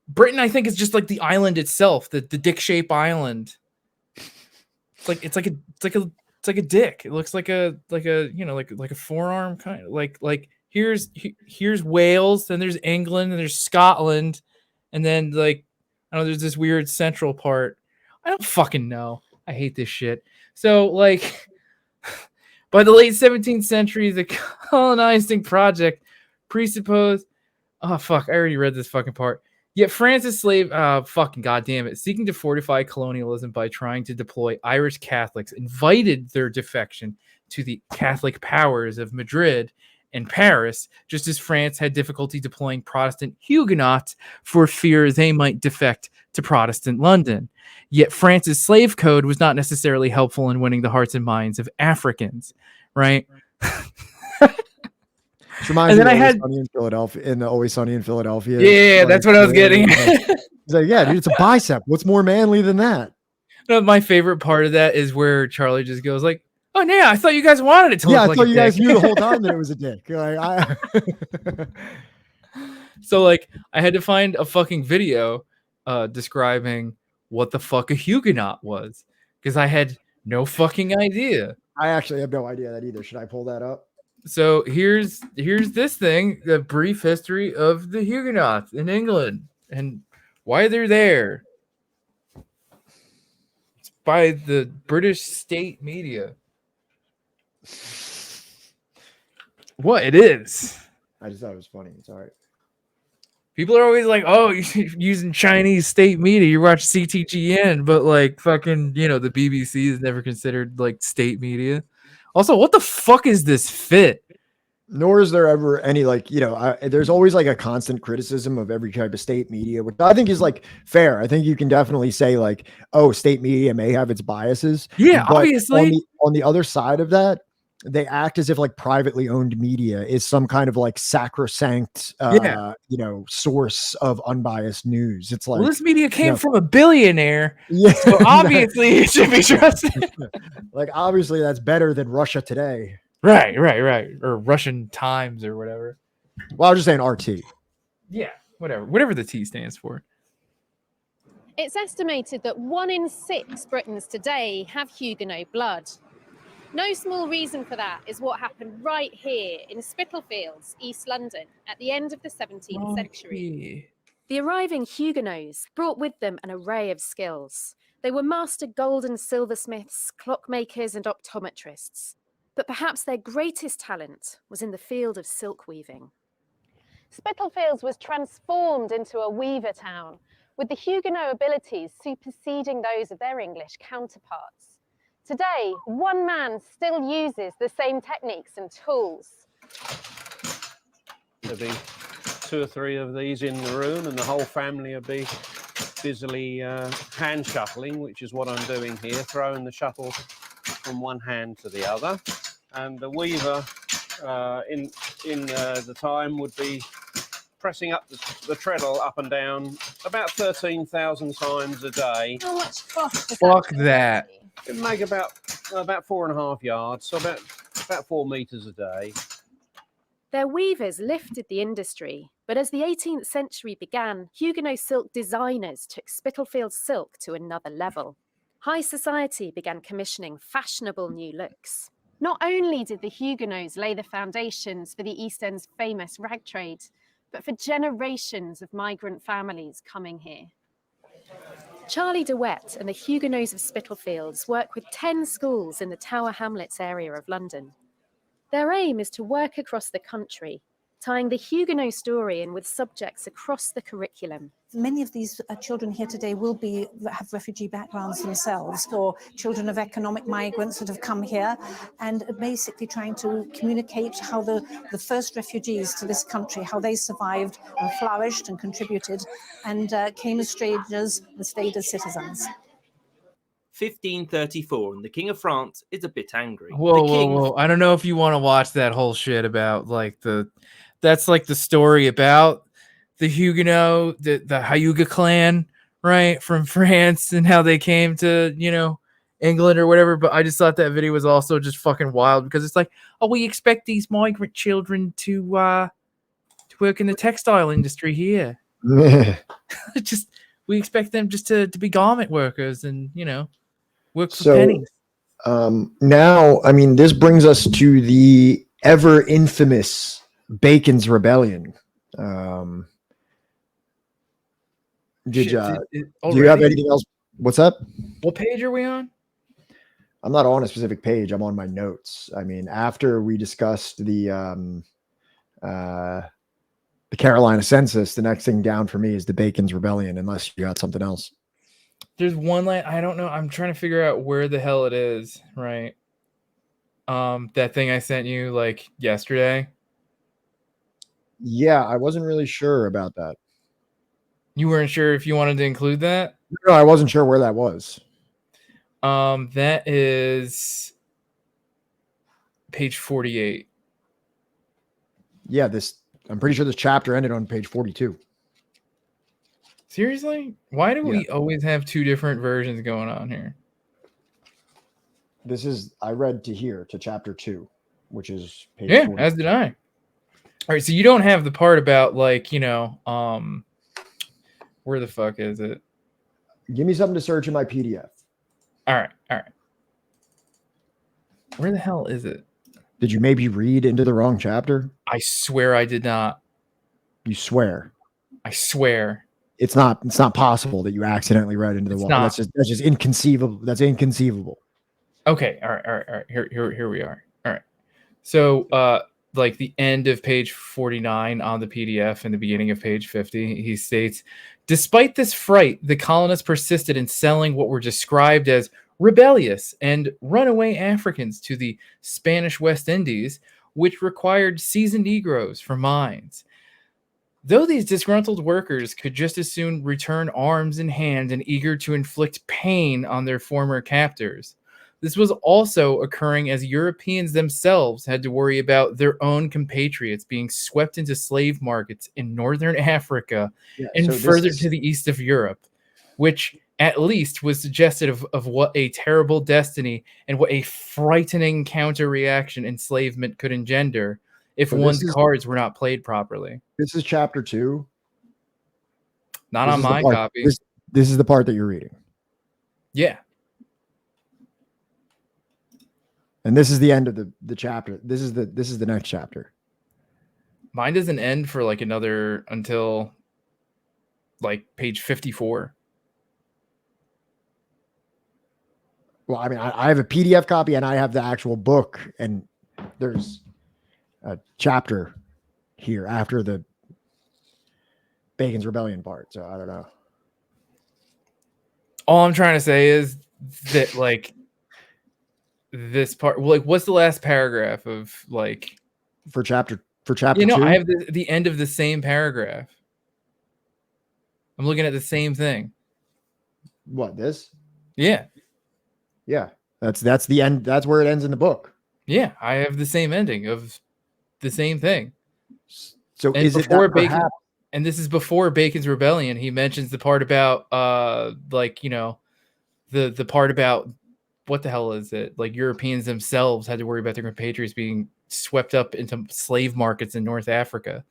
Britain, I think, is just like the island itself, the dick shape island. It's like a dick. It looks like a you know like a forearm kind of like here's Wales, then there's England, and there's Scotland, and then like I don't know, there's this weird central part. I don't fucking know. I hate this shit. So like by the late 17th century, the colonizing project presupposed. Oh fuck! I already read this fucking part. Yet France's slave, fucking goddamn it, seeking to fortify colonialism by trying to deploy Irish Catholics, invited their defection to the Catholic powers of Madrid and Paris, just as France had difficulty deploying Protestant Huguenots for fear they might defect to Protestant London. Yet France's slave code was not necessarily helpful in winning the hearts and minds of Africans, right? And then I had in Philadelphia, in the Always Sunny in Philadelphia. Yeah, that's what I was getting. He's like, yeah, dude, it's a bicep. What's more manly than that? No, my favorite part of that is where Charlie just goes like, "Oh yeah, I thought you guys wanted it to look like a dick." Yeah, I thought you guys knew the whole time that it was a dick. So like, I had to find a fucking video describing what the fuck a Huguenot was, because I had no fucking idea. I actually have no idea that either. Should I pull that up? So here's this thing, the brief history of the Huguenots in England and why they're there. It's by the British state media. What it is. I just thought it was funny. It's all right. People are always like, "Oh, you're using Chinese state media. You watch CTGN," but like fucking, the BBC is never considered like state media. Also, what the fuck is this fit? Nor is there ever any there's always like a constant criticism of every type of state media, which I think is like fair. I think you can definitely say like, oh, state media may have its biases. Yeah, but obviously. On the other side of that, they act as if like privately owned media is some kind of like sacrosanct, source of unbiased news. It's like, well, this media came from a billionaire, yeah, so obviously it should be trusted. Like, obviously that's better than Russia Today. Right. Or Russian Times or whatever. Well, I was just saying RT. Yeah, whatever the T stands for. It's estimated that 1 in 6 Britons today have Huguenot blood. No small reason for that is what happened right here in Spitalfields, East London, at the end of the 17th century. The arriving Huguenots brought with them an array of skills. They were master gold and silversmiths, clockmakers, and optometrists. But perhaps their greatest talent was in the field of silk weaving. Spitalfields was transformed into a weaver town, with the Huguenot abilities superseding those of their English counterparts. Today, one man still uses the same techniques and tools. There'll be 2 or 3 of these in the room, and the whole family will be busily hand shuttling, which is what I'm doing here, throwing the shuttle from one hand to the other. And the weaver in the time would be pressing up the treadle up and down about 13,000 times a day. How much cloth does Fuck that. It make about 4.5 yards, so about 4 meters a day. Their weavers lifted the industry, but as the 18th century began, Huguenot silk designers took Spitalfields silk to another level. High society began commissioning fashionable new looks. Not only did the Huguenots lay the foundations for the East End's famous rag trade, but for generations of migrant families coming here. Charlie DeWitt and the Huguenots of Spitalfields work with 10 schools in the Tower Hamlets area of London. Their aim is to work across the country, tying the Huguenot story in with subjects across the curriculum. Many of these children here today will have refugee backgrounds themselves, or children of economic migrants that have come here, and basically trying to communicate how the first refugees to this country, how they survived and flourished and contributed and came as strangers and stayed as citizens. 1534, and the King of France is a bit angry. Whoa. I don't know if you want to watch that whole shit about that's like the story about the Huguenot, the Hyuga clan, right, from France, and how they came to, England or whatever. But I just thought that video was also just fucking wild, because it's like, oh, we expect these migrant children to work in the textile industry here. We expect them just to be garment workers and, work for pennies. Now, I mean, this brings us to the ever infamous Bacon's Rebellion. Do you have anything else? What's up? What page are we on? I'm not on a specific page. I'm on my notes. I mean, after we discussed the Carolina census, the next thing down for me is the Bacon's Rebellion, unless you got something else. There's one line, I don't know. I'm trying to figure out where the hell it is, right? That thing I sent you yesterday. Yeah, I wasn't really sure about that. You weren't sure if you wanted to include that? No, I wasn't sure where that was. That is page 48. Yeah, I'm pretty sure this chapter ended on page 42. Seriously? Why do we always have 2 different versions going on here? I read to chapter 2, which is page 40. As did I. All right, so you don't have the part about where the fuck is it? Give me something to search in my PDF. All right. Where the hell is it? Did you maybe read into the wrong chapter? I swear I did not. You swear? I swear. it's not possible that you accidentally read into the It's wall. not. That's just inconceivable. That's inconceivable. Okay, all right. Here we are. All right. So, like the end of page 49 on the PDF and the beginning of page 50, he states, despite this fright, the colonists persisted in selling what were described as rebellious and runaway Africans to the Spanish West Indies, which required seasoned Negroes for mines. Though these disgruntled workers could just as soon return arms in hand and eager to inflict pain on their former captors, this was also occurring as Europeans themselves had to worry about their own compatriots being swept into slave markets in northern Africa and further to the east of Europe, which at least was suggestive of what a terrible destiny and what a frightening counter-reaction enslavement could engender if one's cards were not played properly. This is chapter 2. Not on my copy. This is the part that you're reading. Yeah. And this is the end of the chapter. This is the next chapter. Mine doesn't end for like another until like page 54. Well, I mean, I have a PDF copy and I have the actual book, and there's a chapter here after the Bacon's Rebellion part. So I don't know. All I'm trying to say is that like this part, like, what's the last paragraph of like for chapter 2? I have the end of the same paragraph. I'm looking at the same thing. What, this? Yeah. Yeah. That's the end. That's where it ends in the book. Yeah, I have the same ending of the same thing. So and is before it Bacon, and this is before Bacon's Rebellion, he mentions the part about like, you know, the part about what the hell is it? Like Europeans themselves had to worry about their compatriots being swept up into slave markets in North Africa.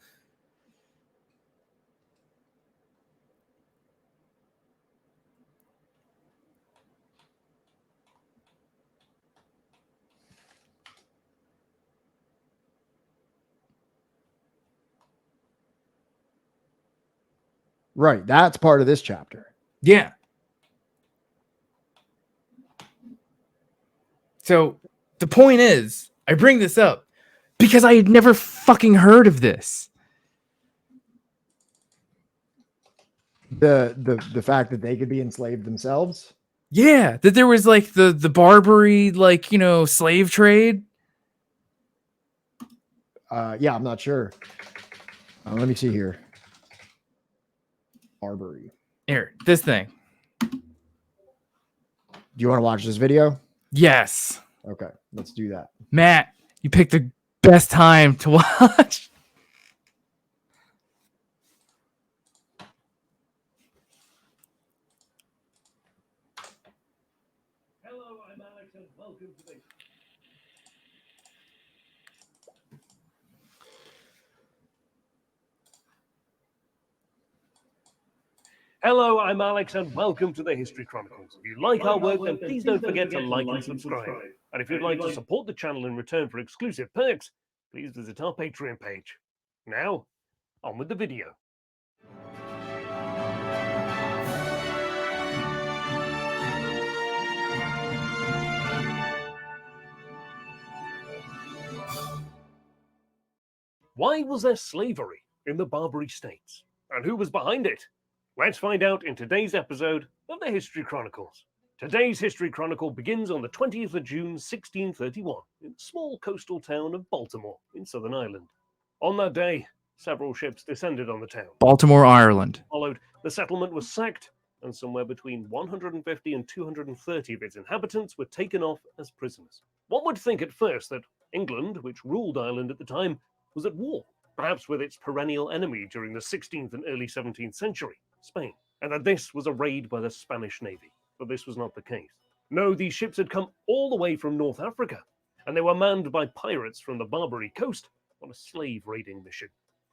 Right. That's part of this chapter. Yeah. So the point is, I bring this up because I had never fucking heard of this. The fact that they could be enslaved themselves. Yeah, that there was like the Barbary, like, you know, slave trade. Yeah, I'm not sure. Let me see here. Barbary. Here, this thing. Do you want to watch this video? Yes. Okay, let's do that. Matt, you picked the best time to watch. Hello, I'm Alex and welcome to the... Hello, I'm Alex and welcome to the History Chronicles. If you like our work, then please don't forget to like and subscribe. And if you'd like to support the channel in return for exclusive perks, please visit our Patreon page. Now, on with the video. Why was there slavery in the Barbary States? And who was behind it? Let's find out in today's episode of the History Chronicles. Today's History Chronicle begins on the 20th of June 1631 in the small coastal town of Baltimore in Southern Ireland. On that day, several ships descended on the town. Baltimore, Ireland. Followed, the settlement was sacked, and somewhere between 150 and 230 of its inhabitants were taken off as prisoners. One would think at first that England, which ruled Ireland at the time, was at war, perhaps with its perennial enemy during the 16th and early 17th century, Spain, and that this was a raid by the Spanish Navy. But this was not the case. No, these ships had come all the way from North Africa, and they were manned by pirates from the Barbary coast on a slave raiding mission.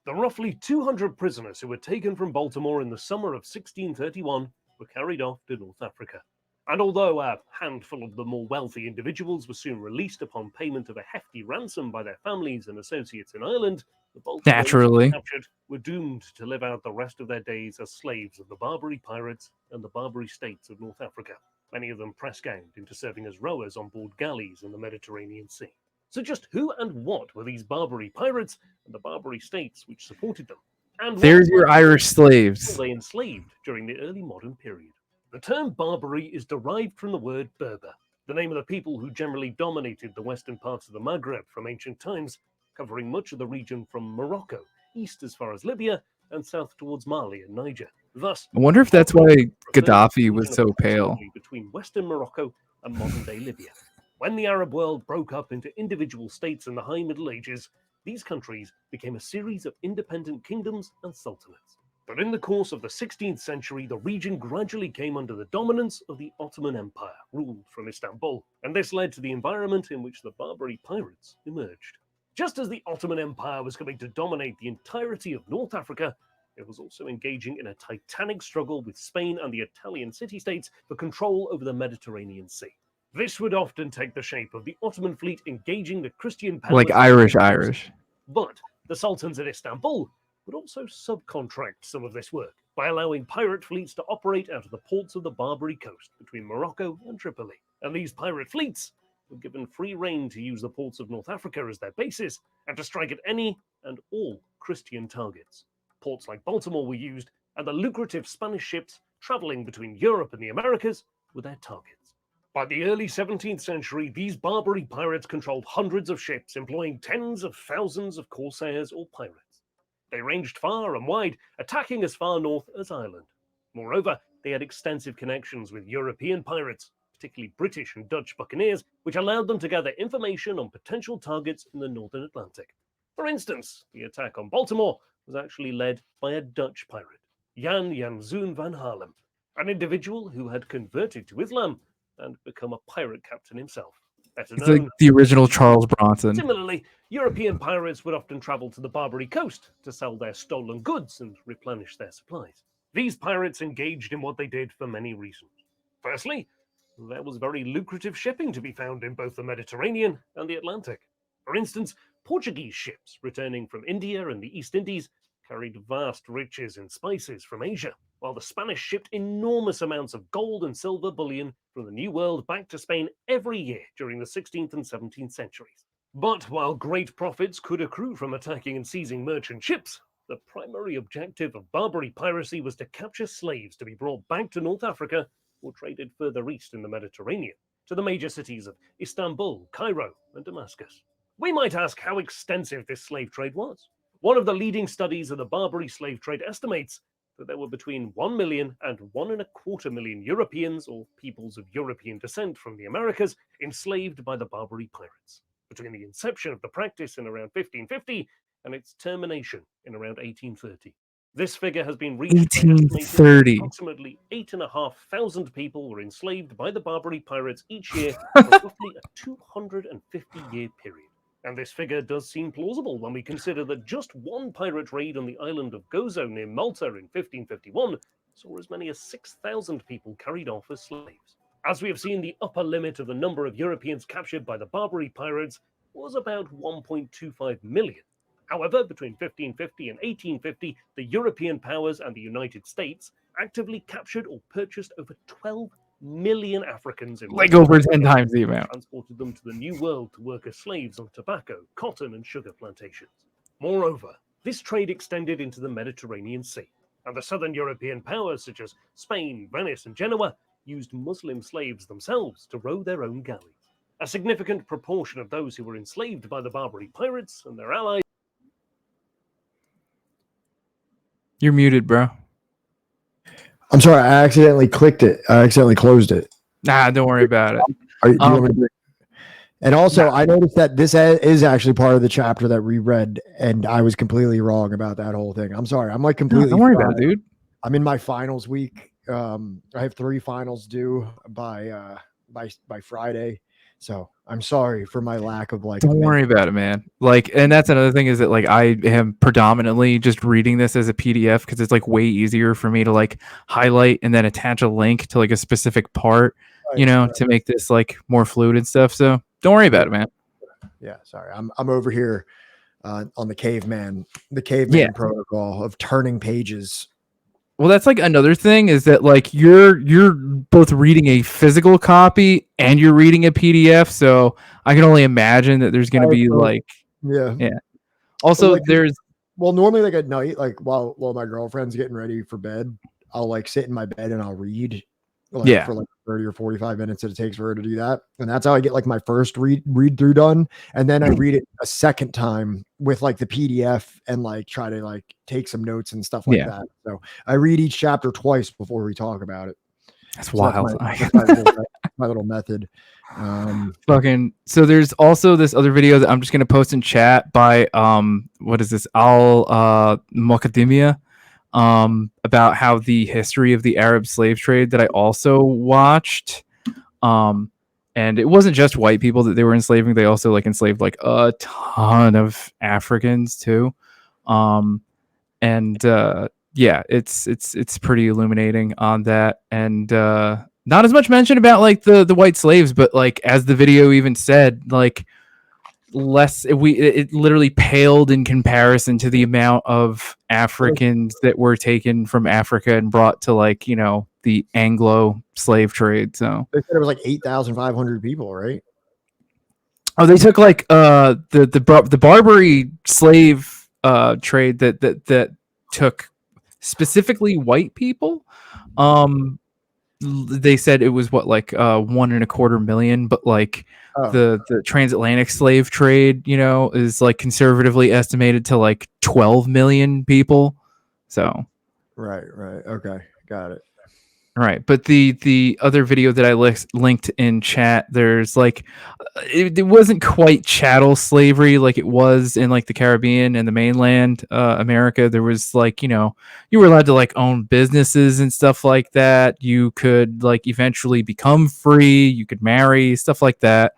The roughly 200 prisoners who were taken from Baltimore in the summer of 1631 were carried off to North Africa. And although a handful of the more wealthy individuals were soon released upon payment of a hefty ransom by their families and associates in Ireland, The bulk of those Naturally. captured were doomed to live out the rest of their days as slaves of the Barbary pirates and the Barbary states of North Africa, many of them press-ganged into serving as rowers on board galleys in the Mediterranean Sea. So just who and what were these Barbary pirates and the Barbary states which supported them? And There's your Irish slaves. were they enslaved during the early modern period? The term Barbary is derived from the word Berber, the name of the people who generally dominated the western parts of the Maghreb from ancient times, covering much of the region from Morocco, east as far as Libya, and south towards Mali and Niger. Thus, I wonder if that's why refers to Gaddafi the was region so pale. approximately between western Morocco and modern-day Libya. When the Arab world broke up into individual states in the High Middle Ages, these countries became a series of independent kingdoms and sultanates. But in the course of the 16th century, the region gradually came under the dominance of the Ottoman Empire, ruled from Istanbul, and this led to the environment in which the Barbary pirates emerged. Just as the Ottoman Empire was coming to dominate the entirety of North Africa, it was also engaging in a titanic struggle with Spain and the Italian city-states for control over the Mediterranean Sea. This would often take the shape of the Ottoman fleet engaging the Christian powers. Like Irish. But the sultans at Istanbul would also subcontract some of this work by allowing pirate fleets to operate out of the ports of the Barbary coast between Morocco and Tripoli. And these pirate fleets were given free rein to use the ports of North Africa as their bases and to strike at any and all Christian targets. Ports like Baltimore were used, and the lucrative Spanish ships traveling between Europe and the Americas were their targets. By the early 17th century, these Barbary pirates controlled hundreds of ships, employing tens of thousands of corsairs or pirates. They ranged far and wide, attacking as far north as Ireland. Moreover, they had extensive connections with European pirates, particularly British and Dutch buccaneers, which allowed them to gather information on potential targets in the northern Atlantic. For instance, the attack on Baltimore was actually led by a Dutch pirate, Jan Janzoen van Haarlem, an individual who had converted to Islam and become a pirate captain himself. It's like the original Charles Bronson. Similarly, European pirates would often travel to the Barbary coast to sell their stolen goods and replenish their supplies. These pirates engaged in what they did for many reasons. Firstly, there was very lucrative shipping to be found in both the Mediterranean and the Atlantic. For instance, Portuguese ships returning from India and the East Indies carried vast riches in spices from Asia, while the Spanish shipped enormous amounts of gold and silver bullion from the New World back to Spain every year during the 16th and 17th centuries. But while great profits could accrue from attacking and seizing merchant ships, the primary objective of Barbary piracy was to capture slaves to be brought back to North Africa or traded further east in the Mediterranean, to the major cities of Istanbul, Cairo, and Damascus. We might ask how extensive this slave trade was. One of the leading studies of the Barbary slave trade estimates that there were between 1 million and 1.25 million Europeans or peoples of European descent from the Americas enslaved by the Barbary pirates, between the inception of the practice in around 1550 and its termination in around 1830. This figure has been reached 1830. Approximately 8,500 people were enslaved by the Barbary pirates each year for roughly a 250-year period. And this figure does seem plausible when we consider that just one pirate raid on the island of Gozo near Malta in 1551 saw as many as 6,000 people carried off as slaves. As we have seen, the upper limit of the number of Europeans captured by the Barbary pirates was about 1.25 million. However, between 1550 and 1850, the European powers and the United States actively captured or purchased over 12 million Africans in Like over 10 times the amount. Transported them to the New World to work as slaves on tobacco, cotton, and sugar plantations. Moreover, this trade extended into the Mediterranean Sea, and the southern European powers such as Spain, Venice, and Genoa used Muslim slaves themselves to row their own galleys. A significant proportion of those who were enslaved by the Barbary pirates and their allies. You're muted, bro. I'm sorry, I accidentally clicked it. I accidentally closed it. Nah, don't worry about it. Do you want me to And also, I noticed that this is actually part of the chapter that we read, and I was completely wrong about that whole thing. I'm sorry. I'm like completely. Don't worry about it, dude. I'm in my finals week. I have 3 finals due by Friday, so I'm sorry for my lack of like. Don't worry about it, man. Like, and that's another thing is that like I am predominantly just reading this as a PDF because it's like way easier for me to like highlight and then attach a link to like a specific part, you know, to make this like more fluid and stuff. So don't worry about it, man. Yeah, sorry. I'm over here on the caveman Yeah. protocol of turning pages. Well, that's like another thing is that like you're both reading a physical copy and you're reading a PDF. So I can only imagine that there's going to be like, yeah. Also, like, there's normally like at night, like while my girlfriend's getting ready for bed, I'll like sit in my bed and I'll read for like 30 or 45 minutes that it takes for her to do that. And that's how I get like my first read through done. And then I read it a second time with like the PDF and like try to like take some notes and stuff like that. So I read each chapter twice before we talk about it. That's wild. That's my little method. So there's also this other video that I'm just gonna post in chat by what is this Al Mokadimia about how the history of the Arab slave trade that I also watched. And it wasn't just white people that they were enslaving, they also like enslaved like a ton of Africans too. Yeah, it's pretty illuminating on that. And not as much mention about like the white slaves, but like as the video even said, like it literally paled in comparison to the amount of Africans that were taken from Africa and brought to like, you know, the Anglo slave trade. So they said it was like 8,500 people, right? Oh, they took like the Barbary slave trade that took specifically white people. They said it was what like 1.25 million, but like the transatlantic slave trade, you know, is like conservatively estimated to like 12 million people. So right, okay, got it. Right, but the other video that I linked in chat, there's like it wasn't quite chattel slavery like it was in like the Caribbean and the mainland America. There was like, you know, you were allowed to like own businesses and stuff like that. You could like eventually become free. You could marry, stuff like that.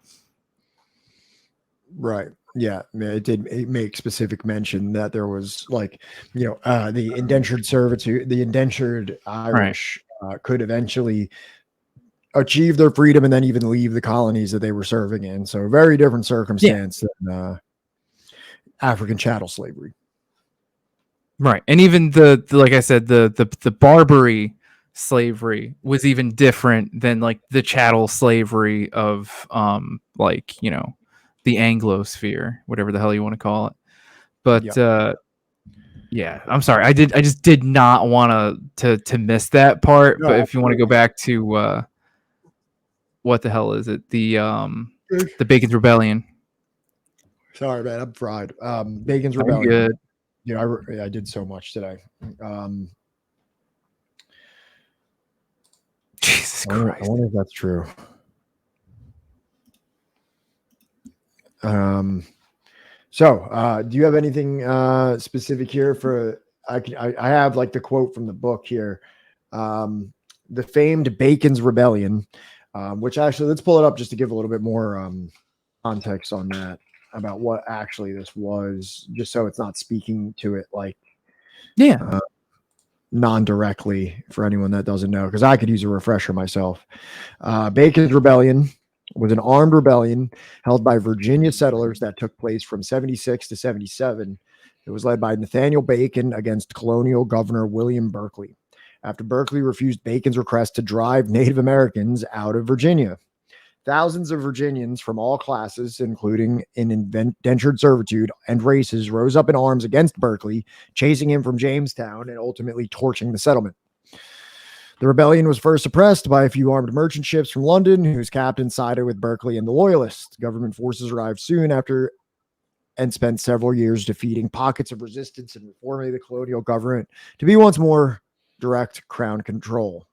Right. Yeah, it did make specific mention that there was like, you know, the indentured servitude, the indentured Irish could eventually achieve their freedom and then even leave the colonies that they were serving in. So a very different circumstance than African chattel slavery. Right. And even the like I said, the Barbary slavery was even different than like the chattel slavery of like, you know, the Anglosphere, whatever the hell you want to call it. But yeah, I'm sorry. I just did not want to miss that part. But if you want to go back to what the hell is it? The Bacon's Rebellion. Sorry, man, I'm fried. Bacon's Rebellion. Good. You know, I did so much today. Jesus Christ. I wonder if that's true. So do you have anything specific here for I have like the quote from the book here. The famed Bacon's Rebellion, which actually let's pull it up just to give a little bit more context on that about what actually this was, just so it's not speaking to it like non-directly for anyone that doesn't know, because I could use a refresher myself. Bacon's Rebellion was an armed rebellion held by Virginia settlers that took place from 76 to 77. It was led by Nathaniel Bacon against colonial governor William Berkeley, after Berkeley refused Bacon's request to drive Native Americans out of Virginia. Thousands of Virginians from all classes, including in indentured servitude and races, rose up in arms against Berkeley, chasing him from Jamestown and ultimately torching the settlement. The rebellion was first suppressed by a few armed merchant ships from London, whose captains sided with Berkeley and the Loyalists. Government forces arrived soon after and spent several years defeating pockets of resistance and reforming the colonial government to be once more direct crown control.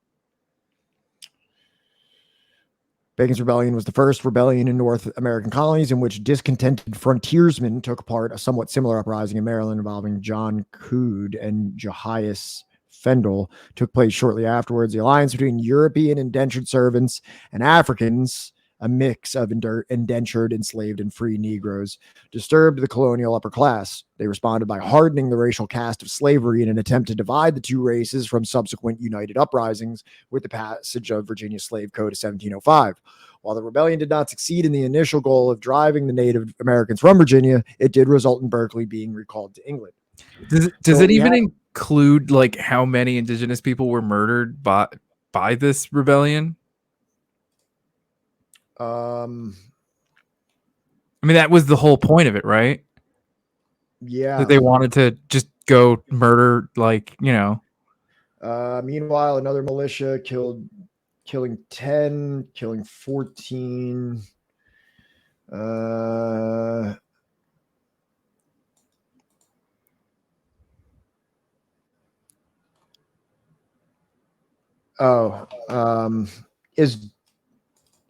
Bacon's Rebellion was the first rebellion in North American colonies in which discontented frontiersmen took part. A somewhat similar uprising in Maryland involving John Coode and Jehias Fendel took place shortly afterwards. The alliance between European indentured servants and Africans a mix of indentured, enslaved, and free Negroes, disturbed the colonial upper class. They responded by hardening the racial caste of slavery in an attempt to divide the two races from subsequent united uprisings with the passage of Virginia's Slave Code of 1705. While the rebellion did not succeed in the initial goal of driving the Native Americans from Virginia, it did result in Berkeley being recalled to England. Does it even include like how many indigenous people were murdered by this rebellion? I mean, that was the whole point of it, right? Yeah. That they wanted to just go murder, like, Meanwhile, another militia killing 10, killing 14.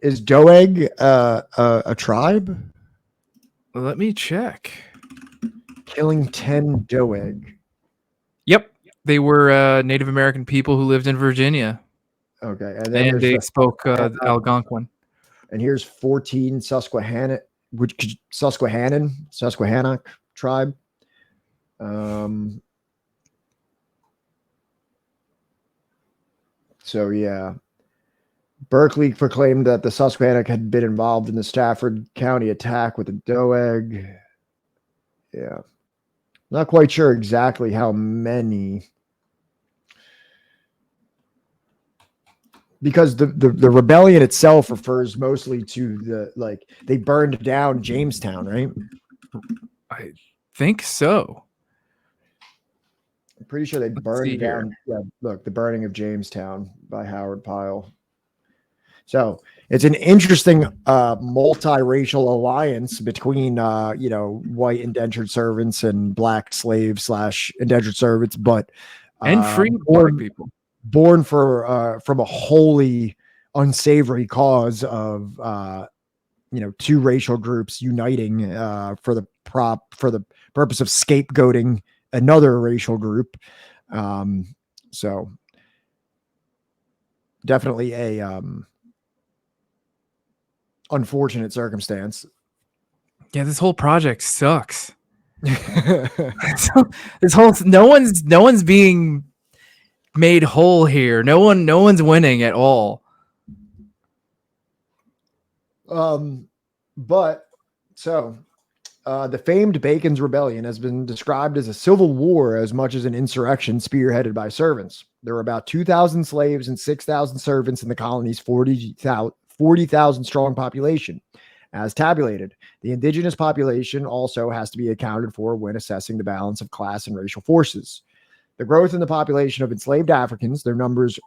Is Doeg a tribe? Let me check. Killing 10 Doeg. Yep, they were Native American people who lived in Virginia. Okay, and they spoke Algonquin. And here's 14 Susquehanna tribe. So yeah, Berkeley proclaimed that the Susquehanna had been involved in the Stafford County attack with the Doeg. Yeah, not quite sure exactly how many, because the rebellion itself refers mostly to they burned down Jamestown, right? I think so. I'm pretty sure they burned down. Yeah, look, the burning of Jamestown by Howard Pyle. So it's an interesting multiracial alliance between white indentured servants and black slaves / indentured servants, but and free black people born from a wholly unsavory cause of two racial groups uniting for the purpose of scapegoating another racial group. So definitely a unfortunate circumstance. Yeah, this whole project sucks. No one's being made whole here. No one's winning at all. The famed Bacon's Rebellion has been described as a civil war as much as an insurrection spearheaded by servants. There were about 2,000 slaves and 6,000 servants in the colony's 40,000 strong population. As tabulated, the indigenous population also has to be accounted for when assessing the balance of class and racial forces. The growth in the population of enslaved Africans, their numbers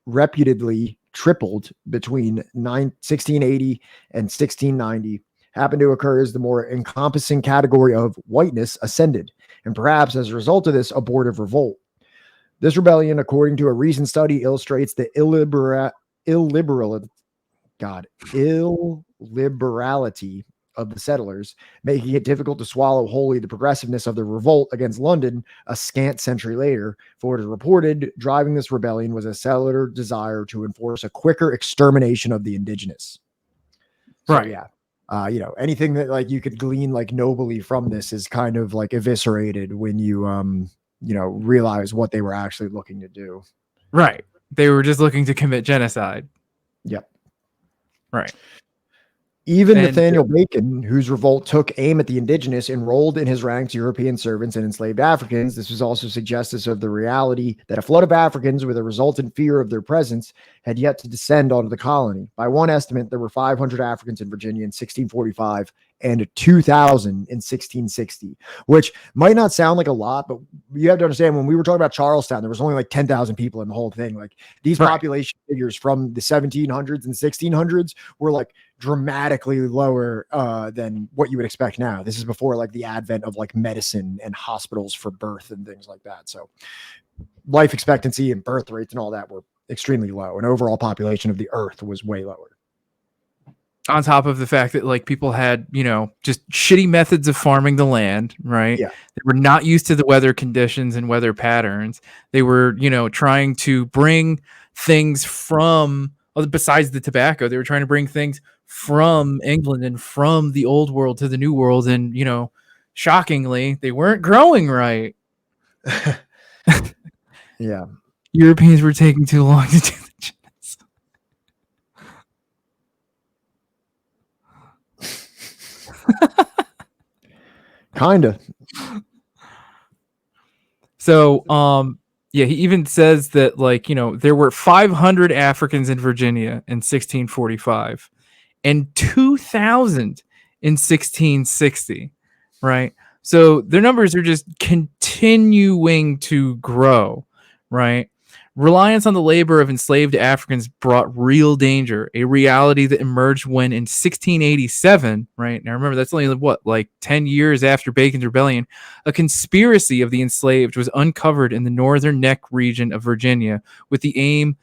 reputedly tripled between 1680 and 1690, happened to occur as the more encompassing category of whiteness ascended, and perhaps as a result of this abortive revolt. This rebellion, according to a recent study, illustrates the illiberality of the settlers, making it difficult to swallow wholly the progressiveness of the revolt against London a scant century later. For it is reported driving this rebellion was a settler desire to enforce a quicker extermination of the indigenous. Right. So, yeah. Anything that you could glean nobly from this is kind of eviscerated when you realize what they were actually looking to do. Right. They were just looking to commit genocide. Yep. Right. Even Nathaniel Bacon, whose revolt took aim at the indigenous, enrolled in his ranks European servants and enslaved Africans. This was also suggestive of the reality that a flood of Africans with a resultant fear of their presence had yet to descend onto the colony. By one estimate, there were 500 Africans in Virginia in 1645 and 2,000 in 1660, which might not sound like a lot, but you have to understand when we were talking about Charlestown, there was only 10,000 people in the whole thing. These population figures from the 1700s and 1600s were dramatically lower than what you would expect now. This is before the advent of medicine and hospitals for birth and things like that. So life expectancy and birth rates and all that were extremely low, and overall population of the earth was way lower. On top of the fact that people had, just shitty methods of farming the land, right? Yeah. They were not used to the weather conditions and weather patterns. They were, trying to bring things from besides the tobacco, they were trying to bring things from England and from the old world to the new world. And, shockingly, they weren't growing right. Yeah. Europeans were taking too long to do the Kinda. So, he even says that, there were 500 Africans in Virginia in 1645 and 2,000 in 1660, right? So their numbers are just continuing to grow, right? Reliance on the labor of enslaved Africans brought real danger, a reality that emerged when in 1687, right? Now remember, that's only 10 years after Bacon's Rebellion, a conspiracy of the enslaved was uncovered in the northern neck region of Virginia with the aim,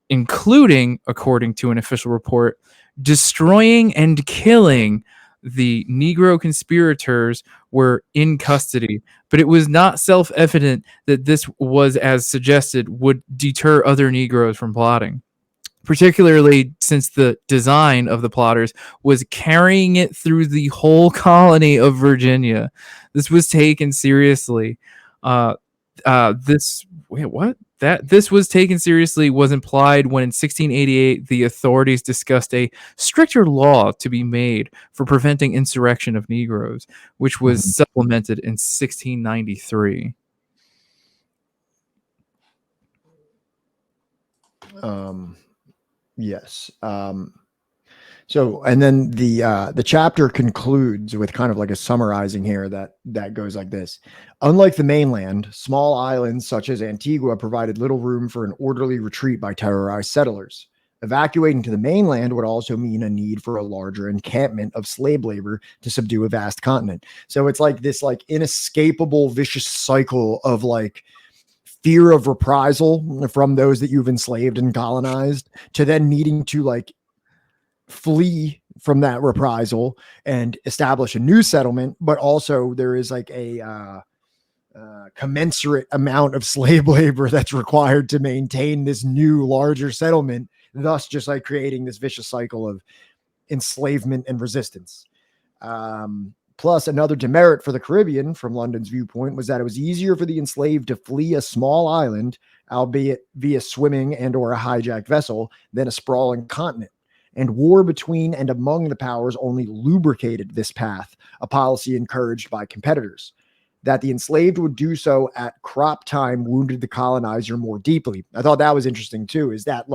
including, according to an official report, destroying and killing the Negro conspirators were in custody, but it was not self-evident that this was, as suggested, would deter other Negroes from plotting, particularly since the design of the plotters was carrying it through the whole colony of Virginia. This was taken seriously. This was taken seriously was implied when in 1688 the authorities discussed a stricter law to be made for preventing insurrection of Negroes, which was supplemented in 1693. Yes. So, and then the chapter concludes with kind of like a summarizing here that goes like this. Unlike the mainland, small islands such as Antigua provided little room for an orderly retreat by terrorized settlers. Evacuating to the mainland would also mean a need for a larger encampment of slave labor to subdue a vast continent. So it's like this inescapable vicious cycle of fear of reprisal from those that you've enslaved and colonized, to then needing to flee from that reprisal and establish a new settlement. But also there is a commensurate amount of slave labor that's required to maintain this new larger settlement, thus just creating this vicious cycle of enslavement and resistance. Plus, another demerit for the Caribbean from London's viewpoint was that it was easier for the enslaved to flee a small island, albeit via swimming and or a hijacked vessel, than a sprawling continent. And war between and among the powers only lubricated this path, a policy encouraged by competitors. That the enslaved would do so at crop time wounded the colonizer more deeply. I thought that was interesting too, is that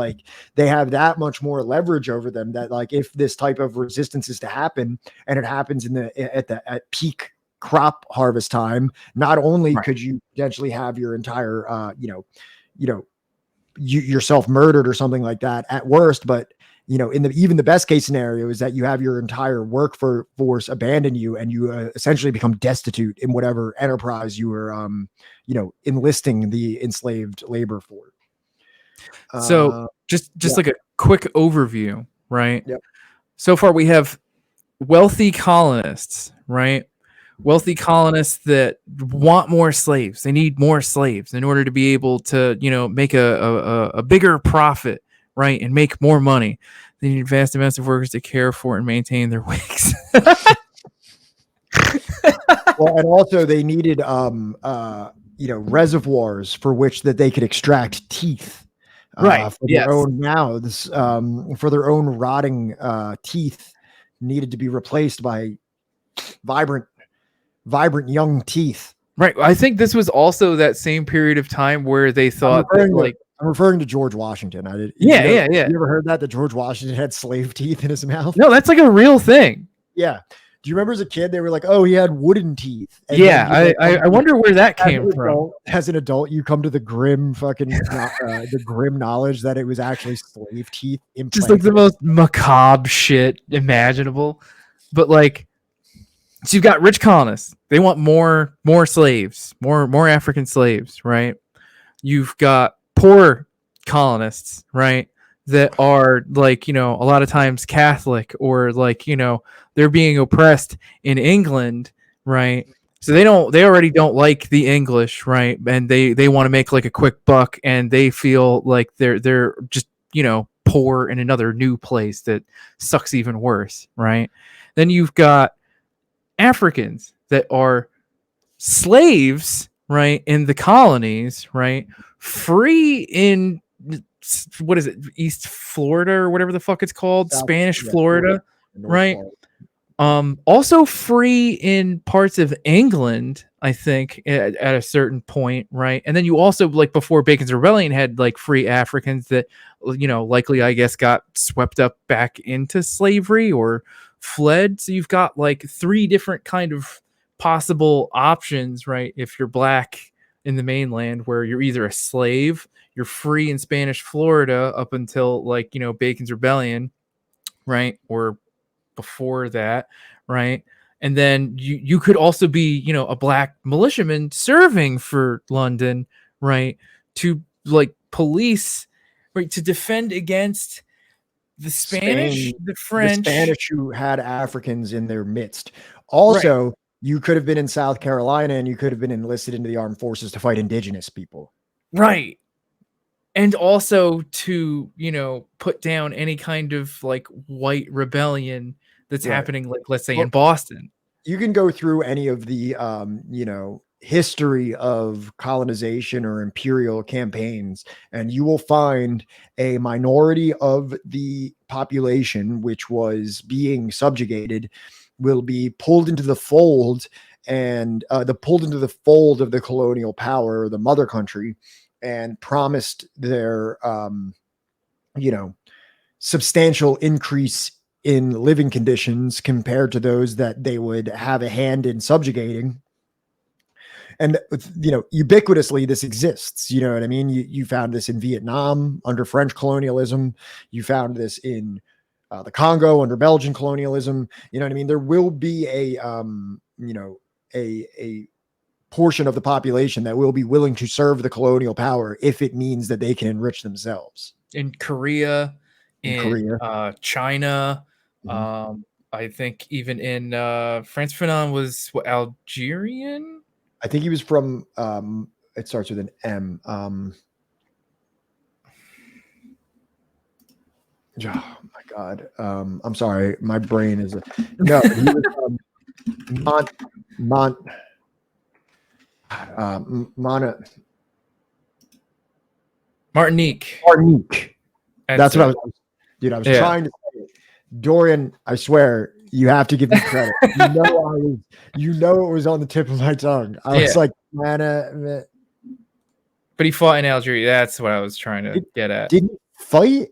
they have that much more leverage over them, that if this type of resistance is to happen and it happens at peak crop harvest time, not only could you potentially have your entire, yourself murdered or something like that at worst, but in even the best case scenario is that you have your entire workforce abandon you and you essentially become destitute in whatever enterprise you were, enlisting the enslaved labor for. So just like a quick overview, right? Yep. So far we have wealthy colonists, right? Wealthy colonists that want more slaves. They need more slaves in order to be able to, make a bigger profit, right, and make more money. They need vast amounts of workers to care for and maintain their wigs. Well, and also they needed, reservoirs for which that they could extract teeth, right, for their own mouths, for their own rotting teeth needed to be replaced by vibrant young teeth. Right. I think this was also that same period of time where they thought I'm referring to George Washington. Yeah. You ever heard that George Washington had slave teeth in his mouth? No, that's a real thing. Yeah. Do you remember as a kid, they were like, oh, he had wooden teeth. And I wonder where that came from. As an adult, you come to the grim the grim knowledge that it was actually slave teeth implanted. Just the most macabre shit imaginable. But so you've got rich colonists. They want more slaves, more African slaves, right? You've got poor colonists, right, that are a lot of times Catholic, or they're being oppressed in England, right? So they already don't like the English, right? And they want to make a quick buck, and they feel like they're just poor in another new place that sucks even worse, right? Then you've got Africans that are slaves, right, in the colonies, right, free in what is it, East Florida or whatever the fuck it's called, Spanish Florida, right? Also free in parts of England, I think, at a certain point, right? And then you also, like, before Bacon's Rebellion, had like free Africans that, you know, likely, I guess, got swept up back into slavery or fled. So you've got like three different kind of possible options, right? If you're black in the mainland, where you're either a slave, you're free in Spanish Florida up until, like, you know, Bacon's Rebellion, right? Or before that, right? And then you could also be, you know, a black militiaman serving for London, right? To like police, right? To defend against the Spanish, the French, the Spanish who had Africans in their midst. Also, right. You could have been in South Carolina and you could have been enlisted into the armed forces to fight indigenous people. Right. And also to, you know, put down any kind of like white rebellion that's happening, like, let's say, in Boston. You can go through any of the, you know, history of colonization or imperial campaigns, and you will find a minority of the population which was being subjugated will be pulled into the fold, and pulled into the fold of the colonial power, or the mother country, and promised their, you know, substantial increase in living conditions compared to those that they would have a hand in subjugating. And, you know, ubiquitously this exists, you know what I mean? You found this in Vietnam under French colonialism. You found this in the Congo under Belgian colonialism. You know what I mean? There will be a, you know, a portion of the population that will be willing to serve the colonial power if it means that they can enrich themselves. In Korea, in China, I think even in Franz Fanon was what, Algerian? I think he was from it starts with an M. Oh my god. I'm sorry, my brain is no, he was Martinique. That's what I was, dude. I was trying to say it. Dorian, I swear, you have to give me credit. You know it was on the tip of my tongue. I was like, man. But he fought in Algeria. That's what I was trying to get at. Did he fight?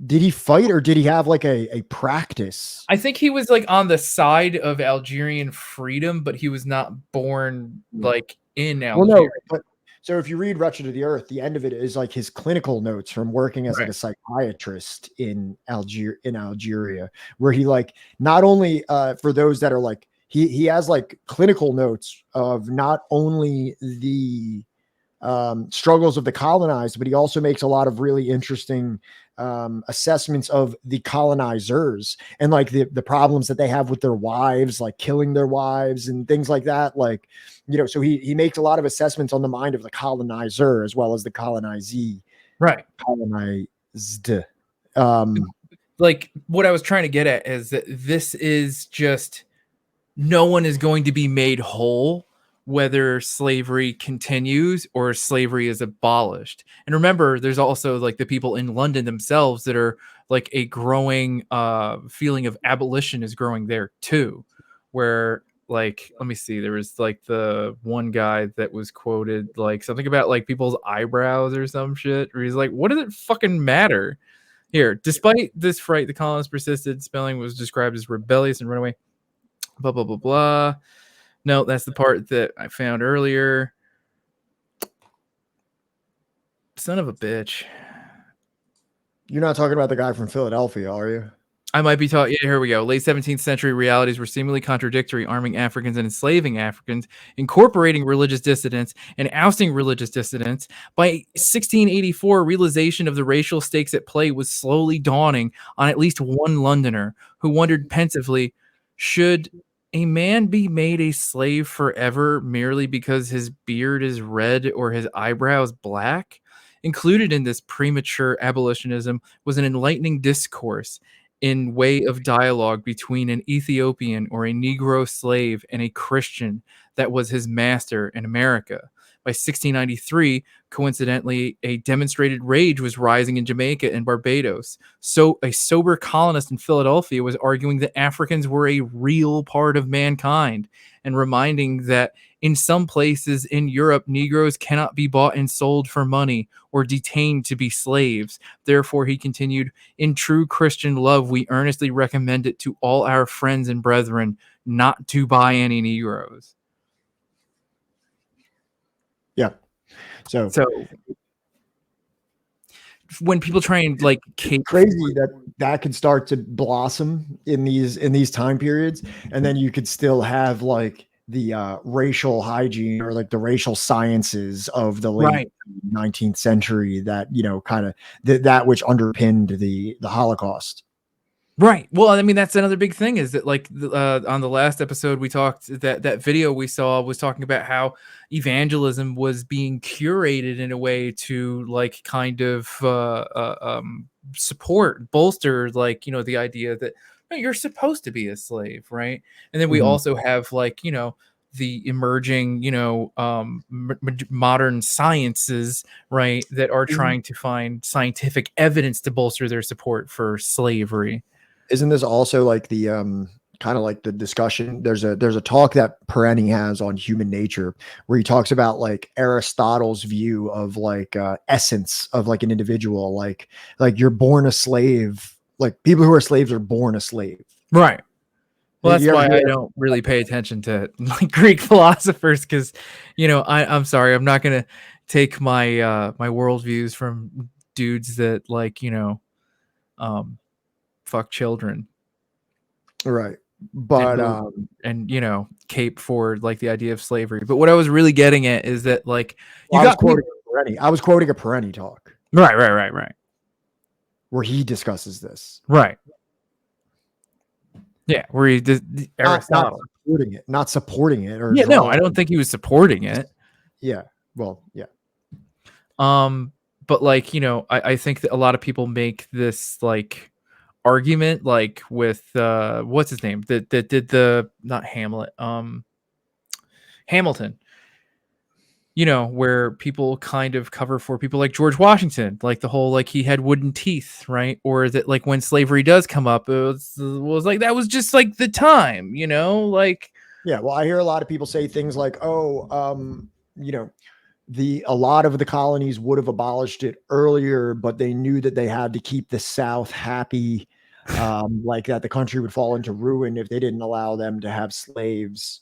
Did he fight, or did he have like a practice? I think he was like on the side of Algerian freedom, but he was not born like in Algeria. Well, no, but so if you read Wretched of the Earth, the end of it is like his clinical notes from working as like a psychiatrist in Algeria, where he like not only for those that are like he has like clinical notes of not only the struggles of the colonized, but he also makes a lot of really interesting assessments of the colonizers and like the problems that they have with their wives, like killing their wives and things like that. Like, you know, so he makes a lot of assessments on the mind of the colonizer as well as the colonizee. Right. Colonized. Like what I was trying to get at is that this is just, no one is going to be made whole whether slavery continues or slavery is abolished. And remember, there's also like the people in London themselves that are like a growing feeling of abolition is growing there too, where like, let me see, there was like the one guy that was quoted like something about like people's eyebrows or some shit, where he's like, what does it fucking matter? Here, despite this fright, the colonists persisted. Spelling was described as rebellious and runaway. Blah, blah, blah, blah. No, that's the part that I found earlier. Son of a bitch. You're not talking about the guy from Philadelphia, are you? I might be talking. Yeah, here we go. Late 17th century realities were seemingly contradictory, arming Africans and enslaving Africans, incorporating religious dissidents and ousting religious dissidents. By 1684, realization of the racial stakes at play was slowly dawning on at least one Londoner who wondered pensively, should a man be made a slave forever merely because his beard is red or his eyebrows black? Included in this premature abolitionism was an enlightening discourse in way of dialogue between an Ethiopian or a Negro slave and a Christian that was his master in America. By 1693, coincidentally, a demonstrated rage was rising in Jamaica and Barbados. So a sober colonist in Philadelphia was arguing that Africans were a real part of mankind and reminding that in some places in Europe, Negroes cannot be bought and sold for money or detained to be slaves. Therefore, he continued, in true Christian love, we earnestly recommend it to all our friends and brethren not to buy any Negroes. Yeah. So when people try and like crazy that could start to blossom in these time periods, and then you could still have like the racial hygiene or like the racial sciences of the late 19th century that, you know, kind of that which underpinned the Holocaust. Right. Well, I mean, that's another big thing is that like on the last episode, we talked that video we saw was talking about how evangelism was being curated in a way to like kind of bolster, like, you know, the idea that you're supposed to be a slave. Right. And then we also have like, you know, the emerging, you know, modern sciences, right, that are trying to find scientific evidence to bolster their support for slavery. Isn't this also like the kind of like the discussion? There's a talk that Perenni has on human nature where he talks about like Aristotle's view of like essence of like an individual, like you're born a slave. Like people who are slaves are born a slave. Right. Well, that's why I don't really pay attention to like Greek philosophers because, you know, I'm sorry, I'm not gonna take my my worldviews from dudes that like, you know, fuck children, right? But and you know, cape for like the idea of slavery. But what I was really getting at is that like I was quoting a Perenni talk, right, where he discusses this, right? Yeah, where he Aristotle not supporting it, or no, I don't think he was supporting it. Yeah, well, yeah. But like, you know, I think that a lot of people make this like argument like with what's his name that did the not Hamlet Hamilton, you know, where people kind of cover for people like George Washington, like the whole like he had wooden teeth, right? Or that like when slavery does come up, it was like that was just like the time, you know, like yeah. Well, I hear a lot of people say things like, oh, you know, a lot of the colonies would have abolished it earlier, but they knew that they had to keep the South happy, like that the country would fall into ruin if they didn't allow them to have slaves.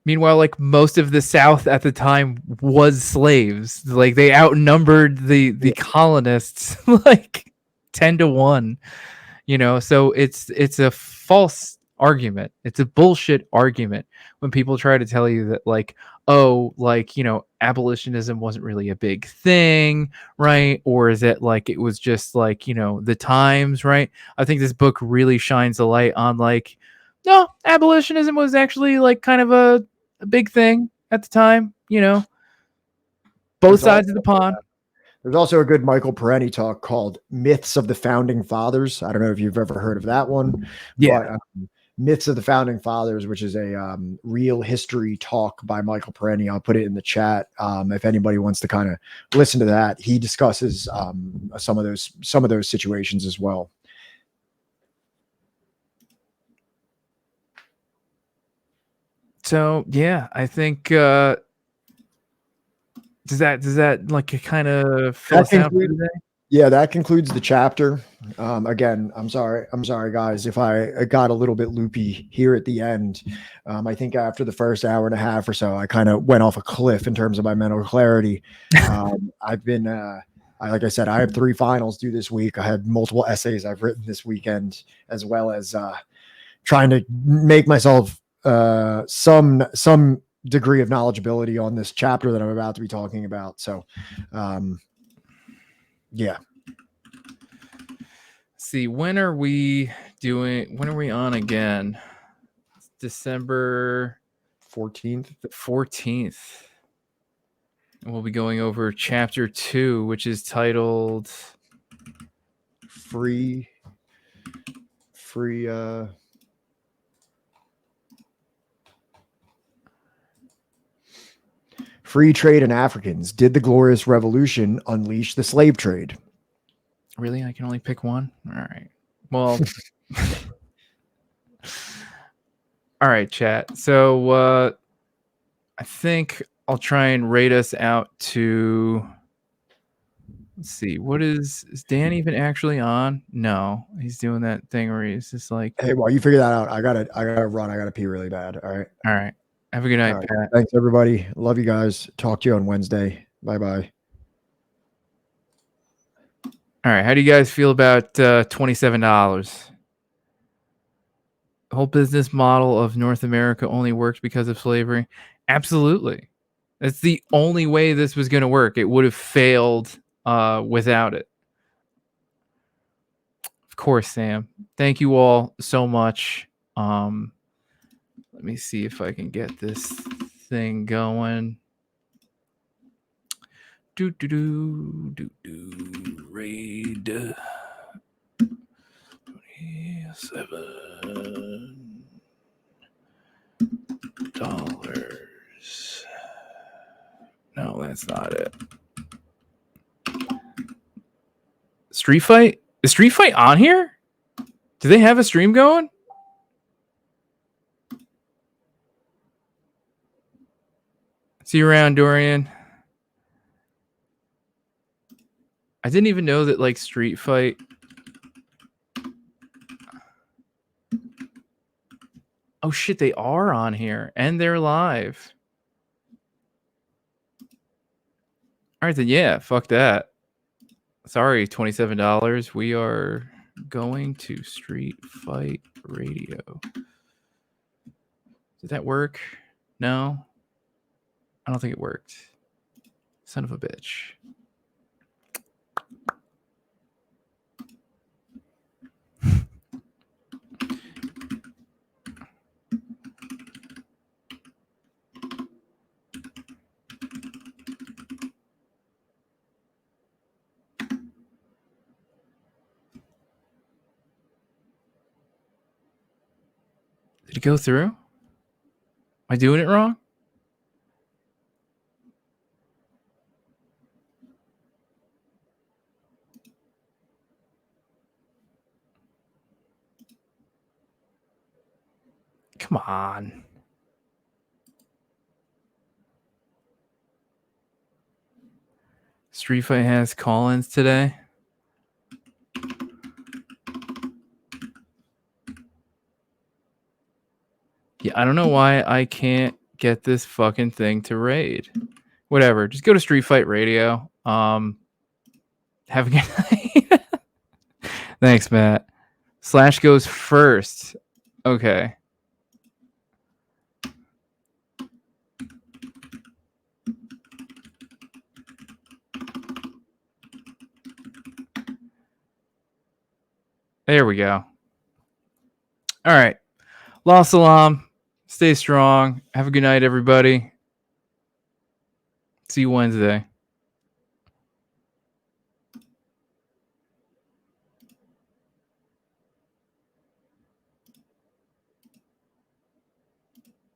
Meanwhile, like most of the South at the time was slaves. Like they outnumbered the colonists like 10-1, you know. So it's a false argument. It's a bullshit argument when people try to tell you that like, oh, like, you know, abolitionism wasn't really a big thing, right? Or is it like it was just like, you know, the times, right? I think this book really shines a light on like, no, abolitionism was actually like kind of a big thing at the time, you know, both sides of the pond. There's also a good Michael Perenni talk called Myths of the Founding Fathers. I don't know if you've ever heard of that one. Yeah. But, Myths of the Founding Fathers, which is a real history talk by Michael Perenni. I'll put it in the chat. If anybody wants to kind of listen to that, he discusses some of those situations as well. So yeah, I think does that like kind of fill us out for today? Yeah, that concludes the chapter. Again, I'm sorry, guys, if I got a little bit loopy here at the end. I think after the first hour and a half or so, I kind of went off a cliff in terms of my mental clarity. I've been, like I said, I have 3 finals due this week. I had multiple essays I've written this weekend, as well as trying to make myself some degree of knowledgeability on this chapter that I'm about to be talking about. So, yeah. See, when are we on again? It's December 14th. The 14th. We'll be going over chapter 2, which is titled Free trade in Africans. Did the Glorious Revolution unleash the slave trade? Really? I can only pick one? All right. Well, all right, chat. So I think I'll try and rate us out to, let's see, what is Dan even actually on? No, he's doing that thing where he's just like, hey, while you figure that out, I gotta run. I gotta pee really bad. All right. All right. Have a good night, Right. Pat. Thanks, everybody. Love you guys. Talk to you on Wednesday. Bye-bye. All right. How do you guys feel about $27? The whole business model of North America only worked because of slavery? Absolutely. That's the only way this was going to work. It would have failed without it. Of course, Sam. Thank you all so much. Let me see if I can get this thing going. Raid $27. No, that's not it. Street Fight? Is Street Fight on here? Do they have a stream going? See you around, Dorian. I didn't even know that, like, Street Fight. Oh shit, they are on here and they're live. All right, then yeah, fuck that. Sorry, $27. We are going to Street Fight Radio. Did that work? No, I don't think it worked. Son of a bitch. Did it go through? Am I doing it wrong? Come on. Street Fight has call-ins today. Yeah, I don't know why I can't get this fucking thing to raid. Whatever, just go to Street Fight Radio. Have a good night. Thanks, Matt. Slash goes first. Okay. There we go. All right. La salam. Stay strong. Have a good night, everybody. See you Wednesday.